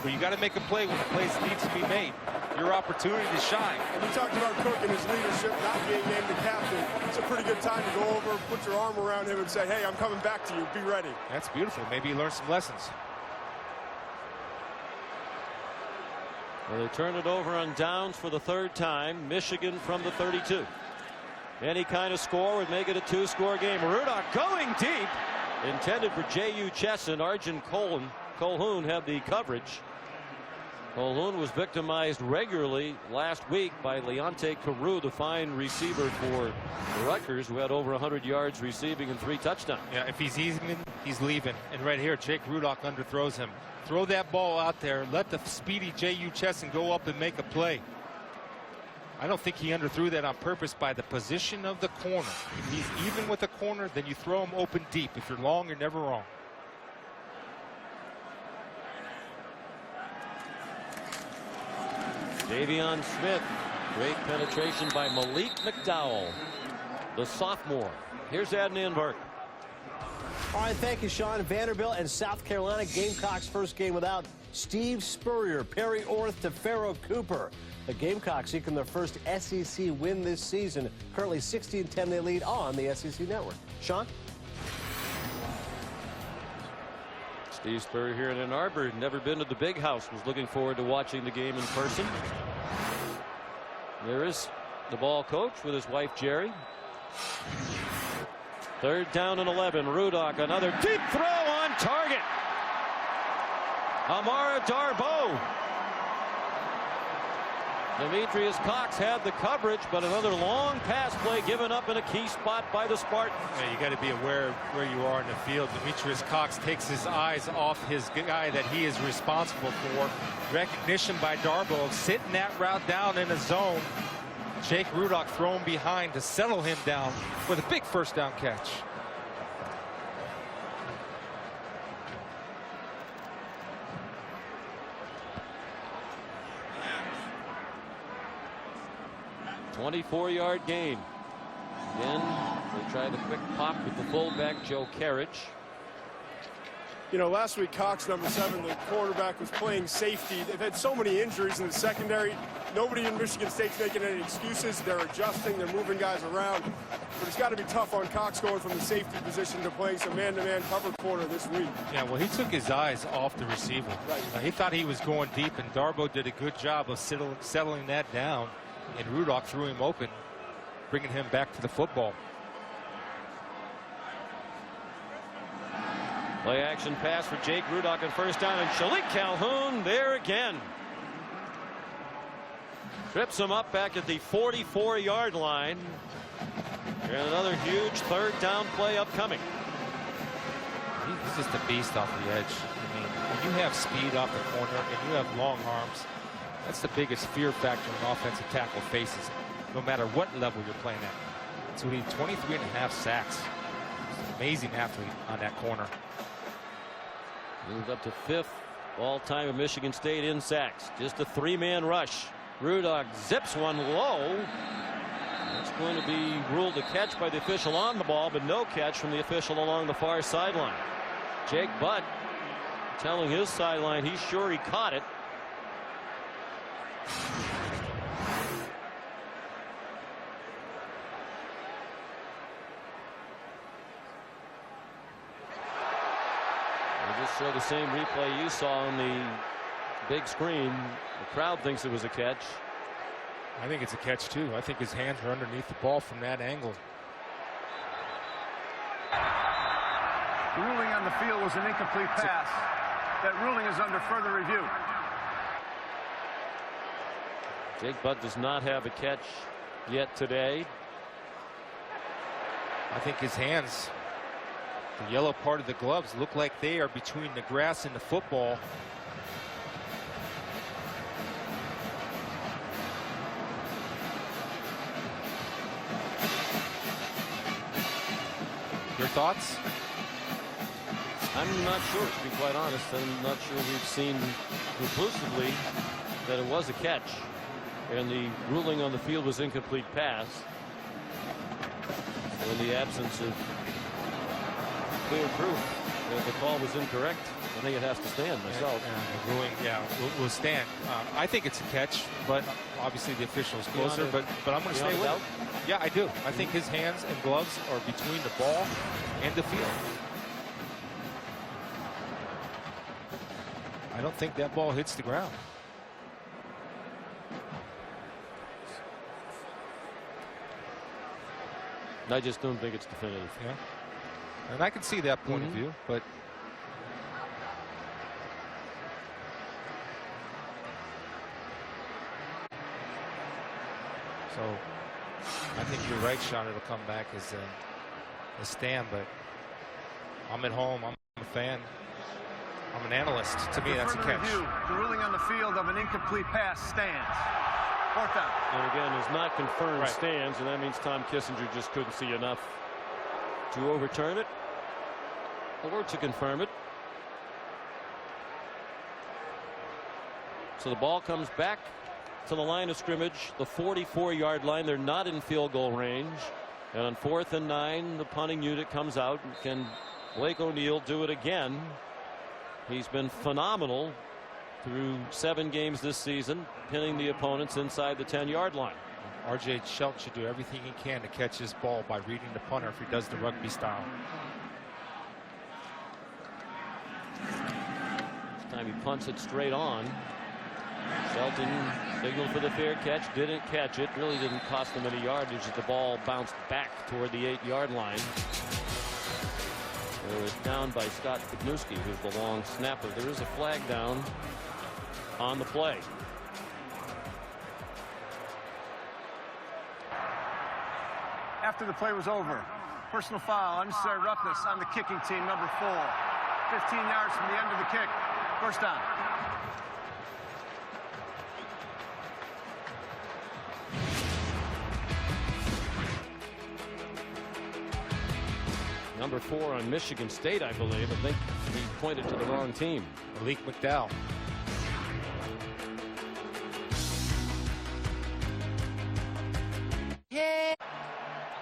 But you got to make a play when the play needs to be made. Your opportunity to shine. We talked about Cook and his leadership, not being named the captain. It's a pretty good time to go over, put your arm around him and say, hey, I'm coming back to you. Be ready. That's beautiful. Maybe he learned some lessons. Well, they turn it over on downs for the third time. Michigan from the 32. Any kind of score would make it a 2-score game. Rudock going deep. Intended for J.U. Chesson. Arjun Colhoun had the coverage. Colhoun was victimized regularly last week by Leonte Carew, the fine receiver for Rutgers, who had over 100 yards receiving and 3 touchdowns. Yeah, if he's even, he's leaving. And right here, Jake Rudock underthrows him. Throw that ball out there. Let the speedy J.U. Chesson go up and make a play. I don't think he underthrew that on purpose by the position of the corner. If he's even with the corner, then you throw him open deep. If you're long, you're never wrong. Davion Smith. Great penetration by Malik McDowell, the sophomore. Here's Adnan Burke. All right, thank you, Sean. Vanderbilt and South Carolina. Gamecocks' first game without Steve Spurrier, Perry Orth to Pharaoh Cooper. The Gamecocks seeking their first SEC win this season. Currently 16-10 they lead on the SEC network. Sean? Steve Spurrier here in Ann Arbor. Never been to the big house. Was looking forward to watching the game in person. There is the ball coach with his wife Jerry. 3rd down and 11. Rudock, another deep throw on target. Amara Darboh. Demetrius Cox had the coverage, but another long pass play given up in a key spot by the Spartans. Yeah, you got to be aware of where you are in the field. Demetrius Cox takes his eyes off his guy that he is responsible for. Recognition by Darboh, sitting that route down in a zone. Jake Rudock thrown behind to settle him down with a big 1st down catch. A 24-yard gain. Again, they try the quick pop with the fullback Joe Carriage. You know, last week Cox, number 7, the quarterback, was playing safety. They've had so many injuries in the secondary. Nobody in Michigan State's making any excuses. They're adjusting. They're moving guys around. But it's got to be tough on Cox going from the safety position to playing some man-to-man cover corner this week. Yeah, well, he took his eyes off the receiver. Right. He thought he was going deep, and Darboh did a good job of settling that down. And Rudock threw him open, bringing him back to the football. Play action pass for Jake Rudock on 1st down, and Shalik Calhoun there again. Trips him up back at the 44-yard line. And another huge 3rd down play upcoming. He's just a beast off the edge. I mean, when you have speed off the corner and you have long arms, that's the biggest fear factor an offensive tackle faces, no matter what level you're playing at. So he had 23.5 sacks. He's an amazing athlete on that corner. Moved up to 5th all-time in Michigan State in sacks. Just a 3-man rush. Rudock zips one low. It's going to be ruled a catch by the official on the ball, but no catch from the official along the far sideline. Jake Butt telling his sideline he's sure he caught it. We'll just show the same replay you saw on the big screen. The crowd thinks it was a catch. I think it's a catch too. I think his hands are underneath the ball from that angle. The ruling on the field was an incomplete pass. That ruling is under further review. Jake Butt does not have a catch yet today. I think his hands, the yellow part of the gloves, look like they are between the grass and the football. Your thoughts? I'm not sure, to be quite honest. I'm not sure we've seen conclusively that it was a catch. And the ruling on the field was incomplete pass. So in the absence of clear proof that the call was incorrect, I think it has to stand myself. And the ruling, yeah, will stand. I think it's a catch, but obviously the official is closer. But I'm going to stay with it. Yeah, I do. I think his hands and gloves are between the ball and the field. I don't think that ball hits the ground. I just don't think it's definitive. Yeah. And I can see that point of view, but so I think you're right, Sean. It'll come back as a stand, but I'm at home. I'm a fan. I'm an analyst. To me, that's a catch. Review, the ruling on the field of an incomplete pass stands. Fourth down. And again, is not confirmed stands, and that means Tom Kissinger just couldn't see enough to overturn it or to confirm it. So the ball comes back to the line of scrimmage, the 44-yard line. They're not in field goal range. And on 4th and 9, the punting unit comes out. Can Blake O'Neill do it again? He's been phenomenal through 7 games this season, pinning the opponents inside the 10-yard line. R.J. Shelton should do everything he can to catch his ball by reading the punter if he does the rugby style. This time he punts it straight on. Shelton signaled for the fair catch, didn't catch it. Really didn't cost him any yardage as the ball bounced back toward the 8-yard line. It was down by Scott Kudnowski, who's the long snapper. There is a flag down on the play. After the play was over, personal foul, unnecessary roughness on the kicking team, number 4. 15 yards from the end of the kick. First down. Number 4 on Michigan State, I believe. I think he pointed to the wrong team. Malik McDowell.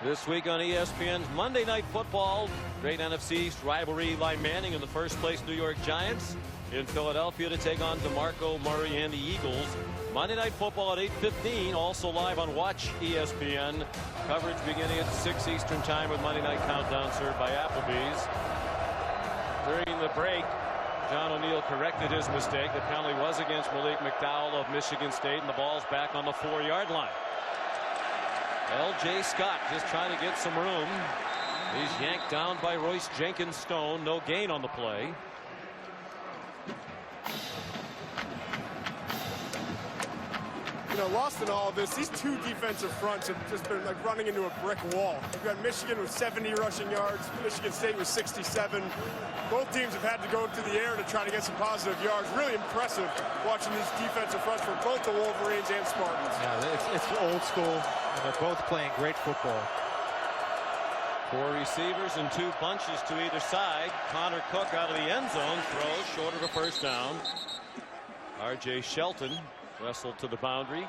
This week on ESPN's Monday Night Football, great NFC East rivalry. Eli Manning and the first place New York Giants in Philadelphia to take on DeMarco Murray and the Eagles. Monday Night Football at 8:15, also live on Watch ESPN. Coverage beginning at 6 Eastern Time with Monday Night Countdown served by Applebee's. During the break, John O'Neill corrected his mistake. The penalty was against Malik McDowell of Michigan State, and the ball's back on the 4-yard line. L.J. Scott just trying to get some room. He's yanked down by Royce Jenkins Stone. No gain on the play. You know, lost in all of this, these 2 defensive fronts have just been like running into a brick wall. You've got Michigan with 70 rushing yards, Michigan State with 67. Both teams have had to go to the air to try to get some positive yards. Really impressive watching these defensive fronts for both the Wolverines and Spartans. Yeah, it's old school, and they're both playing great football. 4 receivers and 2 bunches to either side. Connor Cook out of the end zone, throws short of a first down. R.J. Shelton wrestled to the boundary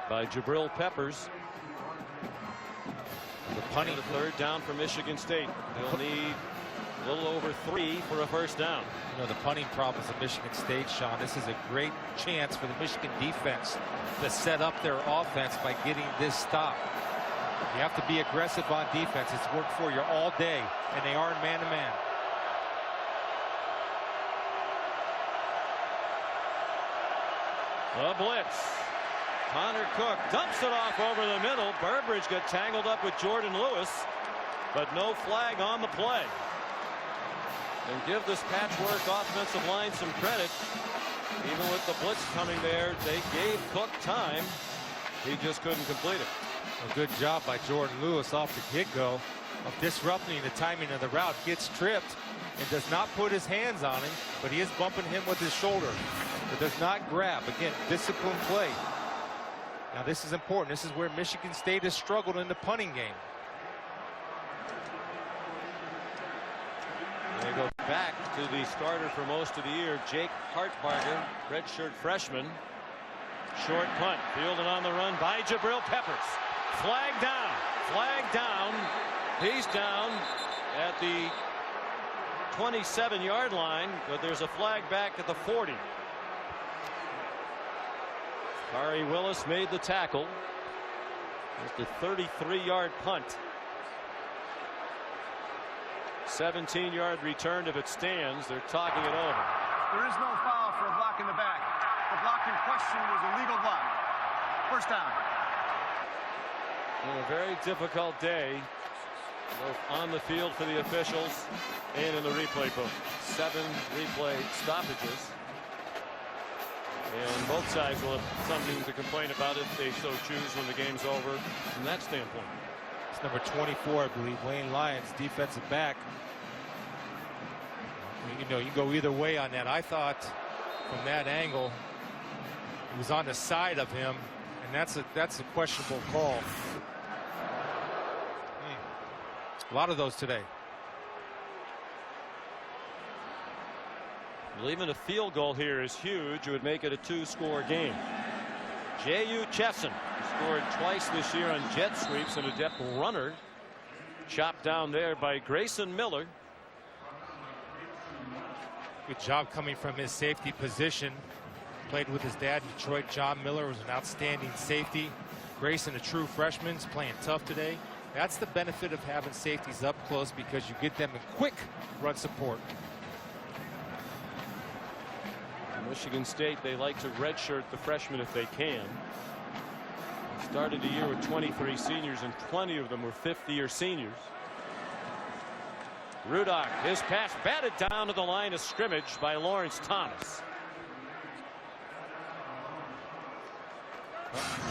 by Jabril Peppers. The punting, the 3rd down for Michigan State. They'll need a little over 3 for a first down. You know, the punting problems of Michigan State, Sean. This is a great chance for the Michigan defense to set up their offense by getting this stop. You have to be aggressive on defense. It's worked for you all day, and they are man-to-man. The blitz. Connor Cook dumps it off over the middle. Burbridge got tangled up with Jordan Lewis, but no flag on the play. And give this patchwork offensive line some credit. Even with the blitz coming there, they gave Cook time. He just couldn't complete it. A good job by Jordan Lewis off the get-go of disrupting the timing of the route. Gets tripped and does not put his hands on him, but he is bumping him with his shoulder. But does not grab. Again, disciplined play. Now this is important. This is where Michigan State has struggled in the punting game. They go back to the starter for most of the year, Jake Hartbarger, redshirt freshman. Short punt, fielded on the run by Jabril Peppers. Flag down, flag down. He's down at the 27-yard line, but there's a flag back at the 40. Kari Willis made the tackle. It's a 33-yard punt. 17-yard return if it stands. They're talking it over. There is no foul for a block in the back. The block in question was a legal block. First down. A very difficult day, both on the field for the officials and in the replay booth. 7 replay stoppages. And both sides will have something to complain about if they so choose when the game's over from that standpoint. It's number 24, I believe, Wayne Lyons, defensive back. You know, you can go either way on that. I thought from that angle, it was on the side of him, and that's a questionable call. A lot of those today. Even a field goal here is huge. It would make it a 2-score game. J.U. Chesson scored twice this year on jet sweeps, and a depth runner chopped down there by Grayson Miller. Good job coming from his safety position. Played with his dad in Detroit. John Miller was an outstanding safety. Grayson, a true freshman, is playing tough today. That's the benefit of having safeties up close, because you get them in quick run support. Michigan State, they like to redshirt the freshmen if they can. Started the year with 23 seniors, and 20 of them were fifth-year seniors. Rudock, his pass batted down to the line of scrimmage by Lawrence Thomas.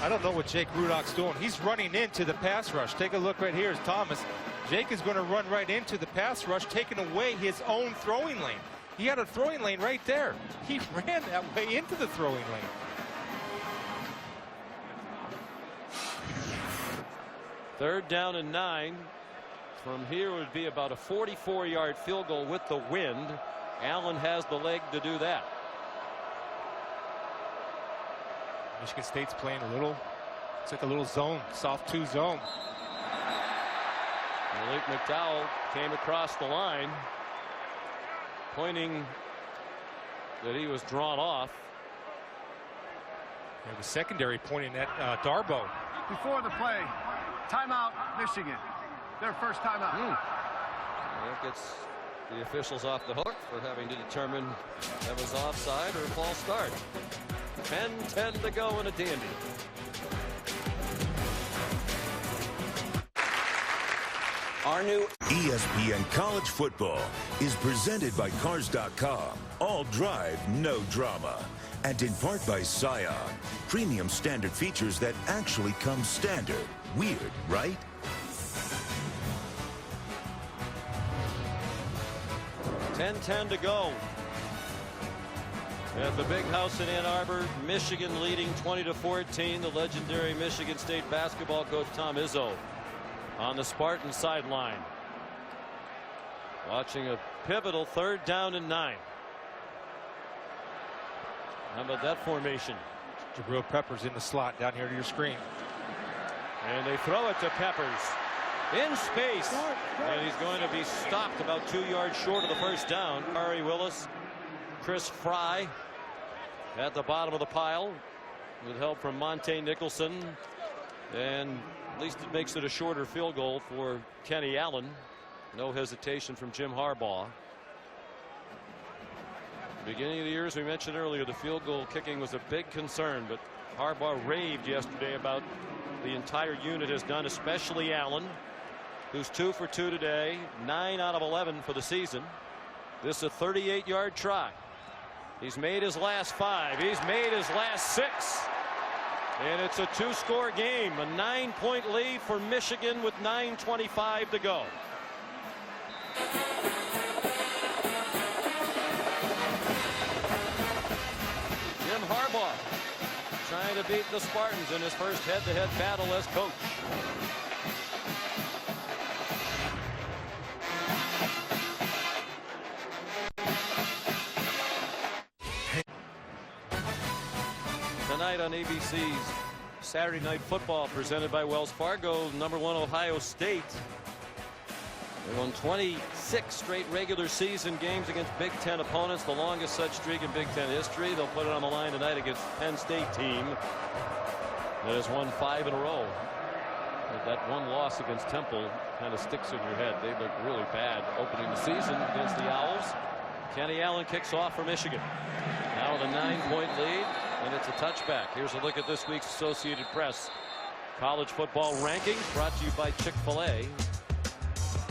I don't know what Jake Rudock's doing. He's running into the pass rush. Take a look right here is Thomas. Jake is going to run right into the pass rush, taking away his own throwing lane. He had a throwing lane right there. He ran that way into the throwing lane. Third down and 9. From here would be about a 44-yard field goal with the wind. Allen has the leg to do that. Michigan State's playing a little, it's like a little zone, soft 2 zone. Malik McDowell came across the line, pointing that he was drawn off. And the secondary pointing at Darboh. Before the play, timeout, Michigan. Their first timeout. That gets the officials off the hook for having to determine if that was offside or a false start. 10-10 to go in a dandy. Our new ESPN College Football is presented by Cars.com. All drive, no drama. And in part by Scion. Premium standard features that actually come standard. Weird, right? $10-10 to go. At the big house in Ann Arbor, Michigan leading 20-14. The legendary Michigan State basketball coach Tom Izzo on the Spartan sideline, watching a pivotal 3rd down and 9. How about that formation? Jabril Peppers in the slot down here to your screen. And they throw it to Peppers in space, and he's going to be stopped about 2 yards short of the first down. Ari Willis, Chris Fry at the bottom of the pile with help from Monte Nicholson, and at least it makes it a shorter field goal for Kenny Allen. No hesitation from Jim Harbaugh. Beginning of the year, as we mentioned earlier, the field goal kicking was a big concern, but Harbaugh raved yesterday about the entire unit has done, especially Allen, who's 2 for 2 today, 9 out of 11 for the season. This is a 38-yard try. He's made his last 5. He's made his last 6. And it's a 2-score game. A 9-point lead for Michigan with 9:25 to go. Jim Harbaugh trying to beat the Spartans in his first head-to-head battle as coach. Tonight on ABC's Saturday Night Football, presented by Wells Fargo, #1 Ohio State. They won 26 straight regular season games against Big Ten opponents, the longest such streak in Big Ten history. They'll put it on the line tonight against Penn State team that has won 5 in a row. But that one loss against Temple kind of sticks in your head. They look really bad opening the season against the Owls. Kenny Allen kicks off for Michigan. Now with a 9-point lead, and it's a touchback. Here's a look at this week's Associated Press College football rankings brought to you by Chick-fil-A.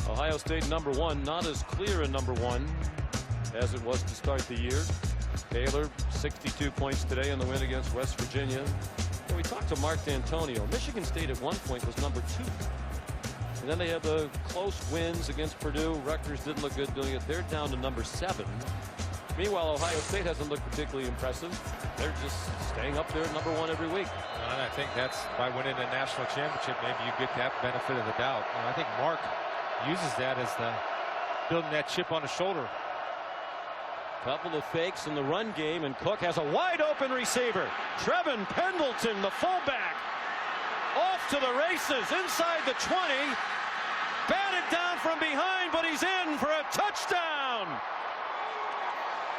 Ohio State #1, not as clear a #1 as it was to start the year. Baylor 62 points today in the win against West Virginia. And we talked to Mark D'Antonio. Michigan State at one point was #2. And then they had the close wins against Purdue. Rutgers didn't look good doing it. They're down to #7. Meanwhile, Ohio State hasn't looked particularly impressive. They're just staying up there at #1 every week. And I think that's by winning a national championship, maybe you get that benefit of the doubt. And I think Mark uses that as the building that chip on his shoulder. Couple of fakes in the run game, and Cook has a wide open receiver. Trevin Pendleton, the fullback, off to the races inside the 20. Batted down from behind, but he's in for a touchdown.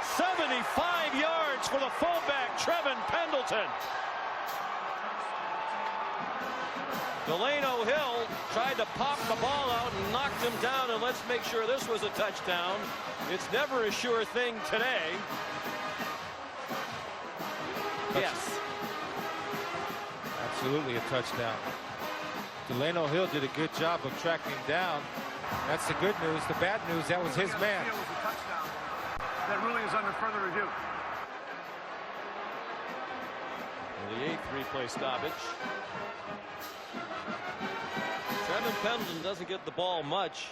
75 yards for the fullback, Trevin Pendleton. Delano Hill tried to pop the ball out and knocked him down, and let's make sure this was a touchdown. It's never a sure thing today. Yes. Absolutely a touchdown. Delano Hill did a good job of tracking him down. That's the good news. The bad news, that was his man. It was a touchdown. That really is under further review. And the 8th replay stoppage. Trevin Pendleton doesn't get the ball much.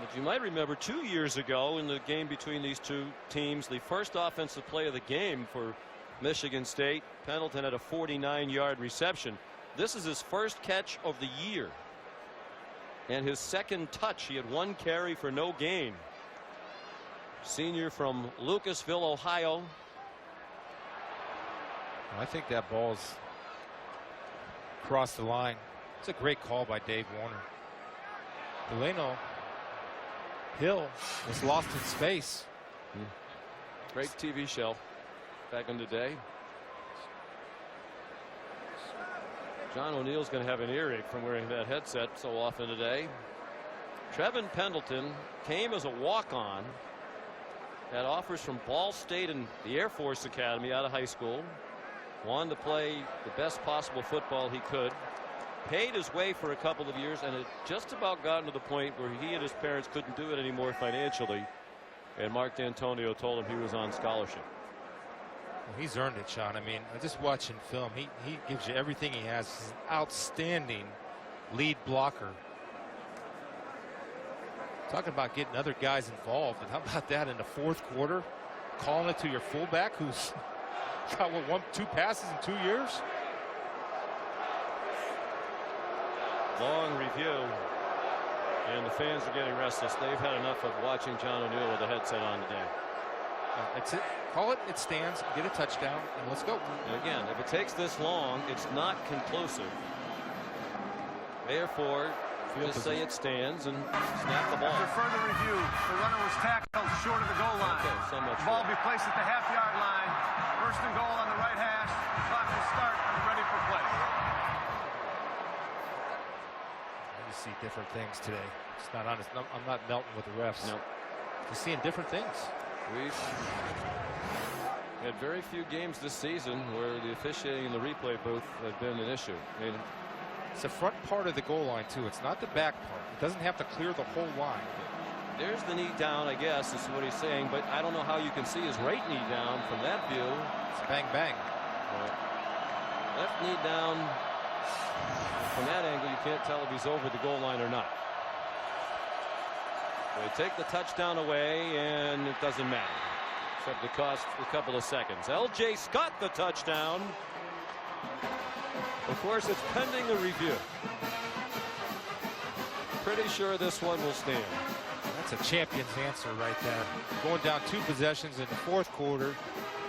But you might remember 2 years ago in the game between these two teams, the first offensive play of the game for Michigan State, Pendleton had a 49-yard reception. This is his first catch of the year. And his second touch. He had 1 carry for no gain. Senior from Lucasville, Ohio. I think that ball's across the line. It's a great call by Dave Warner. Delano Hill was lost in space. Great TV show back in the day. John O'Neill's going to have an earache from wearing that headset so often today. Trevin Pendleton came as a walk-on. Had offers from Ball State and the Air Force Academy out of high school. Wanted to play the best possible football he could. Paid his way for a couple of years and had just about gotten to the point where he and his parents couldn't do it anymore financially. And Mark D'Antonio told him he was on scholarship. Well, he's earned it, Sean. I mean, just watching film, he gives you everything he has. He's an outstanding lead blocker. Talking about getting other guys involved. And how about that in the 4th quarter? Calling it to your fullback who's got, what, 2 passes in 2 years? Long review. And the fans are getting restless. They've had enough of watching John O'Neill with a headset on today. That's it. Call it. It stands. Get a touchdown. And let's go. And again, if it takes this long, it's not conclusive. Therefore, just say it stands and snap the ball. After further review, the runner was tackled short of the goal line. Okay, so much the ball will be placed at the half-yard line. 1st and goal on the right hash. The clock will start and ready for play. I just see different things today. It's not honest. I'm not melting with the refs. No. Just seeing different things. We've had very few games this season where the officiating in the replay booth have been an issue. I mean, it's the front part of the goal line, too. It's not the back part. It doesn't have to clear the whole line. There's the knee down, I guess, is what he's saying. But I don't know how you can see his right knee down from that view. It's bang, bang. Left knee down. From that angle, you can't tell if he's over the goal line or not. They take the touchdown away, and it doesn't matter. Except it cost a couple of seconds. L.J. Scott the touchdown. Of course, it's pending a review. Pretty sure this one will stand. That's a champion's answer right there. Going down 2 possessions in the 4th quarter.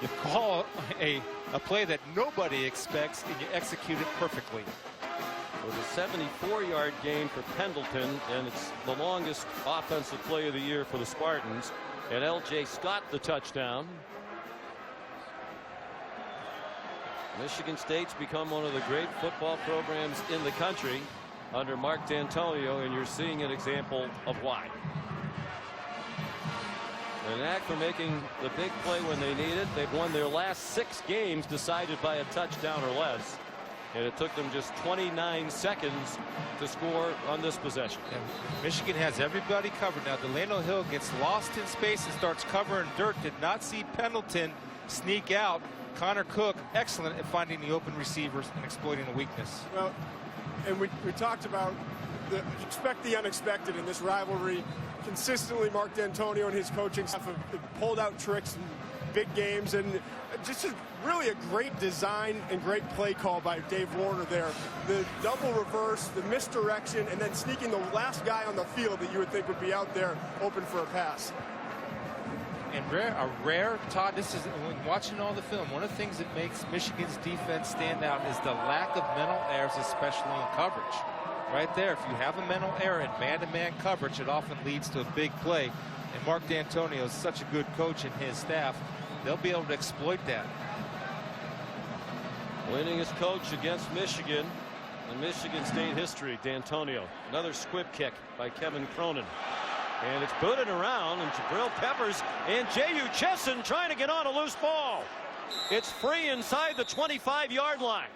You call a play that nobody expects, and you execute it perfectly. With a 74-yard gain for Pendleton, and it's the longest offensive play of the year for the Spartans. And L.J. Scott the touchdown. Michigan State's become one of the great football programs in the country under Mark D'Antonio, and you're seeing an example of why. An act for making the big play when they need it. They've won their last 6 games decided by a touchdown or less. And it took them just 29 seconds to score on this possession. And Michigan has everybody covered. Now Delano Hill gets lost in space and starts covering dirt. Did not see Pendleton sneak out. Connor Cook, excellent at finding the open receivers and exploiting a weakness. Well, and we talked about expect the unexpected in this rivalry. Consistently, Mark D'Antonio and his coaching staff have pulled out tricks in big games, and just really a great design and great play call by Dave Warner there. The double reverse, the misdirection, and then sneaking the last guy on the field that you would think would be out there open for a pass. And Todd, this is, when watching all the film, one of the things that makes Michigan's defense stand out is the lack of mental errors, especially in coverage. Right there, if you have a mental error in man-to-man coverage, it often leads to a big play. And Mark D'Antonio is such a good coach and his staff, they'll be able to exploit that. Winningest coach against Michigan in Michigan State history, D'Antonio. Another squib kick by Kevin Cronin. And it's booted around, and Jabril Peppers and J.U. Chesson trying to get on a loose ball. It's free inside the 25-yard line.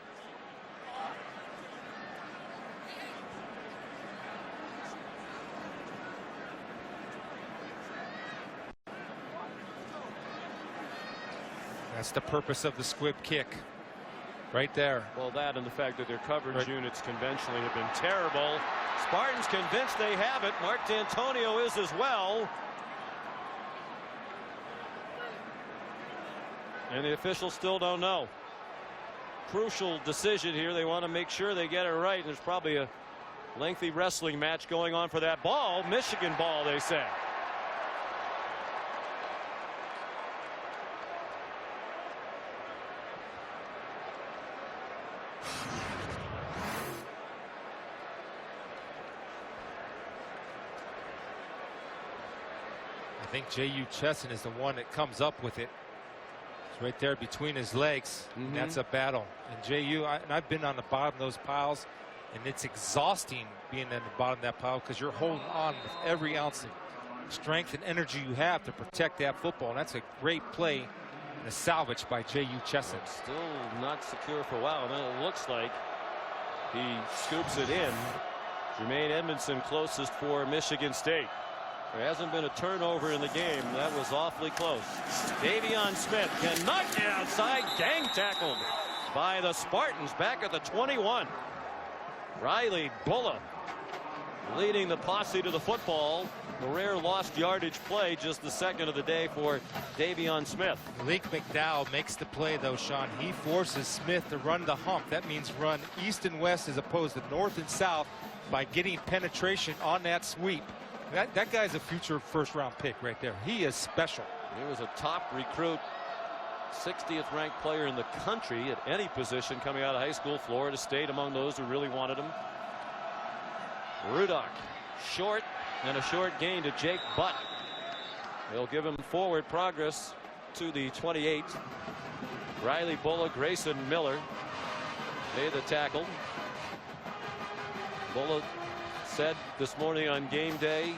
That's the purpose of the squib kick. Right there. Well, that and the fact that their coverage units conventionally have been terrible. Spartans convinced they have it. Mark D'Antonio is as well. And the officials still don't know. Crucial decision here. They want to make sure they get it right. And there's probably a lengthy wrestling match going on for that ball. Michigan ball, they say. I think J.U. Chesson is the one that comes up with it. It's right there between his legs. And that's a battle. And J.U., I've been on the bottom of those piles, and it's exhausting being at the bottom of that pile because you're holding on with every ounce of strength and energy you have to protect that football. And that's a great play and a salvage by J.U. Chesson. Still not secure for a while. And then it looks like he scoops it in. Jermaine Edmondson closest for Michigan State. There hasn't been a turnover in the game. That was awfully close. Davion Smith can knock it outside. Gang tackled by the Spartans back at the 21. Riley Bulla leading the posse to the football. A rare lost yardage play, just the second of the day for Davion Smith. Malik McDowell makes the play, though, Sean. He forces Smith to run the hump. That means run east and west as opposed to north and south by getting penetration on that sweep. That guy's a future first-round pick right there. He is special. He was a top recruit, 60th ranked player in the country at any position coming out of high school. Florida State among those who really wanted him. Rudock short, and a short gain to Jake Butt. They'll give him forward progress to the 28. Riley Bulla, Grayson Miller made the tackle. Bulla said this morning on game day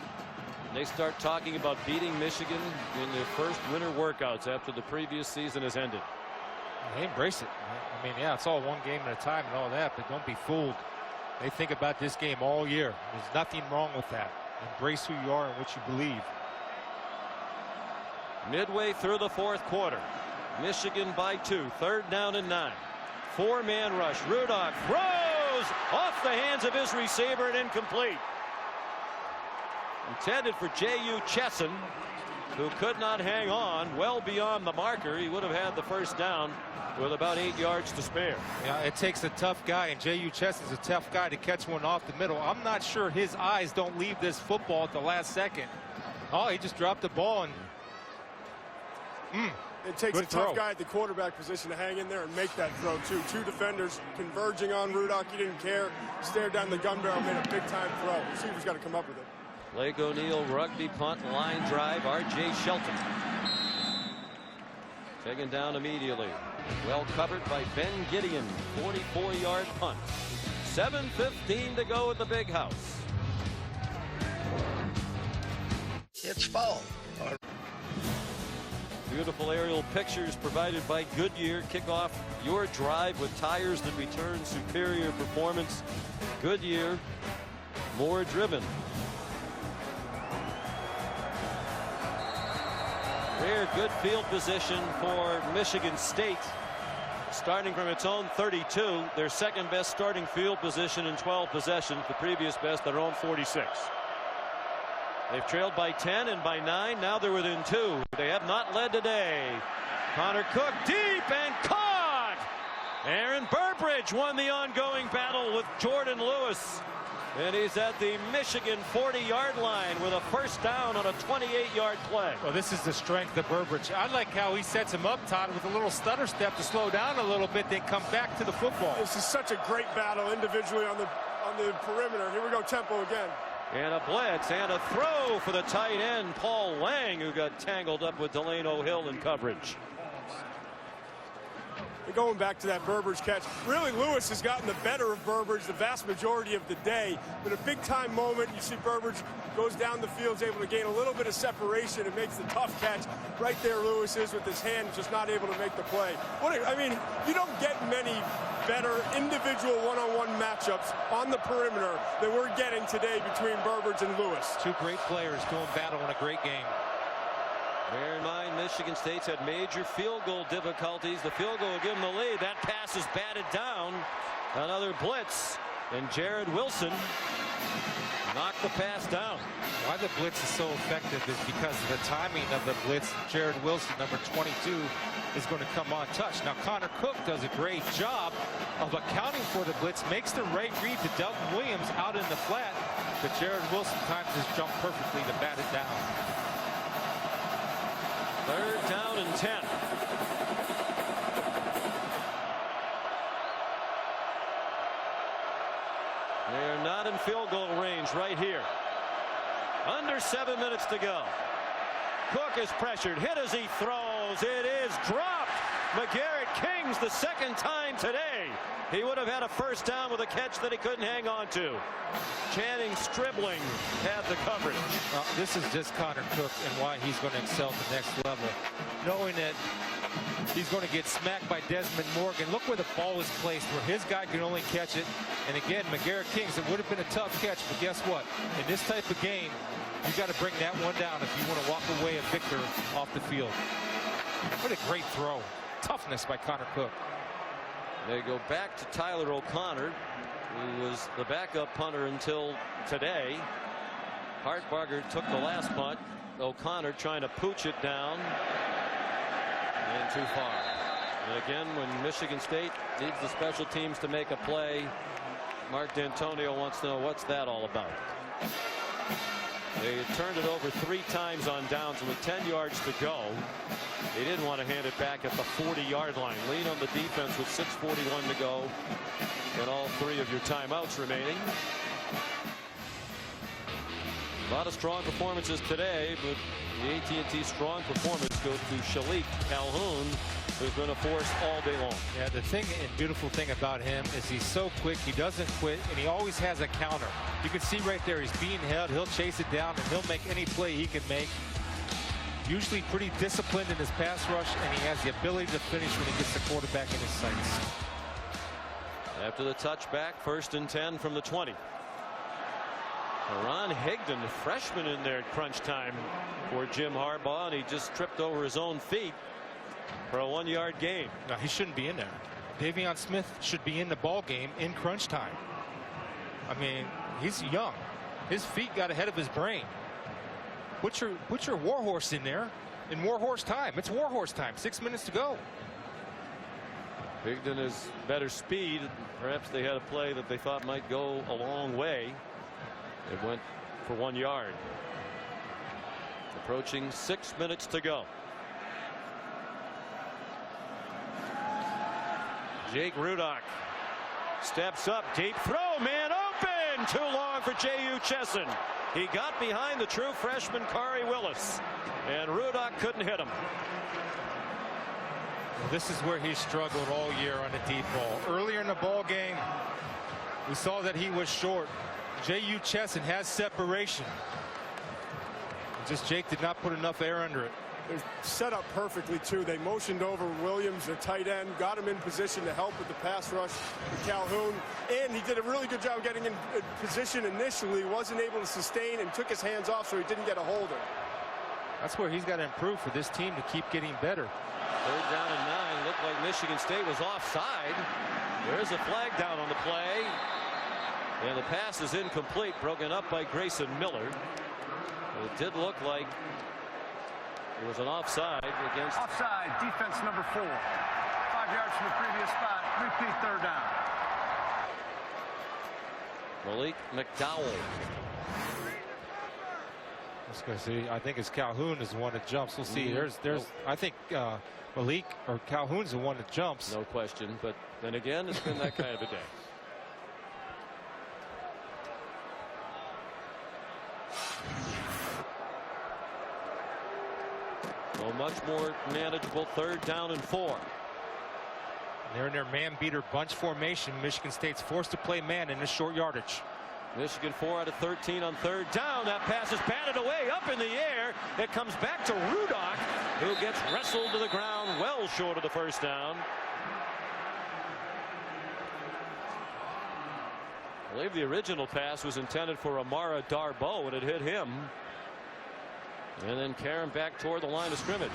they start talking about beating Michigan in their first winter workouts after the previous season has ended. They embrace it. I mean, yeah, it's all one game at a time and all that, but don't be fooled. They think about this game all year. There's nothing wrong with that. Embrace who you are and what you believe. Midway through the fourth quarter, Michigan by 2, 3rd down and 9. 4-man rush. Rudock throws off the hands of his receiver and incomplete. Intended for J.U. Chesson, who could not hang on well beyond the marker. He would have had the first down with about 8 yards to spare. Yeah, it takes a tough guy, and J.U. Chesson's a tough guy to catch one off the middle. I'm not sure his eyes don't leave this football at the last second. Oh, he just dropped the ball and it takes a tough guy at the quarterback position to hang in there and make that throw too. Two defenders converging on Rudock. He didn't care. Stared down the gun barrel, made a big time throw. Receiver's got to come up with it. Blake O'Neill rugby punt, line drive. R.J. Shelton taken down immediately. Well covered by Ben Gideon. 44-yard punt. 7:15 to go at the Big House. It's foul. Beautiful aerial pictures provided by Goodyear. Kick off your drive with tires that return superior performance. Goodyear, more driven. Rare good field position for Michigan State. Starting from its own 32, their second best starting field position in 12 possessions. The previous best, their own 46. They've trailed by 10 and by 9. Now they're within 2. They have not led today. Connor Cook deep and caught. Aaron Burbridge won the ongoing battle with Jordan Lewis. And he's at the Michigan 40-yard line with a first down on a 28-yard play. Well, this is the strength of Burbridge. I like how he sets him up, Todd, with a little stutter step to slow down a little bit, then come back to the football. This is such a great battle individually on the perimeter. Here we go, tempo again. And a blitz and a throw for the tight end, Paul Lang, who got tangled up with Delano Hill in coverage. Going back to that Burbridge catch, really Lewis has gotten the better of Burbridge the vast majority of the day. But a big time moment, you see Burbridge goes down the field, is able to gain a little bit of separation and makes the tough catch. Right there Lewis is with his hand, just not able to make the play. I mean, you don't get many better individual one-on-one matchups on the perimeter than we're getting today between Burbridge and Lewis. Two great players doing battle in a great game. Bear in mind, Michigan State's had major field goal difficulties. The field goal will give them the lead. That pass is batted down. Another blitz. And Jared Wilson knocked the pass down. Why the blitz is so effective is because of the timing of the blitz. Jared Wilson, number 22, is going to come untouched. Now, Connor Cook does a great job of accounting for the blitz, makes the right read to Delton Williams out in the flat, but Jared Wilson times his jump perfectly to bat it down. Third down and 10. They're not in field goal range right here. Under 7 minutes to go. Cook is pressured, hit as he throws. It is dropped. McGarrett Kings the second time today. He would have had a first down with a catch that he couldn't hang on to. Channing Stribling had the coverage. This is just Connor Cook and why he's going to excel at the next level. Knowing that he's going to get smacked by Desmond Morgan. Look where the ball is placed, where his guy can only catch it. And again, McGarrett Kings, it would have been a tough catch, but guess what? In this type of game, you got to bring that one down if you want to walk away a victor off the field. What a great throw. Toughness by Connor Cook. They go back to Tyler O'Connor, who was the backup punter until today. Hartbarger took the last punt. O'Connor trying to pooch it down. And too far. And again, when Michigan State needs the special teams to make a play, Mark D'Antonio wants to know what's that all about. They turned it over 3 times on downs with 10 yards to go. They didn't want to hand it back at the 40-yard line. Lean on the defense with 6:41 to go and all 3 of your timeouts remaining. A lot of strong performances today, but the AT&T strong performance goes to Shalik Calhoun, who's going to force all day long. Yeah, the thing and beautiful thing about him is he's so quick, he doesn't quit, and he always has a counter. You can see right there, he's being held, he'll chase it down, and he'll make any play he can make. Usually pretty disciplined in his pass rush, and he has the ability to finish when he gets the quarterback in his sights. After the touchback, 1st and 10 from the 20. Ron Higdon, the freshman, in there at crunch time for Jim Harbaugh, and he just tripped over his own feet for a 1-yard gain. No, he shouldn't be in there. Davion Smith should be in the ball game in crunch time. I mean, he's young. His feet got ahead of his brain. Put your Warhorse in there in Warhorse time. It's Warhorse time. 6 minutes to go. Higdon has better speed. Perhaps they had a play that they thought might go a long way. It went for 1 yard. Approaching 6 minutes to go. Jake Rudock steps up, deep throw, man open, too long for J.U. Chesson. He got behind the true freshman Kari Willis, and Rudock couldn't hit him. This is where he struggled all year on the deep ball. Earlier in the ball game, we saw that he was short. J.U. Chesson has separation. Just Jake did not put enough air under it. They're set up perfectly, too. They motioned over Williams, their tight end, got him in position to help with the pass rush with Calhoun. And he did a really good job getting in position initially, wasn't able to sustain, and took his hands off so he didn't get a holder. That's where he's got to improve for this team to keep getting better. 3rd down and 9. Looked like Michigan State was offside. There's a flag down on the play. And the pass is incomplete, broken up by Grayson Miller. But it did look like it was an offside against. Offside, defense number 4. 5 yards from the previous spot. Repeat 3rd down. Malik McDowell. I think it's Calhoun is the one that jumps. We'll see. I think Malik or Calhoun's the one that jumps. No question. But then again, it's been that kind of a day. So much more manageable 3rd down and 4. They're in their man-beater bunch formation. Michigan State's forced to play man in this short yardage. Michigan 4 out of 13 on 3rd down. That pass is batted away up in the air. It comes back to Rudock, who gets wrestled to the ground well short of the 1st down. I believe the original pass was intended for Amara Darboh, and it hit him. And then Karen back toward the line of scrimmage.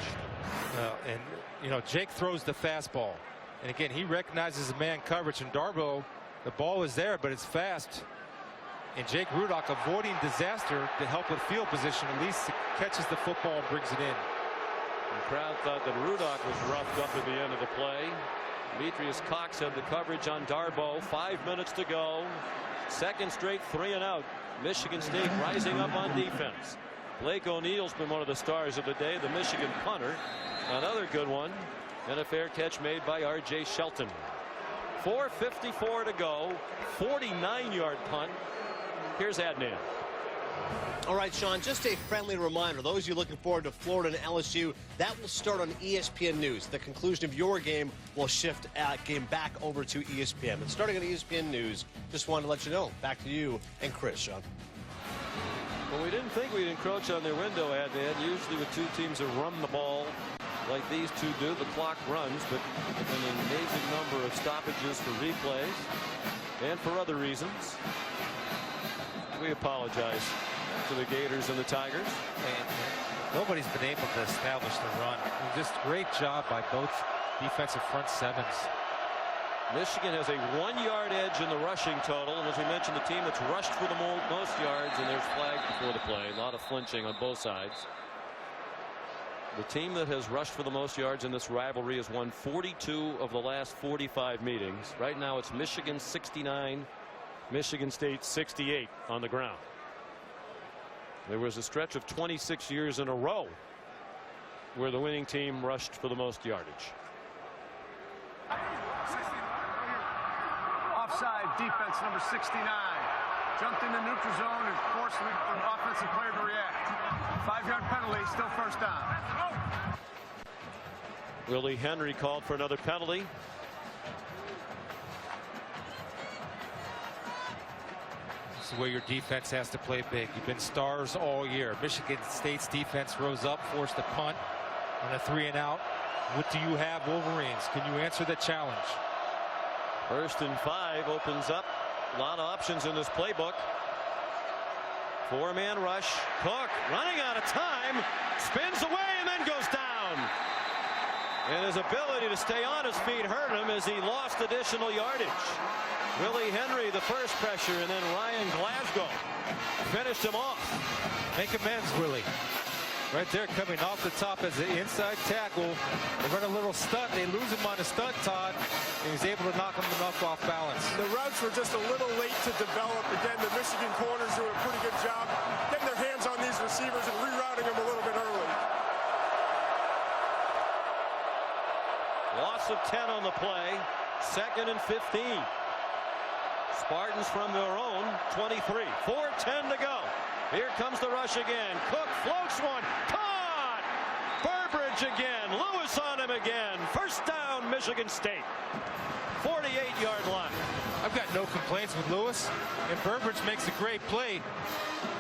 And you know, Jake throws the fastball, and again he recognizes the man coverage, and Darboh, the ball is there but it's fast, and Jake Rudock, avoiding disaster to help with field position, at least catches the football and brings it in. The crowd thought that Rudock was roughed up at the end of the play. Demetrius Cox had the coverage on Darboh. 5 minutes to go. 2nd straight 3 and out. Michigan State rising up on defense. Blake O'Neal's been one of the stars of the day, the Michigan punter. Another good one, and a fair catch made by R.J. Shelton. 4:54 to go. 49-yard punt. Here's Adnan. All right, Sean, just a friendly reminder. Those of you looking forward to Florida and LSU, that will start on ESPN News. The conclusion of your game will shift game back over to ESPN. But starting on ESPN News, just wanted to let you know. Back to you and Chris, Sean. Well, we didn't think we'd encroach on their window, Adnan. Usually with two teams that run the ball like these two do, the clock runs, but an amazing number of stoppages for replays and for other reasons. We apologize to the Gators and the Tigers. And nobody's been able to establish the run. Just great job by both defensive front sevens. Michigan has a 1-yard edge in the rushing total, and as we mentioned, the team that's rushed for the most yards, and there's flags before the play. A lot of flinching on both sides. The team that has rushed for the most yards in this rivalry has won 42 of the last 45 meetings. Right now it's Michigan 69, Michigan State 68 on the ground. There was a stretch of 26 years in a row where the winning team rushed for the most yardage. Offside, defense number 69. Jumped in the neutral zone and forced the offensive player to react. 5-yard penalty, still 1st down. Willie Henry called for another penalty. This is where your defense has to play big. You've been stars all year. Michigan State's defense rose up, forced a punt on a 3 and out. What do you have, Wolverines? Can you answer the challenge? 1st and 5 opens up. A lot of options in this playbook. 4-man rush. Cook running out of time. Spins away and then goes down. And his ability to stay on his feet hurt him as he lost additional yardage. Willie Henry the first pressure, and then Ryan Glasgow finished him off. Make amends, Willie. Right there, coming off the top as the inside tackle. They run a little stunt. They lose him on a stunt, Todd. And he's able to knock him enough off balance. The routes were just a little late to develop. Again, the Michigan corners doing a pretty good job getting their hands on these receivers and rerouting them a little bit early. Loss of 10 on the play. 2nd and 15. Spartans from their own 23. 4:10 to go. Here comes the rush again. Cook floats one. Caught! Burbridge again. Lewis on him again. 1st down, Michigan State. 48-yard line. I've got no complaints with Lewis, and Burbridge makes a great play,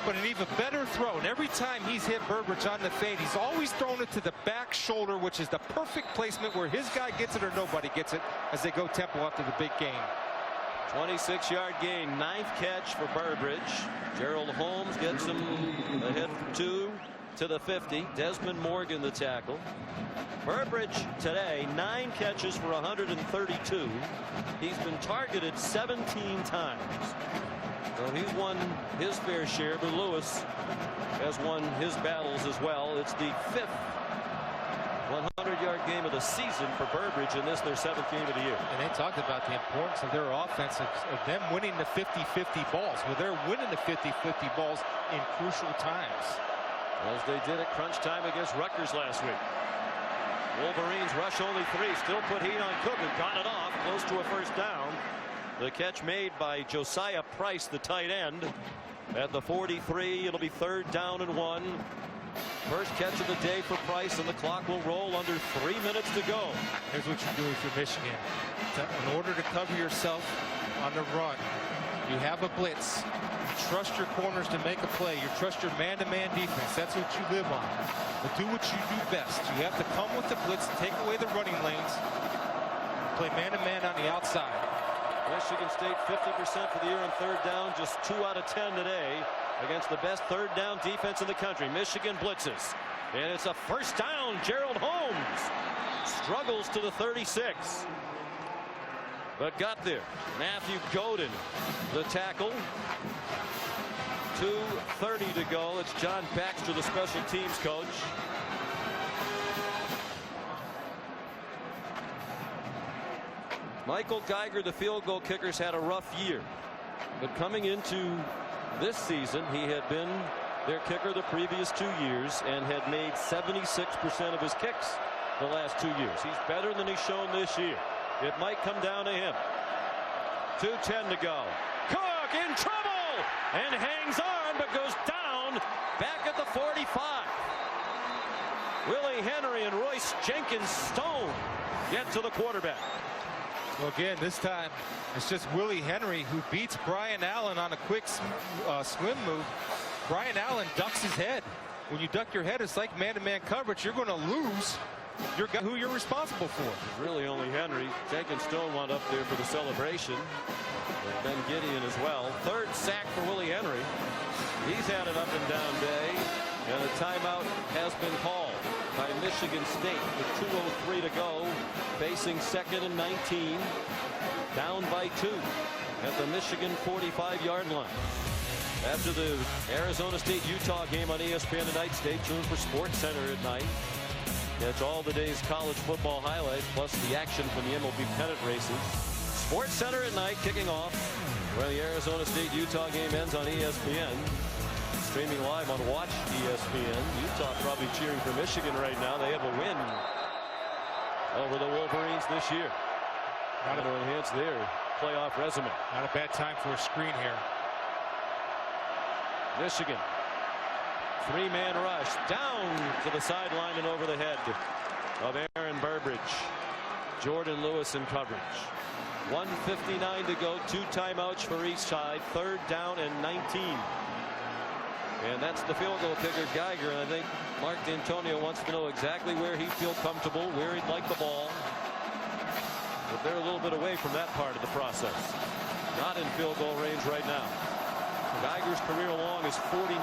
but an even better throw. And every time he's hit Burbridge on the fade, he's always thrown it to the back shoulder, which is the perfect placement where his guy gets it or nobody gets it as they go tempo after the big gain. 26-yard gain, 9th catch for Burbridge. Gerald Holmes gets him ahead for 2 to the 50. Desmond Morgan the tackle. Burbridge today 9 catches for 132. He's been targeted 17 times. So he's won his fair share, but Lewis has won his battles as well. It's the 5th 100-yard game of the season for Burbridge, and this their 7th game of the year. And they talked about the importance of their offense, of them winning the 50-50 balls. Well, they're winning the 50-50 balls in crucial times. As they did at crunch time against Rutgers last week. Wolverines rush only 3, still put heat on Cook, and got it off close to a first down. The catch made by Josiah Price, the tight end, at the 43. It'll be 3rd down and 1. First catch of the day for Price, and the clock will roll under 3 minutes to go. Here's what you do if you're Michigan. In order to cover yourself on the run, you have a blitz. You trust your corners to make a play. You trust your man-to-man defense. That's what you live on. But do what you do best. You have to come with the blitz, take away the running lanes, play man-to-man on the outside. Michigan State 50% for the year on 3rd down, just 2 out of 10 today against the best 3rd down defense in the country. Michigan blitzes, and it's a first down. Gerald Holmes struggles to the 36, but got there. Matthew Godin the tackle. 2:30 to go. It's John Baxter, the special teams coach. Michael Geiger, the field goal kicker's had a rough year, but coming into this season, he had been their kicker the previous 2 years and had made 76% of his kicks the last 2 years. He's better than he's shown this year. It might come down to him. 2:10 to go. Cook in trouble and hangs on, but goes down back at the 45. Willie Henry and Royce Jenkins Stone get to the quarterback. Well, again, this time it's just Willie Henry who beats Brian Allen on a quick swim move. Brian Allen ducks his head. When you duck your head, it's like man-to-man coverage. You're going to lose your guy who you're responsible for. It's really only Henry. Jenkins Stone wound up there for the celebration. Ben Gideon as well. 3rd sack for Willie Henry. He's had an up and down day, and a timeout has been called by Michigan State with 2:03 to go, facing 2nd and 19, down by 2 at the Michigan 45-yard line. After the Arizona State-Utah game on ESPN tonight, stay tuned for Sports Center at night. Catch all the day's college football highlights, plus the action from the MLB pennant races. Sports Center at night, kicking off when the Arizona State-Utah game ends on ESPN. Streaming live on Watch ESPN. Utah probably cheering for Michigan right now. They have a win over the Wolverines this year. How to enhance their playoff resume. Not a bad time for a screen here. Michigan. 3-man rush down to the sideline and over the head of Aaron Burbridge. Jordan Lewis in coverage. 1:59 to go. 2 timeouts for each side. 3rd down and 19. And that's the field goal kicker, Geiger. And I think Mark D'Antonio wants to know exactly where he'd feel comfortable, where he'd like the ball. But they're a little bit away from that part of the process. Not in field goal range right now. Geiger's career long is 49.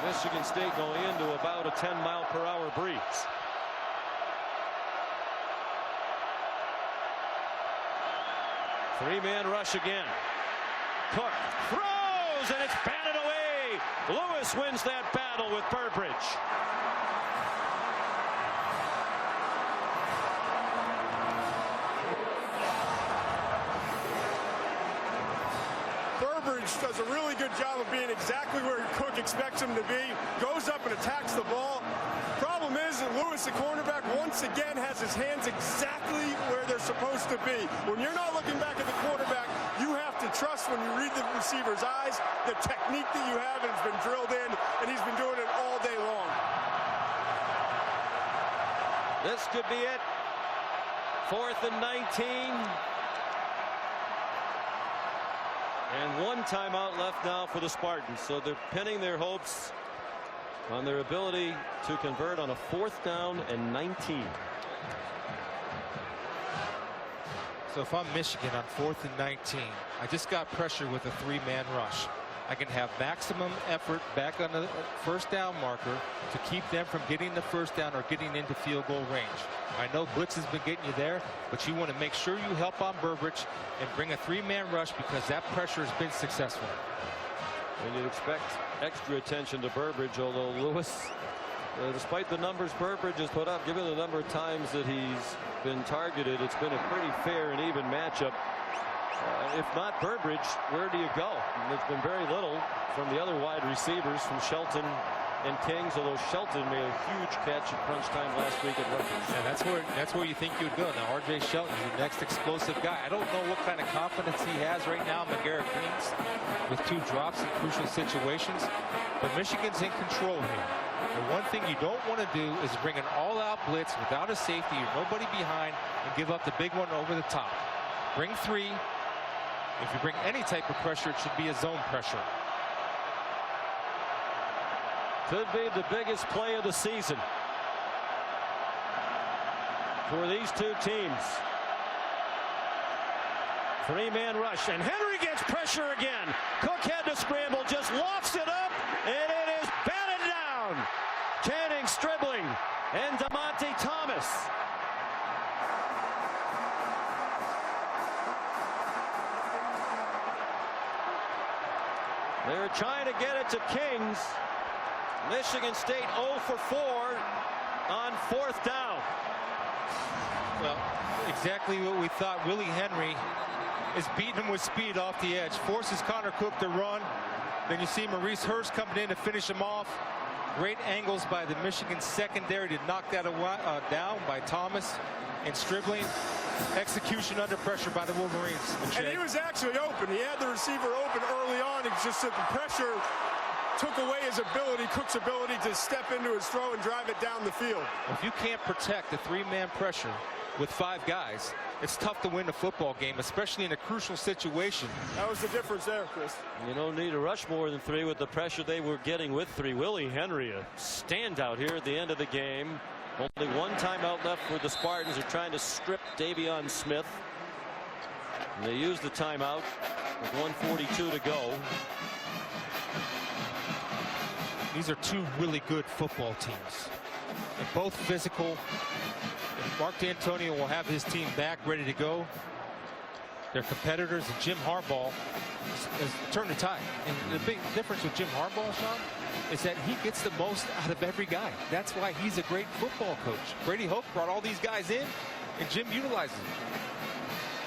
Michigan State going into about a 10-mile-per-hour breeze. Three-man rush again. Cook throws, and it's batted away. Lewis wins that battle with Burbridge. Burbridge does a really good job of being exactly where Cook expects him to be. Goes up and attacks the ball. Problem is that Lewis, the cornerback, once again has his hands exactly where they're supposed to be. When you're not looking back at the quarterback, you have to trust when you read the receiver's eyes, the technique that you have, and it's been drilled in, and he's been doing it all day long. This could be it. 4th and 19. And one timeout left now for the Spartans. So they're pinning their hopes on their ability to convert on a 4th down and 19. So if I'm Michigan on 4th and 19, I just got pressure with a 3-man rush. I can have maximum effort back on the first down marker to keep them from getting the first down or getting into field goal range. I know blitz has been getting you there, but you want to make sure you help on Burbridge and bring a 3-man rush because that pressure has been successful. And you'd expect extra attention to Burbridge, although Lewis, despite the numbers Burbridge has put up, given the number of times that he's been targeted, it's been a pretty fair and even matchup. If not Burbridge, where do you go? And there's been very little from the other wide receivers, from Shelton and Kings, although Shelton made a huge catch at crunch time last week at Rutgers. And that's where you think you would go. Now R.J. Shelton is the next explosive guy. I don't know what kind of confidence he has right now, McGarrett Kings, with 2 drops in crucial situations. But Michigan's in control here. The one thing you don't want to do is bring an all-out blitz without a safety or nobody behind and give up the big one over the top. Bring 3. If you bring any type of pressure, it should be a zone pressure. Could be the biggest play of the season for these two teams. 3-man rush, and Henry gets pressure again. Cook had to scramble, just lofts it up, and it is batted down. Channing, Stribling, and DeMonte Thomas. They're trying to get it to Kings. Michigan State 0 for 4 on 4th down. Well, exactly what we thought. Willie Henry is beating him with speed off the edge, forces Connor Cook to run. Then you see Maurice Hurst coming in to finish him off. Great angles by the Michigan secondary to knock that down by Thomas and Stribling. Execution under pressure by the Wolverines. And he was actually open. He had the receiver open early on. It's just that the pressure took away his ability, Cook's ability to step into his throw and drive it down the field. If you can't protect the 3-man pressure with 5 guys, it's tough to win a football game, especially in a crucial situation. That was the difference there, Chris. You don't need to rush more than 3 with the pressure they were getting with 3. Willie Henry, a standout here at the end of the game. Only 1 timeout left for the Spartans. Are trying to strip Davion Smith. And they use the timeout with 1:42 to go. These are 2 really good football teams. They're both physical. And Mark D'Antonio will have his team back ready to go. They're competitors, and Jim Harbaugh has turned the tide. And the big difference with Jim Harbaugh, Sean, is that he gets the most out of every guy. That's why he's a great football coach. Brady Hoke brought all these guys in, and Jim utilizes them.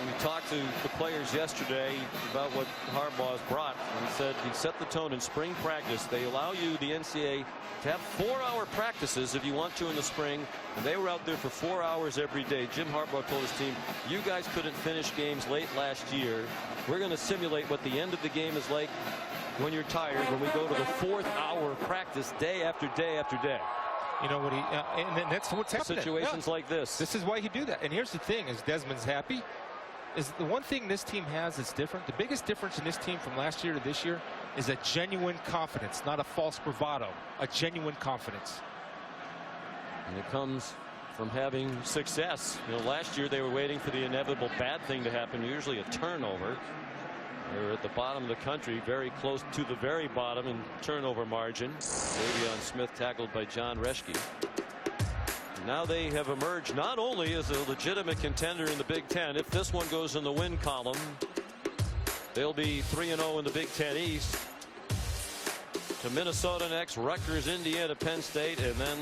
We talked to the players yesterday about what Harbaugh's brought, and he said he set the tone in spring practice. They allow you, the NCAA, to have 4-hour practices if you want to in the spring, and they were out there for 4 hours every day. Jim Harbaugh told his team, you guys couldn't finish games late last year. We're going to simulate what the end of the game is like when you're tired, when we go to the 4th hour practice day after day after day. You know what and that's what's happening. Situations like this. This is why you do that. And here's the thing: is Desmond's happy? Is the one thing this team has that's different. The biggest difference in this team from last year to this year is a genuine confidence, not a false bravado. A genuine confidence. And it comes from having success. You know, last year they were waiting for the inevitable bad thing to happen, usually a turnover. They were at the bottom of the country, very close to the very bottom in turnover margin. Davion Smith tackled by John Reschke. Now they have emerged not only as a legitimate contender in the Big Ten. If this one goes in the win column, they'll be 3-0 in the Big Ten East. To Minnesota next, Rutgers, Indiana, Penn State, and then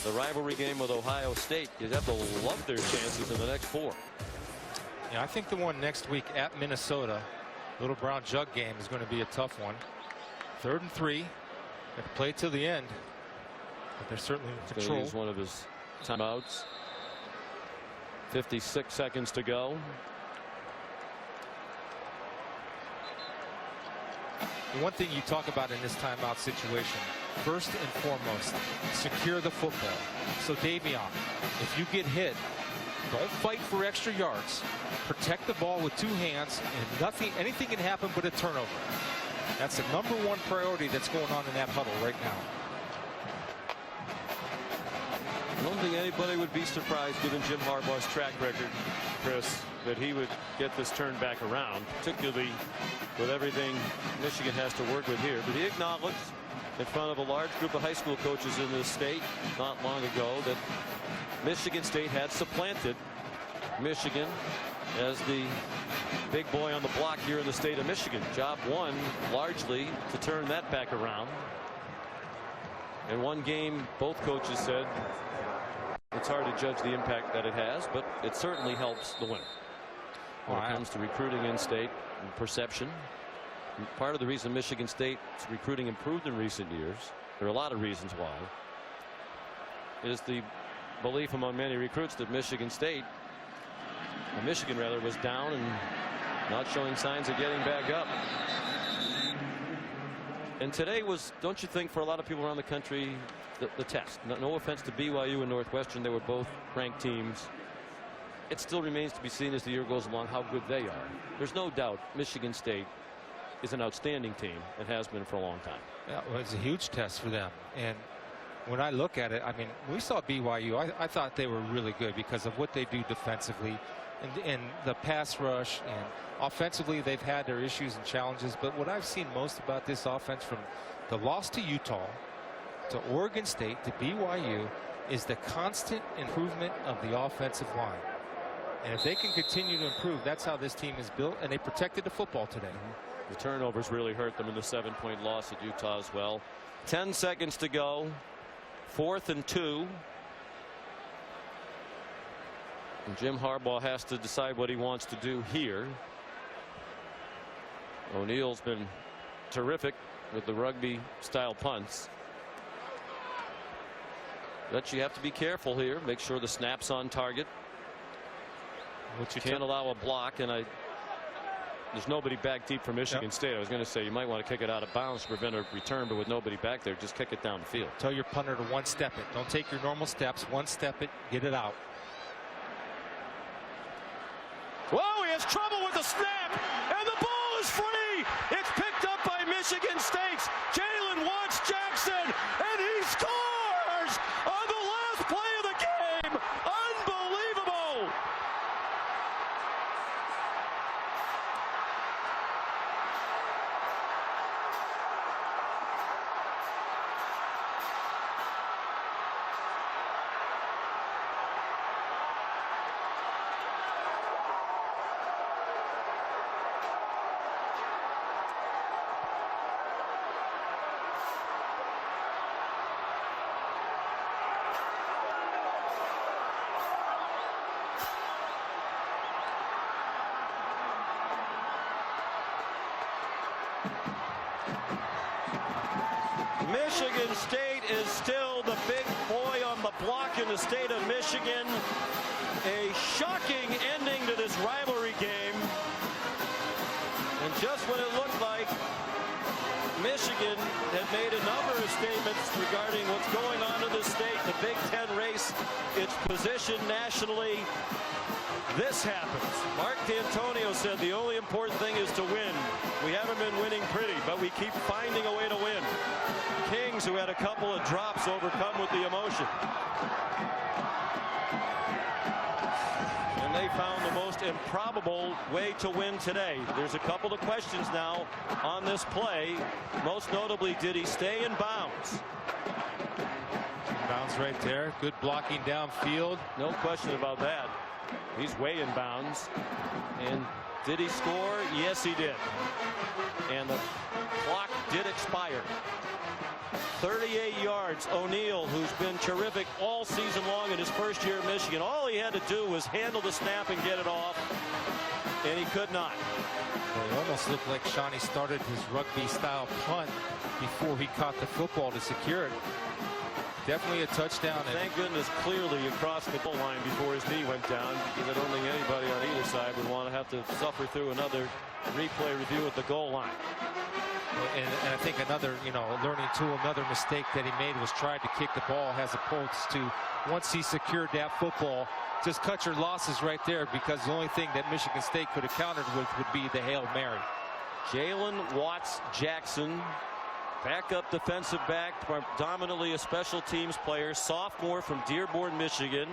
the rivalry game with Ohio State. You'd have to love their chances in the next 4. Yeah, I think the one next week at Minnesota, Little Brown Jug game, is going to be a tough one. 3rd and 3. Have to play till the end. But they're certainly in control. Use one of his timeouts. 56 seconds to go. The one thing you talk about in this timeout situation, first and foremost, secure the football. So Davion, if you get hit, Don't fight for extra yards. Protect the ball with 2 hands, and anything can happen but a turnover. That's the #1 priority that's going on in that huddle right now. I don't think anybody would be surprised, given Jim Harbaugh's track record, Chris, that he would get this turned back around, particularly with everything Michigan has to work with here. But he acknowledged in front of a large group of high school coaches in this state not long ago that Michigan State had supplanted Michigan as the big boy on the block here in the state of Michigan. Job 1 largely to turn that back around. In one game, both coaches said it's hard to judge the impact that it has, but it certainly helps the winner when it comes to recruiting in state and perception. And part of the reason Michigan State's recruiting improved in recent years, there are a lot of reasons why, is the belief among many recruits that Michigan rather, was down and not showing signs of getting back up. And today was, don't you think, for a lot of people around the country, the test. No offense to BYU and Northwestern, they were both ranked teams. It still remains to be seen as the year goes along how good they are. There's no doubt Michigan State is an outstanding team and has been for a long time. Yeah, well, it's a huge test for them. And when I look at it, I mean, we saw BYU. I thought they were really good because of what they do defensively and the pass rush, and offensively they've had their issues and challenges. But what I've seen most about this offense, from the loss to Utah to Oregon State to BYU, is the constant improvement of the offensive line. And if they can continue to improve, that's how this team is built. And they protected the football today. The turnovers really hurt them in the 7-point loss at Utah as well. 10 seconds to go. 4th and 2. And Jim Harbaugh has to decide what he wants to do here. O'Neill's been terrific with the rugby style punts. But you have to be careful here. Make sure the snap's on target. You can't allow a block, and there's nobody back deep for Michigan State. I was going to say you might want to kick it out of bounds to prevent a return, but with nobody back there, just kick it down the field. Tell your punter to one-step it. Don't take your normal steps. One-step it. Get it out. Whoa, he has trouble with the snap, and the ball is free. It's picked up by Michigan State's Jalen Watts Jackson, and he scores on the last play of the game. Unbelievable. Michigan State is still the big boy on the block in the state of Michigan. A shocking ending to this rivalry game. And just when it looked like Michigan had made a number of statements regarding what's going on in the state, the Big Ten race, its position nationally, this happens. Mark D'Antonio said the only important thing is to win. We haven't been winning pretty, but we keep finding a way to win. Kings, who had a couple of drops, overcome with the emotion. And they found the most improbable way to win today. There's a couple of questions now on this play. Most notably, did he stay in bounds? Bounds right there. Good blocking downfield. No question about that. He's way in bounds. And did he score? Yes, he did. And the clock did expire. 38 yards. O'Neill, who's been terrific all season long in his first year at Michigan. All he had to do was handle the snap and get it off, and he could not. Well, it almost looked like Shawnee started his rugby style punt before he caught the football to secure it. Definitely a touchdown. Thank goodness clearly across the goal line before his knee went down, because I don't think anybody on either side would want to have to suffer through another replay review at the goal line. And I think another, learning tool, another mistake that he made was try to kick the ball as opposed to once he secured that football, just cut your losses right there, because the only thing that Michigan State could have countered with would be the Hail Mary. Jalen Watts Jackson, backup defensive back, predominantly a special teams player, sophomore from Dearborn, Michigan.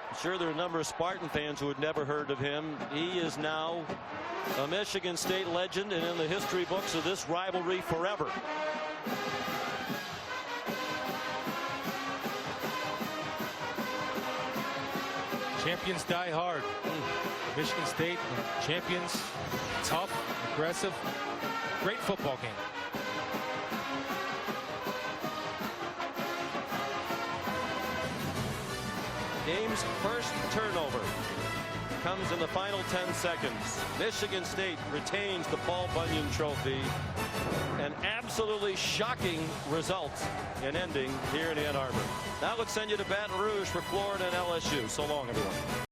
I'm sure there are a number of Spartan fans who had never heard of him. He is now a Michigan State legend and in the history books of this rivalry forever. Champions die hard. Michigan State, champions, tough, aggressive, great football game. Game's first turnover comes in the final 10 seconds. Michigan State retains the Paul Bunyan Trophy. An absolutely shocking result in ending here in Ann Arbor. Now let's send you to Baton Rouge for Florida and LSU. So long, everyone.